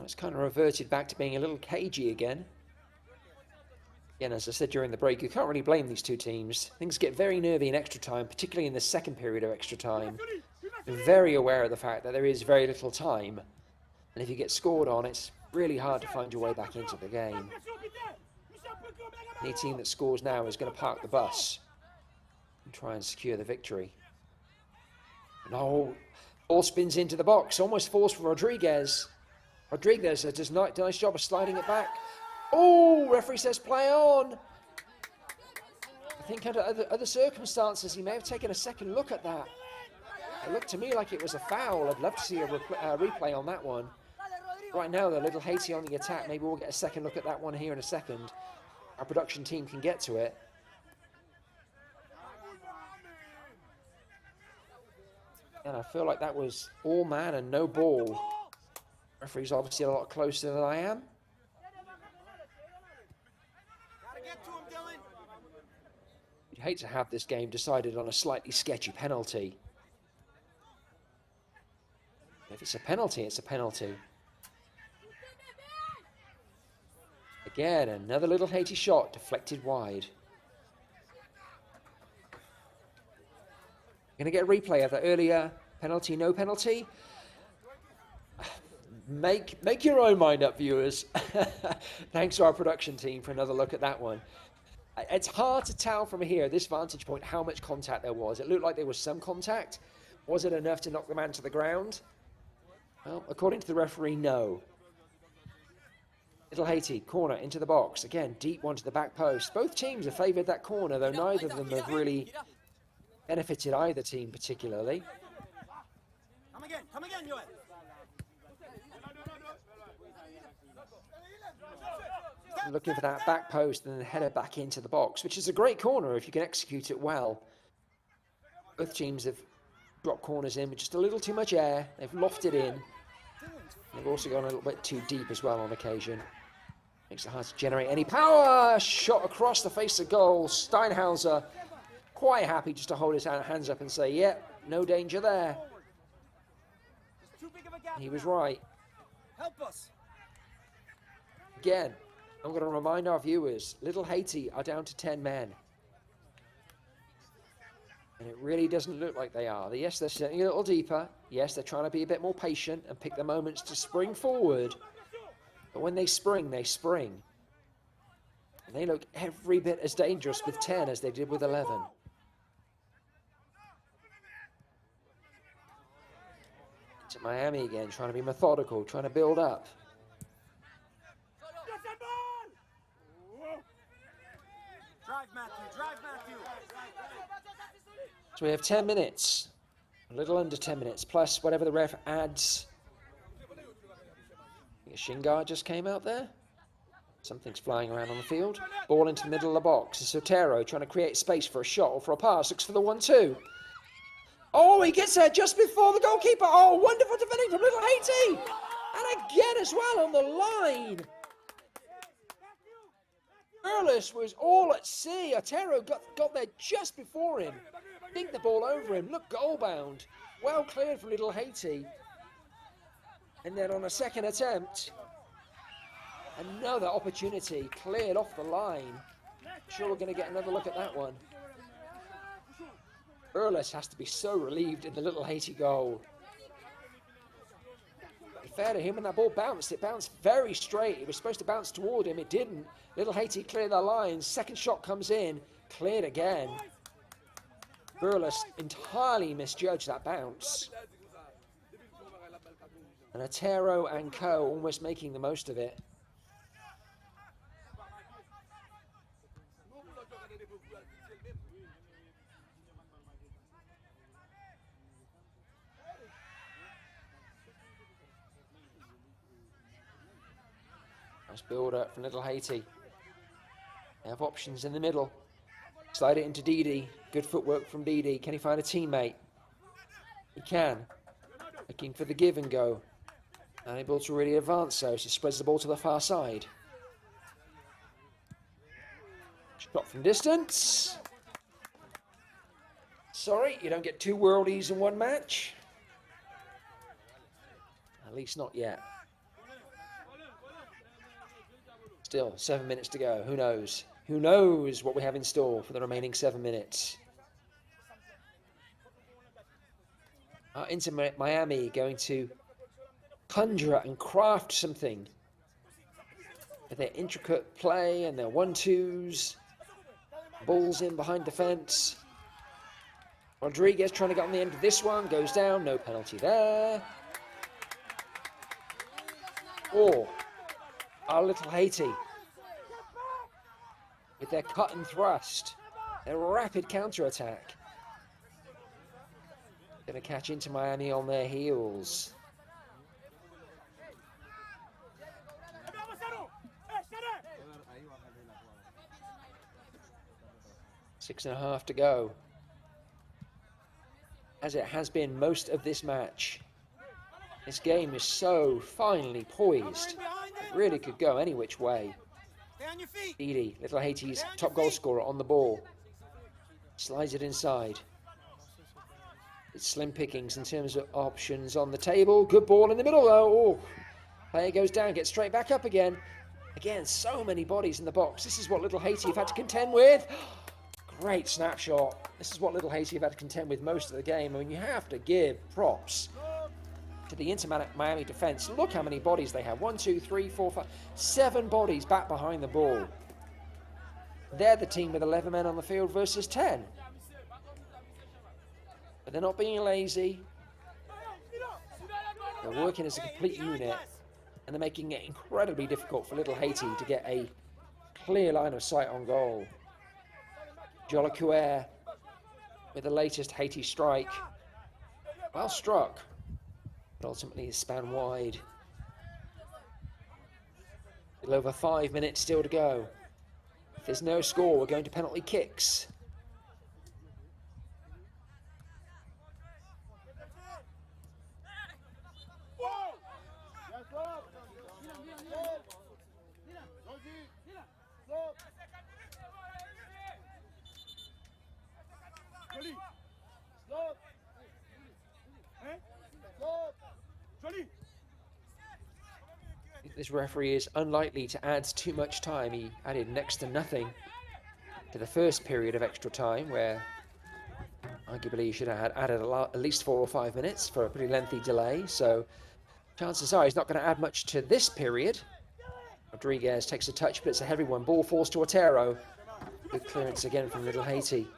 It's kind of reverted back to being a little cagey again. Again, as I said during the break, you can't really blame these two teams. Things get very nervy in extra time, particularly in the second period of extra time. They're very aware of the fact that there is very little time. And if you get scored on, it's really hard to find your way back into the game. Any team that scores now is going to park the bus and try and secure the victory. No, ball spins into the box, almost falls for Rodriguez. Rodriguez does a nice job of sliding it back. Oh, referee says play on. I think under other circumstances, he may have taken a second look at that. It looked to me like it was a foul. I'd love to see a replay on that one. Right now, though, little Haiti on the attack. Maybe we'll get a second look at that one here in a second. Our production team can get to it. And I feel like that was all man and no ball. Referee's obviously a lot closer than I am. You'd hate to have this game decided on a slightly sketchy penalty. If it's a penalty, it's a penalty. Again, another little Haiti shot deflected wide. Going to get a replay of the earlier penalty, no penalty. Make your own mind up, viewers. Thanks to our production team for another look at that one. It's hard to tell from here, this vantage point, how much contact there was. It looked like there was some contact. Was it enough to knock the man to the ground? Well, according to the referee, no. Little Haiti, corner into the box. Again, deep one to the back post. Both teams have favoured that corner, though neither of them have really benefited either team particularly. Come again, Joel. Looking for that back post and then header back into the box, which is a great corner if you can execute it well. Both teams have dropped corners in with just a little too much air. They've lofted in. They've also gone a little bit too deep as well on occasion. Makes it hard to generate any power. Shot across the face of goal. Steinhauser quite happy just to hold his hands up and say, yep, no danger there. He was right. Help us. Again, I'm going to remind our viewers, little Haiti are down to 10 men. And it really doesn't look like they are. Yes, they're sitting a little deeper. Yes, they're trying to be a bit more patient and pick the moments to spring forward. But when they spring, they spring. And they look every bit as dangerous with 10 as they did with 11. To Miami again, trying to be methodical, trying to build up. Drive, Matthew. So we have 10 minutes, a little under 10 minutes, plus whatever the ref adds. I think a shin guard just came out there. Something's flying around on the field. Ball into the middle of the box. Sotero trying to create space for a shot or for a pass. Looks for the 1-2. Oh, he gets there just before the goalkeeper. Oh, wonderful defending from little Haiti. And again as well on the line. Burles was all at sea. Otero got there just before him. Dinked the ball over him. Look, goal bound. Well cleared from little Haiti. And then on a second attempt, another opportunity cleared off the line. Sure we're going to get another look at that one. Burles has to be so relieved in the little Haiti goal. Fair to him when that ball bounced. It bounced very straight. It was supposed to bounce toward him. It didn't. Little Haiti cleared their lines. Second shot comes in. Cleared again. Burles entirely misjudged that bounce. And Otero and co almost making the most of it. Nice build up from little Haiti. They have options in the middle. Slide it into Didi. Good footwork from Didi. Can he find a teammate? He can. Looking for the give and go. Unable to really advance so spreads the ball to the far side. Shot from distance. Sorry, you don't get two worldies in one match. At least not yet. Still 7 minutes to go. Who knows? Who knows what we have in store for the remaining 7 minutes? Inter Miami going to conjure and craft something with their intricate play and their 1-2s. Balls in behind the fence. Rodriguez trying to get on the end of this one. Goes down. No penalty there. Or our little Haiti with their cut and thrust, their rapid counter-attack. Going to catch Inter Miami on their heels. Six and a half to go. As it has been most of this match. This game is so finely poised. It really could go any which way. Didi, Little Haiti's top goal scorer, on the ball. Slides it inside. It's slim pickings in terms of options on the table. Good ball in the middle though. Oh, player goes down, gets straight back up again. Again, so many bodies in the box. This is what Little Haiti have had to contend with. Great snapshot. This is what Little Haiti have had to contend with most of the game. I mean, you have to give props to the Inter Miami defense. Look how many bodies they have. 1, 2, 3, 4, 5, 7 bodies back behind the ball. They're the team with 11 men on the field versus 10. But they're not being lazy. They're working as a complete unit. And they're making it incredibly difficult for Little Haiti to get a clear line of sight on goal. Jolicoeur with the latest Haiti strike. Well struck. But ultimately it's span wide. A little over 5 minutes still to go. If there's no score, we're going to penalty kicks. This referee is unlikely to add too much time. He added next to nothing to the first period of extra time, where arguably he should have added at least 4 or 5 minutes for a pretty lengthy delay. So chances are he's not going to add much to this period. Rodriguez takes a touch, but it's a heavy one. Ball falls to Otero. Good clearance again from Little Haiti.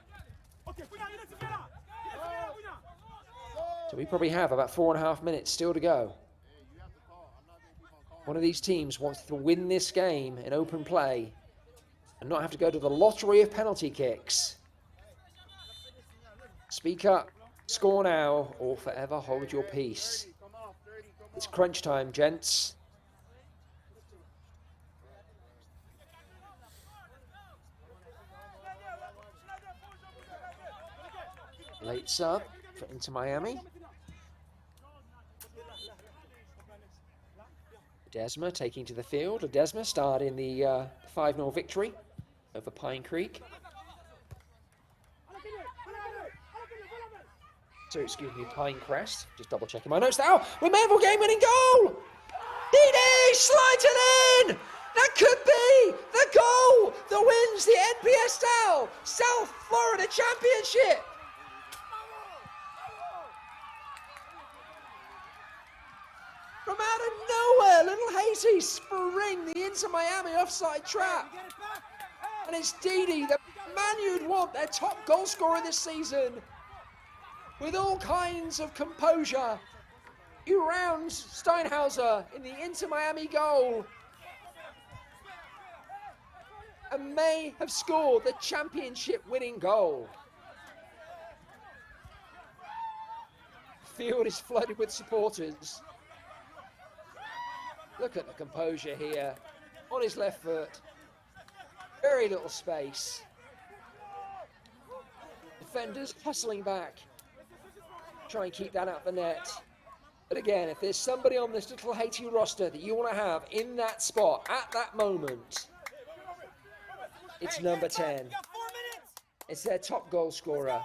So we probably have about 4.5 minutes still to go. One of these teams wants to win this game in open play and not have to go to the lottery of penalty kicks. Speak up, score now, or forever hold your peace. It's crunch time, gents. Late sub for Inter Miami. Desma taking to the field. Desma starred in the 5-0 victory over Pine Creek. So, excuse me, Pinecrest. Just double checking my notes now. We may have a game-winning goal! Didi slides it in! That could be the goal that wins the NPSL South Florida Championship! From out of nowhere, Little Haiti spring the Inter Miami offside trap. And it's Didi, the man you'd want, their top goal scorer this season. With all kinds of composure, he rounds Steinhauser in the Inter Miami goal. And may have scored the championship winning goal. The field is flooded with supporters. Look at the composure here, on his left foot, very little space. Defenders hustling back, try and keep that out the net. But again, if there's somebody on this Little Haiti roster that you want to have in that spot at that moment, it's number 10. It's their top goal scorer.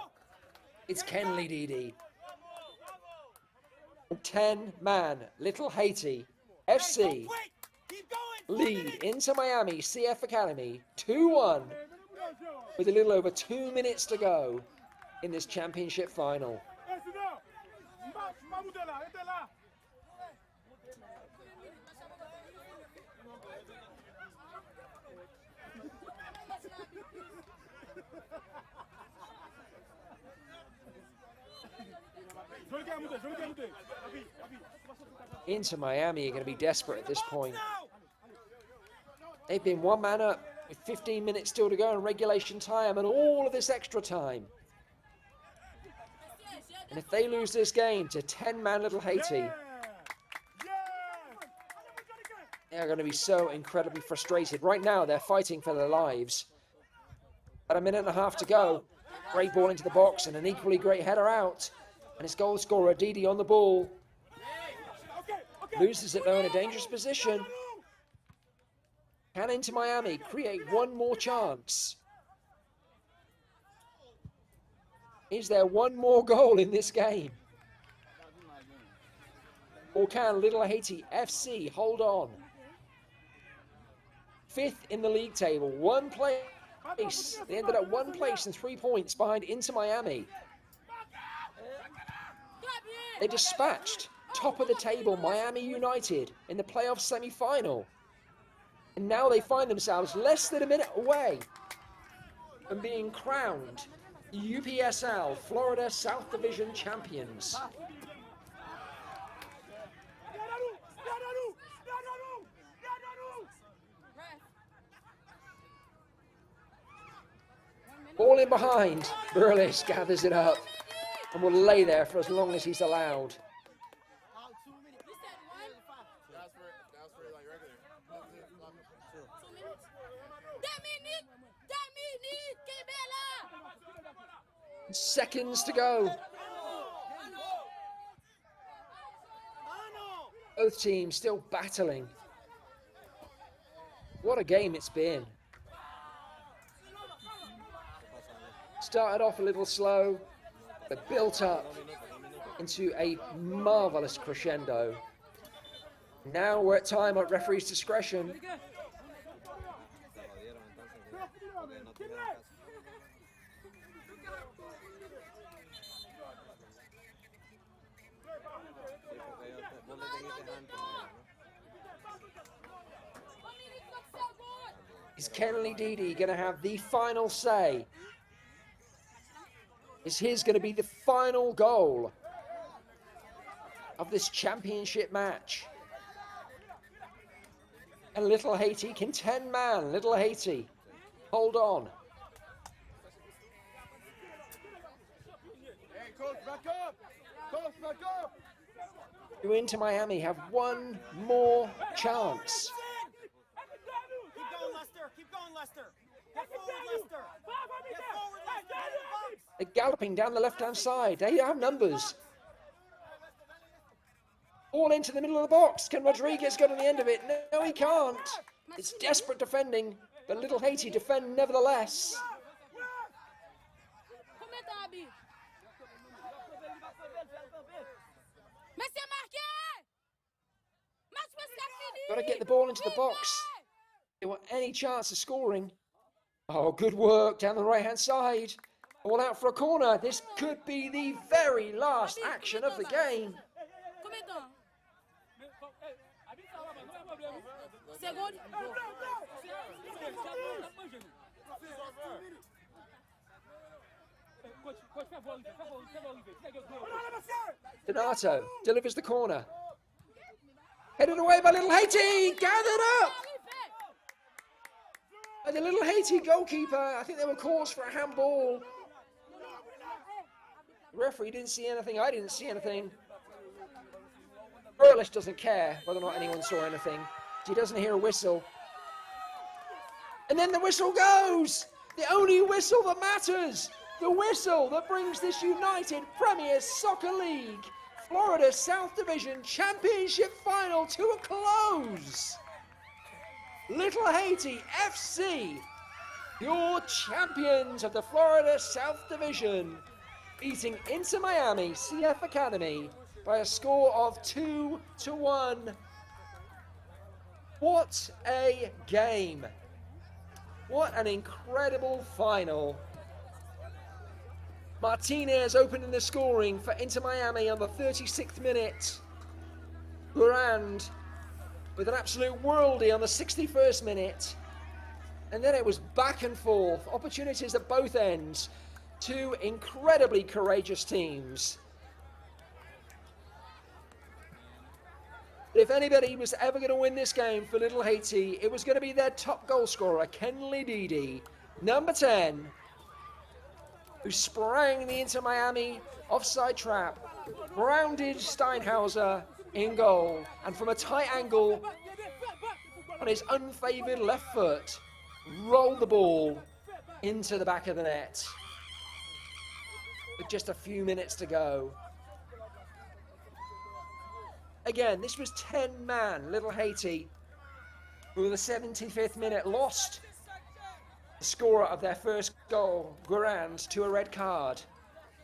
It's Kenley Didi. 10-man Little Haiti FC lead Inter Miami CF Academy 2-1 with a little over 2 minutes to go in this championship final. Inter Miami are going to be desperate at this point. They've been one man up with 15 minutes still to go in regulation time and all of this extra time. And if they lose this game to 10-man Little Haiti, they're going to be so incredibly frustrated. Right now, they're fighting for their lives. About a minute and a half to go. Great ball into the box and an equally great header out. And it's goal scorer Didi on the ball. Loses it though in a dangerous position. Can Inter Miami create one more chance? Is there one more goal in this game? Or can Little Haiti FC hold on? 5th in the league table, 1 place. They ended up 1 place and 3 points behind Inter Miami. They dispatched top of the table Miami United in the playoff semi-final. And now they find themselves less than a minute away from being crowned UPSL Florida South Division champions. Ball in behind. Burles gathers it up and will lay there for as long as he's allowed. Seconds to go. Both teams still battling. What a game it's been. Started off a little slow, but built up into a marvelous crescendo. Now we're at time at referee's discretion. Is Kenley Didi going to have the final say? Is his going to be the final goal of this championship match? And Little Haiti, can 10-man Little Haiti hold on? Hey, coach, back up! Coach, back up! Do Inter Miami have one more chance? Keep going, Lester. Keep going, Lester. Get forward, Lester. Get forward, Lester. They're galloping down the left-hand side. They have numbers. All into the middle of the box. Can Rodriguez get on the end of it? No, he can't. It's desperate defending, but Little Haiti defend nevertheless. Got to get the ball into the box. They want any chance of scoring. Oh, good work down the right-hand side. All out for a corner. This could be the very last action of the game. Donato delivers the corner. Headed away by Little Haiti. Gathered up by the Little Haiti goalkeeper. I think they were calls for a handball. The referee didn't see anything. I didn't see anything. Burles doesn't care whether or not anyone saw anything. He doesn't hear a whistle. And then the whistle goes. The only whistle that matters. The whistle that brings this United Premier Soccer League Florida South Division Championship Final to a close. Little Haiti FC, your champions of the Florida South Division, beating Inter Miami CF Academy by a score of 2-1. What a game. What an incredible final. Martinez opening the scoring for Inter Miami on the 36th minute. Durand with an absolute worldie on the 61st minute. And then it was back and forth, opportunities at both ends. Two incredibly courageous teams. If anybody was ever going to win this game for Little Haiti, it was going to be their top goal scorer, Kenley Didi, number 10, who sprang the Inter Miami offside trap, grounded Steinhauser in goal, and from a tight angle on his unfavoured left foot, rolled the ball into the back of the net with just a few minutes to go. Again, this was 10-man Little Haiti, who in the 75th minute lost the scorer of their first goal, Durand, to a red card,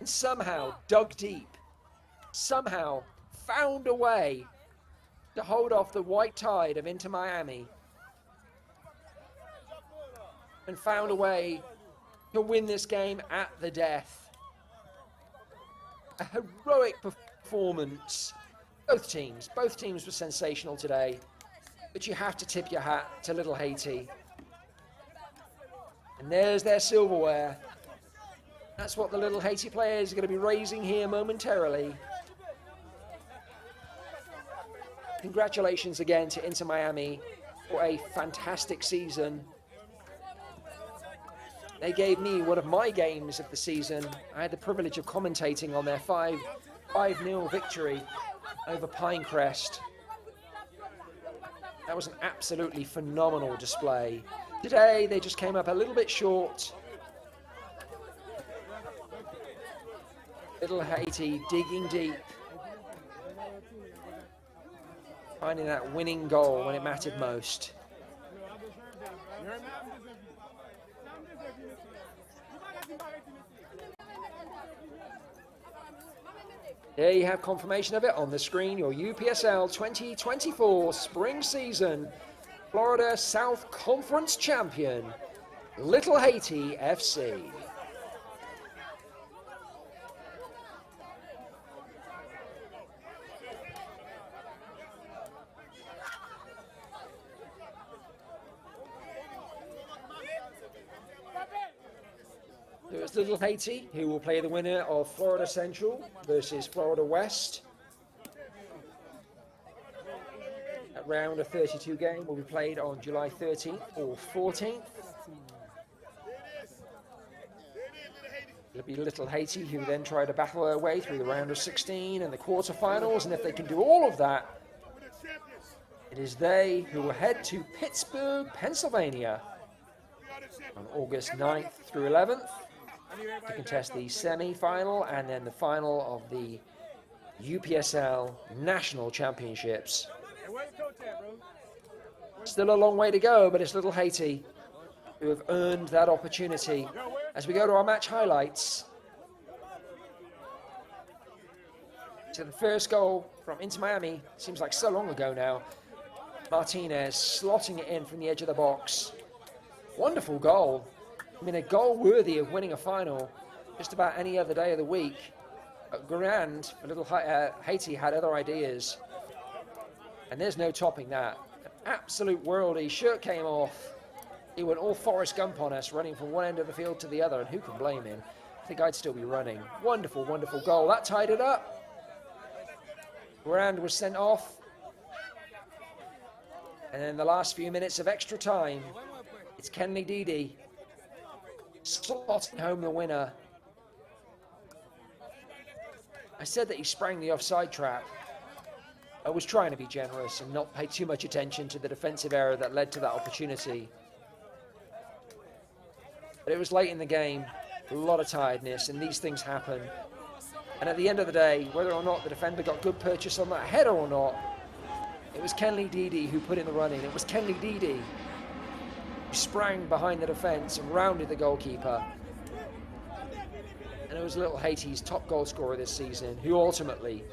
and somehow dug deep, somehow found a way to hold off the white tide of Inter Miami, and found a way to win this game at the death. A heroic performance. Both teams were sensational today, but you have to tip your hat to Little Haiti. And there's their silverware. That's what the Little Haiti players are going to be raising here momentarily. Congratulations again to Inter Miami for a fantastic season. They gave me one of my games of the season. I had the privilege of commentating on their 5-0 victory over Pinecrest. That was an absolutely phenomenal display. Today they just came up a little bit short. Little Haiti digging deep, finding that winning goal when it mattered most. There you have confirmation of it on the screen, your UPSL 2024 spring season Florida South Conference champion, Little Haiti FC. There's Little Haiti, who will play the winner of Florida Central versus Florida West. That round of 32 game will be played on July 13th or 14th. It'll be Little Haiti who then try to battle their way through the round of 16 and the quarterfinals, and if they can do all of that, it is they who will head to Pittsburgh, Pennsylvania on August 9th through 11th. To contest the semi-final and then the final of the UPSL National Championships. Still a long way to go, but it's Little Haiti who have earned that opportunity. As we go to our match highlights, so the first goal from Inter Miami, seems like so long ago now. Martinez slotting it in from the edge of the box. Wonderful goal. I mean, a goal worthy of winning a final just about any other day of the week. Durand, a Little Haiti, had other ideas. And there's no topping that. An absolute worldie. Shirt came off. He went all Forrest Gump on us, running from one end of the field to the other. And who can blame him? I think I'd still be running. Wonderful, wonderful goal. That tied it up. Durand was sent off. And then the last few minutes of extra time, it's Kenley Didi slotting home the winner. I said that he sprang the offside trap. I was trying to be generous and not pay too much attention to the defensive error that led to that opportunity. But it was late in the game, a lot of tiredness, and these things happen. And at the end of the day, whether or not the defender got good purchase on that header or not, it was Kenley Didi who put in the running. It was Kenley Didi who sprang behind the defence and rounded the goalkeeper. And it was Little Haiti's top goal scorer this season, who ultimately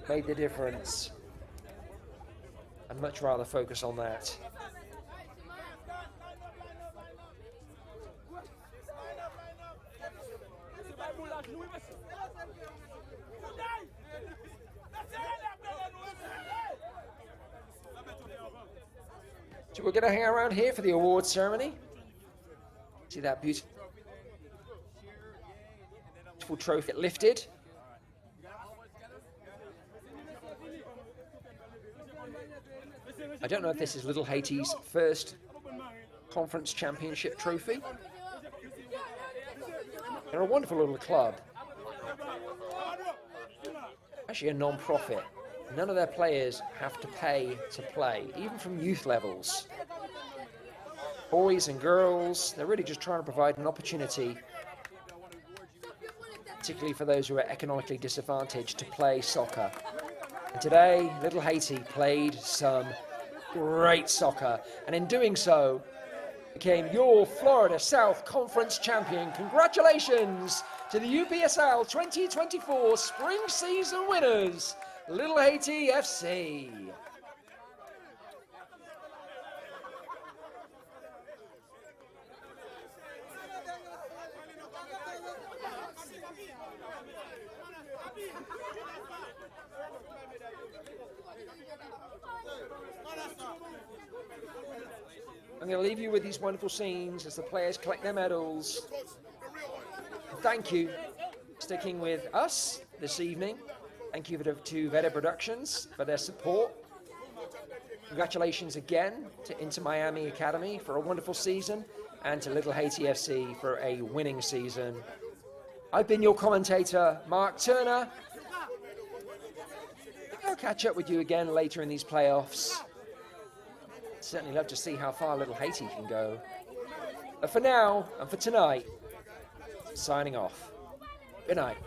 made the difference. I'd much rather focus on that. So we're going to hang around here for the awards ceremony. See that beautiful trophy lifted. I don't know if this is Little Haiti's first conference championship trophy. They're a wonderful little club. Actually a non-profit. None of their players have to pay to play, even from youth levels. Boys and girls, they're really just trying to provide an opportunity, particularly for those who are economically disadvantaged, to play soccer. And today, Little Haiti played some great soccer, and in doing so, became your Florida South Conference champion. Congratulations to the UPSL 2024 spring season winners, Little Haiti FC. I'm going to leave you with these wonderful scenes as the players collect their medals. Thank you for sticking with us this evening. Thank you to Veda Productions for their support. Congratulations again to Inter Miami Academy for a wonderful season, and to Little Haiti FC for a winning season. I've been your commentator, Mark Turner. I'll catch up with you again later in these playoffs. Certainly love to see how far Little Haiti can go. But for now, and for tonight, signing off. Good night.